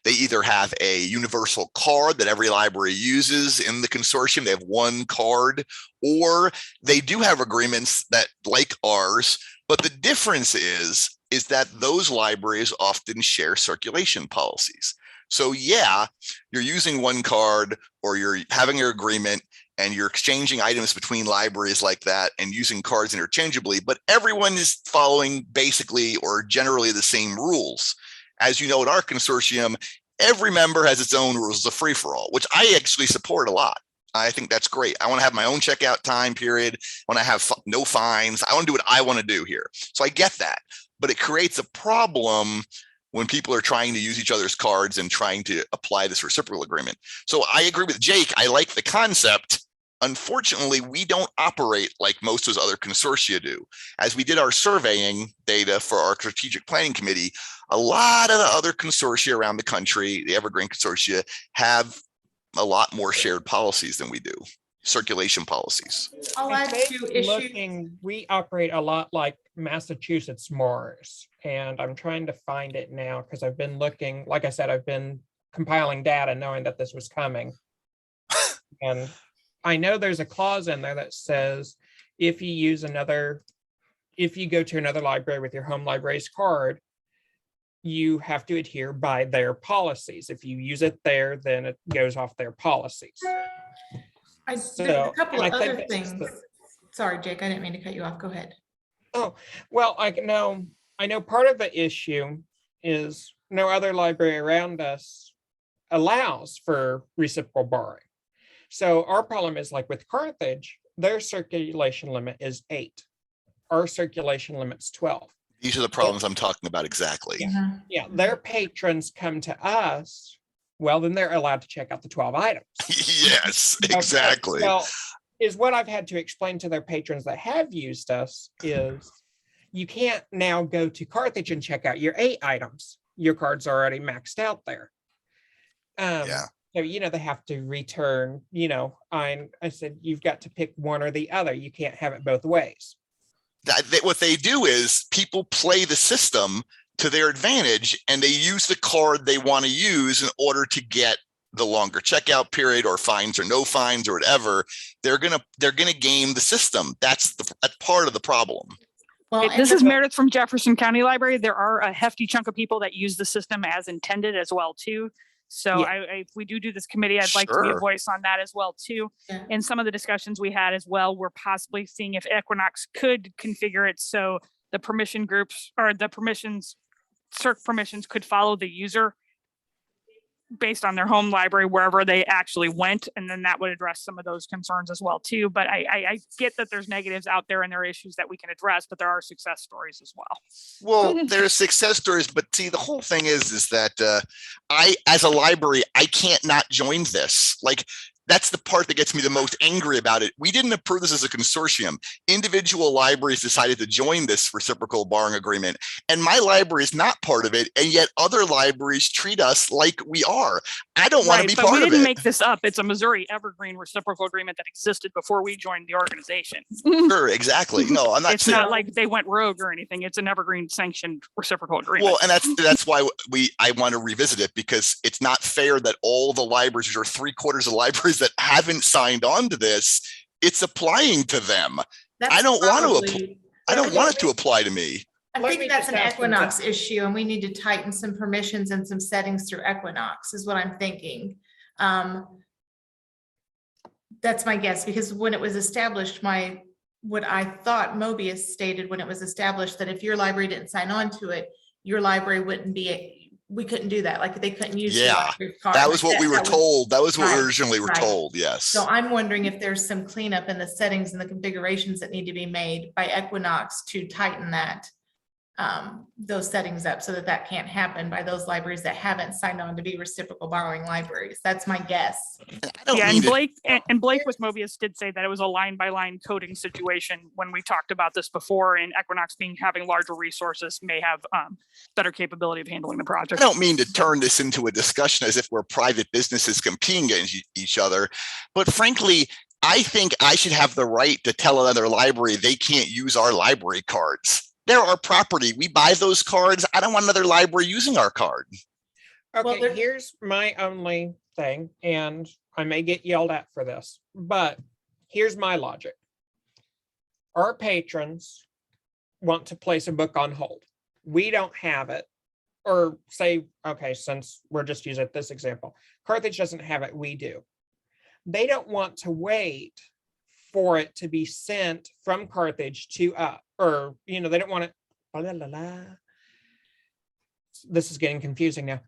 they either have a universal card that every library uses in the consortium. They have one card, or they do have agreements that like ours. But the difference is that those libraries often share circulation policies. So yeah, you're using one card, or you're having your agreement and you're exchanging items between libraries like that and using cards interchangeably, but everyone is following basically or generally the same rules. As you know, in our consortium, every member has its own rules. It's a free-for-all, which I actually support a lot. I think that's great. I want to have my own checkout time period. I want to have no fines. I want to do what I want to do here. So I get that, but it creates a problem when people are trying to use each other's cards and trying to apply this reciprocal agreement. So I agree with Jake. I like the concept. Unfortunately, we don't operate like most of those other consortia do. As we did our surveying data for our strategic planning committee, a lot of the other consortia around the country, the Evergreen consortia, have a lot more shared policies than we do, circulation policies. I'll I add think to issue. we operate a lot like Massachusetts Mars, and I'm trying to find it now because I've been looking, like I said, I've been compiling data knowing that this was coming. And I know there's a clause in there that says if you go to another library with your home library's card, you have to adhere by their policies. If you use it there, then it goes off their policies. there's So, a couple and of I think other that's things. the- Sorry, Jake, I didn't mean to cut you off. Go ahead. Oh, well, I know part of the issue is no other library around us allows for reciprocal borrowing. So our problem is like with Carthage, their circulation limit is 8. Our circulation limit's 12. These are the problems I'm talking about exactly. Yeah, their patrons come to us, well, then they're allowed to check out the 12 items. Yes, Okay, exactly. Well, is what I've had to explain to their patrons that have used us is you can't now go to Carthage and check out your 8 items. Your card's already maxed out there. Yeah. So, they have to return, I said, you've got to pick one or the other. You can't have it both ways. What they do is people play the system to their advantage and they use the card they want to use in order to get the longer checkout period or fines or no fines or whatever. They're gonna game the system. That's part of the problem. Well, This is Meredith from Jefferson County Library. There are a hefty chunk of people that use the system as intended as well too. So Yeah. if we do this committee, I'd like to be a Sure. voice on that as well too. Yeah. In some of the discussions we had as well, we're possibly seeing if Equinox could configure it so the permission groups or the CERC permissions could follow the user based on their home library wherever they actually went, and then that would address some of those concerns as well too. But I get that there's negatives out there and there are issues that we can address, but there are success stories as well. Well, there's success stories, but see, the whole thing is that I, as a library, I can't not join this. Like, that's the part that gets me the most angry about it. We didn't approve this as a consortium. Individual libraries decided to join this reciprocal borrowing agreement, and my library is not part of it. And yet other libraries treat us like we are. I don't want to be but part we of didn't it. make this up. It's a Missouri Evergreen reciprocal agreement that existed before we joined the organization. Sure, exactly. No, I'm not It's saying. not like they went rogue or anything. It's an Evergreen sanctioned reciprocal agreement. Well, and that's why I want to revisit it, because it's not fair that all the libraries, which are 3/4 of libraries that haven't signed on to this, it's applying to them. I don't want it to apply to me. I Let think me that's just an ask them Equinox issue, and we need to tighten some permissions and some settings through Equinox is what I'm thinking. That's my guess, because when it was established, what I thought Mobius stated when it was established, that if your library didn't sign on to it, your library wouldn't be, we couldn't do that. Like, they couldn't use. your Yeah, library card. that was what we were That was- told. That was what we Right, originally were right. told. Yes. So I'm wondering if there's some cleanup in the settings and the configurations that need to be made by Equinox to tighten those settings up so that can't happen by those libraries that haven't signed on to be reciprocal borrowing libraries. That's my guess. Yeah, and Blake with Mobius did say that it was a line by line coding situation when we talked about this before, and Equinox having larger resources may have better capability of handling the I project. don't mean to turn this into a discussion as if we're private businesses competing against each other, but frankly, I think I should have the right to tell another library they can't use our library cards. They're our property. We buy those cards. I don't want another library using our card. Okay, here's my only thing, and I may get yelled at for this, but here's my logic. Our patrons want to place a book on hold. We don't have it, or say, okay, since we're just using this example, Carthage doesn't have it, we do. They don't want to wait for it to be sent from Carthage to or they don't want it. Blah, blah, blah. This is getting confusing now.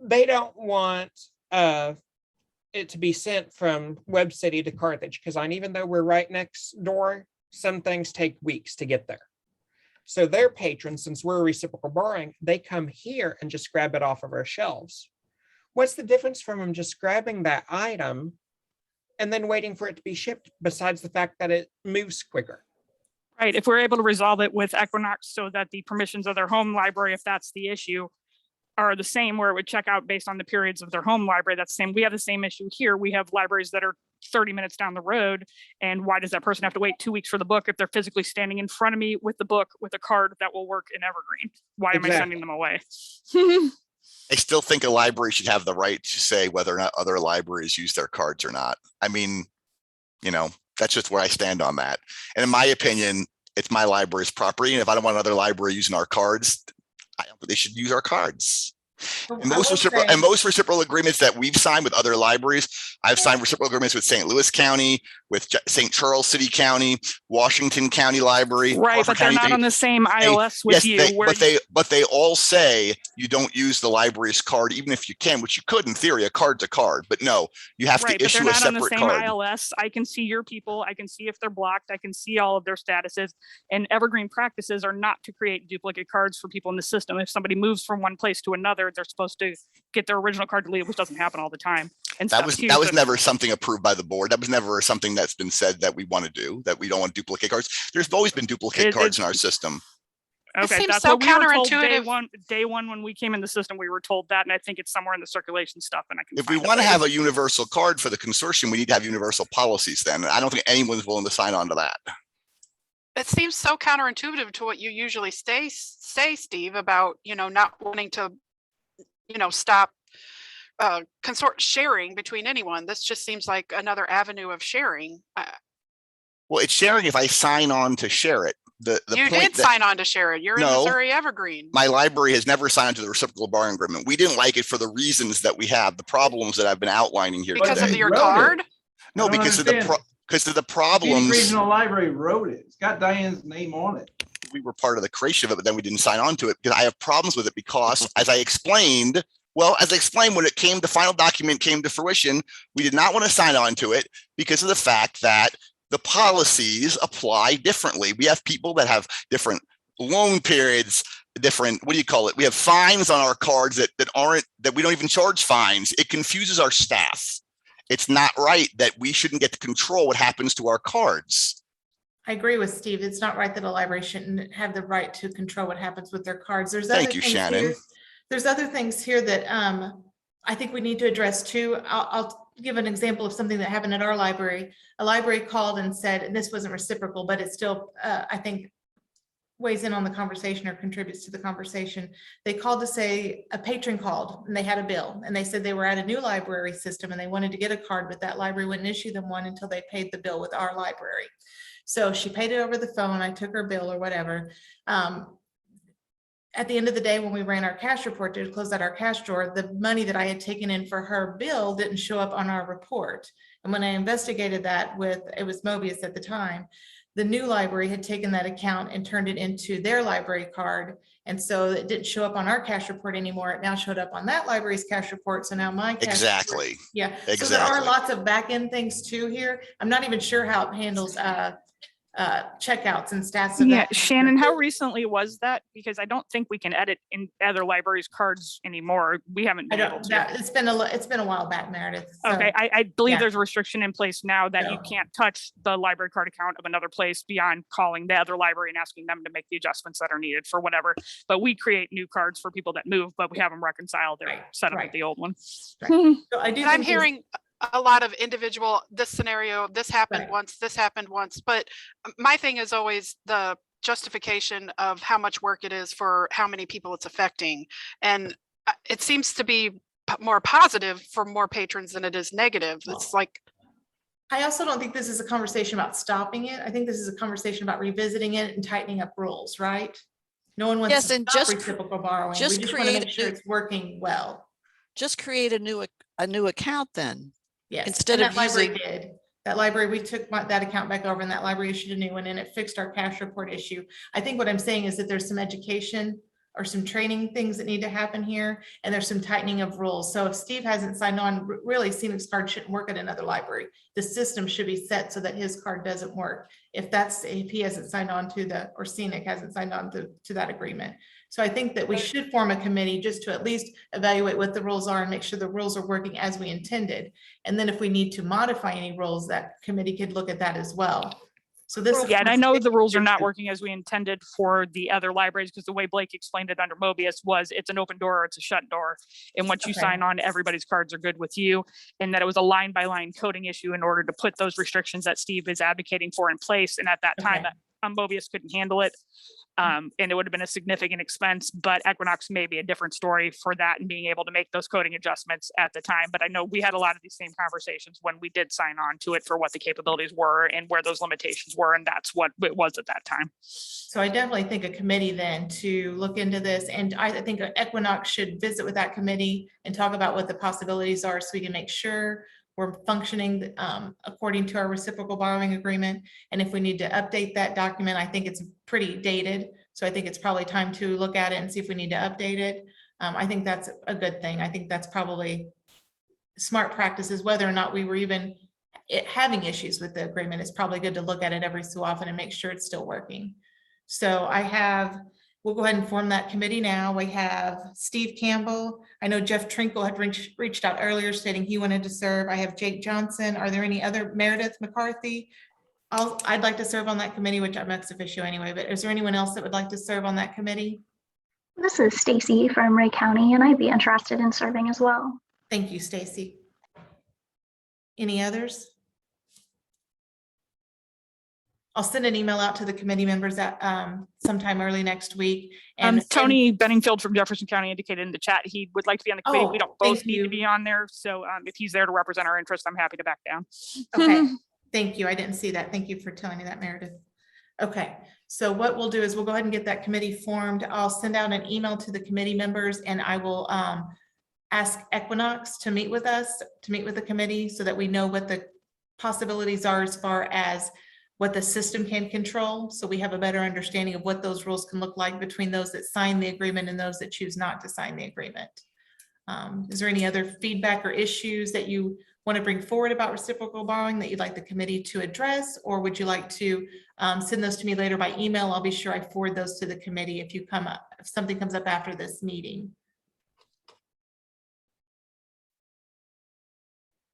They don't want it to be sent from Web City to Carthage, because even though we're right next door, some things take weeks to get there. So their patrons, since we're reciprocal borrowing, they come here and just grab it off of our shelves. What's the difference from them just grabbing that item and then waiting for it to be shipped, besides the fact that it moves quicker? Right, if we're able to resolve it with Equinox so that the permissions of their home library, if that's the issue, are the same, where it would check out based on the periods of their home library, that's the same. We have the same issue here. We have libraries that are 30 minutes down the road. And why does that person have to wait 2 weeks for the book if they're physically standing in front of me with the book with a card that will work in Evergreen? Why am I sending them away? I still think a library should have the right to say whether or not other libraries use their cards or not. I mean, that's just where I stand on that. And in my opinion, it's my library's property. And if I don't want another library using our cards, I don't think they should use our cards. And most reciprocal agreements that we've signed with other libraries, I've signed reciprocal agreements with St. Louis County, with St. Charles City County, Washington County Library. Right, Crawford but they're County. not on the same ILS with Yes, you. but they all say you don't use the library's card, even if you can, which you could in theory. A card's a card, but no, you have Right, to but they're issue a not on the separate same card. ILS. I can see your people. I can see if they're blocked. I can see all of their statuses. And Evergreen practices are not to create duplicate cards for people in the system. If somebody moves from one place to another, they're supposed to get their original card deleted, which doesn't happen all the time. And That was never something approved by the board. That was never something that's been said that we want to do, that we don't want duplicate cards. There's always been duplicate cards in our system. Okay, seems that's so what we were told counterintuitive. day one when we came in the system, we were told that, and I think it's somewhere in the circulation stuff. And I can. If we want to have a universal card for the consortium, we need to have universal policies then. I don't think anyone's willing to sign on to that. It seems so counterintuitive to what you usually say, Steve, about, not wanting to, stop sharing between anyone. This just seems like another avenue of sharing. Well, it's sharing if I sign on to share it. You did sign on to share it. You're in Missouri Evergreen. My library has never signed on to the reciprocal borrowing agreement. We didn't like it for the reasons that we have, the problems that I've been outlining here because today. of your card? No, because of the problems. Regional Library wrote it. It's got Diane's name on it. We were part of the creation of it, but then we didn't sign on to it because I have problems with it because, as I explained, when it came, the final document came to fruition, we did not want to sign on to it because of the fact that the policies apply differently. We have people that have different loan periods, different, we have fines on our cards that we don't even charge fines. It confuses our staff. It's not right that we shouldn't get to control what happens to our cards. I agree with Steve. It's not right that a library shouldn't have the right to control what happens with their cards. Thank you, Shannon. There's other things here that I think we need to address too. I'll give an example of something that happened at our library. A library called and said, and this wasn't reciprocal, but it still, I think, weighs in on the conversation or contributes to the conversation. They called to say a patron called and they had a bill and they said they were at a new library system and they wanted to get a card, but that library wouldn't issue them one until they paid the bill with our library. So she paid it over the phone. I took her bill or whatever. At the end of the day, when we ran our cash report to close out our cash drawer, the money that I had taken in for her bill didn't show up on our report. And when I investigated that it was Mobius at the time, the new library had taken that account and turned it into their library card. And so it didn't show up on our cash report anymore. It now showed up on that librari's cash report. So now my cash Exactly. report, yeah. Exactly. So there are lots of back end things too here. I'm not even sure how it handles checkouts and stats. Yeah, Shannon, how recently was that? Because I don't think we can edit in other libraries' cards anymore. We haven't been able to. It's been a while back, Meredith. So, okay, I believe yeah. there's a restriction in place now that you can't touch the library card account of another place beyond calling the other library and asking them to make the adjustments that are needed for whatever. But we create new cards for people that move, but we have them reconciled. They're set up with the old one. Right. So I do. And I'm hearing a lot of individual, this scenario, this happened once, this happened once. But my thing is always the justification of how much work it is for how many people it's affecting. And it seems to be more positive for more patrons than it is negative. It's like, I also don't think this is a conversation about stopping it. I think this is a conversation about revisiting it and tightening up rules, right? No one wants to stop reciprocal borrowing. We just want to make sure it's working well. Just create a new account then. Yes. Instead of using that library, we took that account back over and that library issued a new one and it fixed our cash report issue. I think what I'm saying is that there's some education or some training things that need to happen here, and there's some tightening of rules. So if Steve hasn't signed on, really Scenic's card shouldn't work at another library. The system should be set so that his card doesn't work. If he hasn't signed on to or Scenic hasn't signed on to that agreement. So I think that we should form a committee just to at least evaluate what the rules are and make sure the rules are working as we intended. And then if we need to modify any rules, that committee could look at that as well. So this, yeah, and I know the rules are not working as we intended for the other libraries, because the way Blake explained it under Mobius was it's an open door or it's a shut door. And once you sign on, everybody's cards are good with you. And that it was a line by line coding issue in order to put those restrictions that Steve is advocating for in place. And at that time, Mobius couldn't handle it. And it would have been a significant expense, but Equinox may be a different story for that and being able to make those coding adjustments at the time. But I know we had a lot of these same conversations when we did sign on to it for what the capabilities were and where those limitations were. And that's what it was at that time. So I definitely think a committee then to look into this, and I think Equinox should visit with that committee and talk about what the possibilities are so we can make sure we're functioning according to our reciprocal borrowing agreement. And if we need to update that document, I think it's pretty dated. So I think it's probably time to look at it and see if we need to update it. I think that's a good thing. I think that's probably smart practices, whether or not we were even having issues with the agreement. It's probably good to look at it every so often and make sure it's still working. So we'll go ahead and form that committee now. We have Steve Campbell. I know Jeff Trinkle had reached out earlier stating he wanted to serve. I have Jake Johnson. Are there any other? Meredith McCarthy? I'd like to serve on that committee, which I'm ex officio anyway, but is there anyone else that would like to serve on that committee? This is Stacy from Ray County, and I'd be interested in serving as well. Thank you, Stacy. Any others? I'll send an email out to the committee members at sometime early next week. And Tony Benningfield from Jefferson County indicated in the chat he would like to be on the committee. We don't both need to be on there. So if he's there to represent our interest, I'm happy to back down. Okay, thank you. I didn't see that. Thank you for telling me that, Meredith. Okay, so what we'll do is we'll go ahead and get that committee formed. I'll send out an email to the committee members, and I will ask Equinox to meet with us, to meet with the committee so that we know what the possibilities are as far as what the system can control. So we have a better understanding of what those rules can look like between those that sign the agreement and those that choose not to sign the agreement. Is there any other feedback or issues that you want to bring forward about reciprocal borrowing that you'd like the committee to address? Or would you like to send those to me later by email? I'll be sure I forward those to the committee if something comes up after this meeting.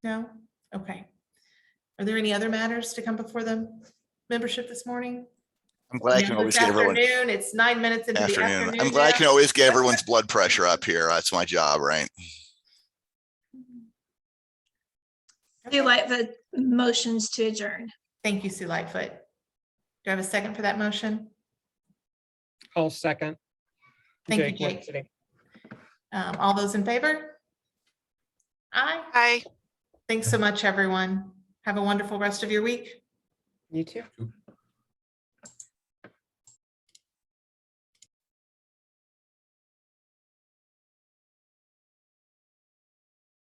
No? Okay. Are there any other matters to come before the membership this morning? I'm glad I can always get everyone. It's 9 minutes into the afternoon. I'm glad I can always get everyone's blood pressure up here. That's my job, right? Sue Lightfoot motions to adjourn. Thank you, Sue Lightfoot. Do I have a second for that motion? I'll second. Thank you, Jake. Woodson. All those in favor? Aye. Aye. Thanks so much, everyone. Have a wonderful rest of your week. You too.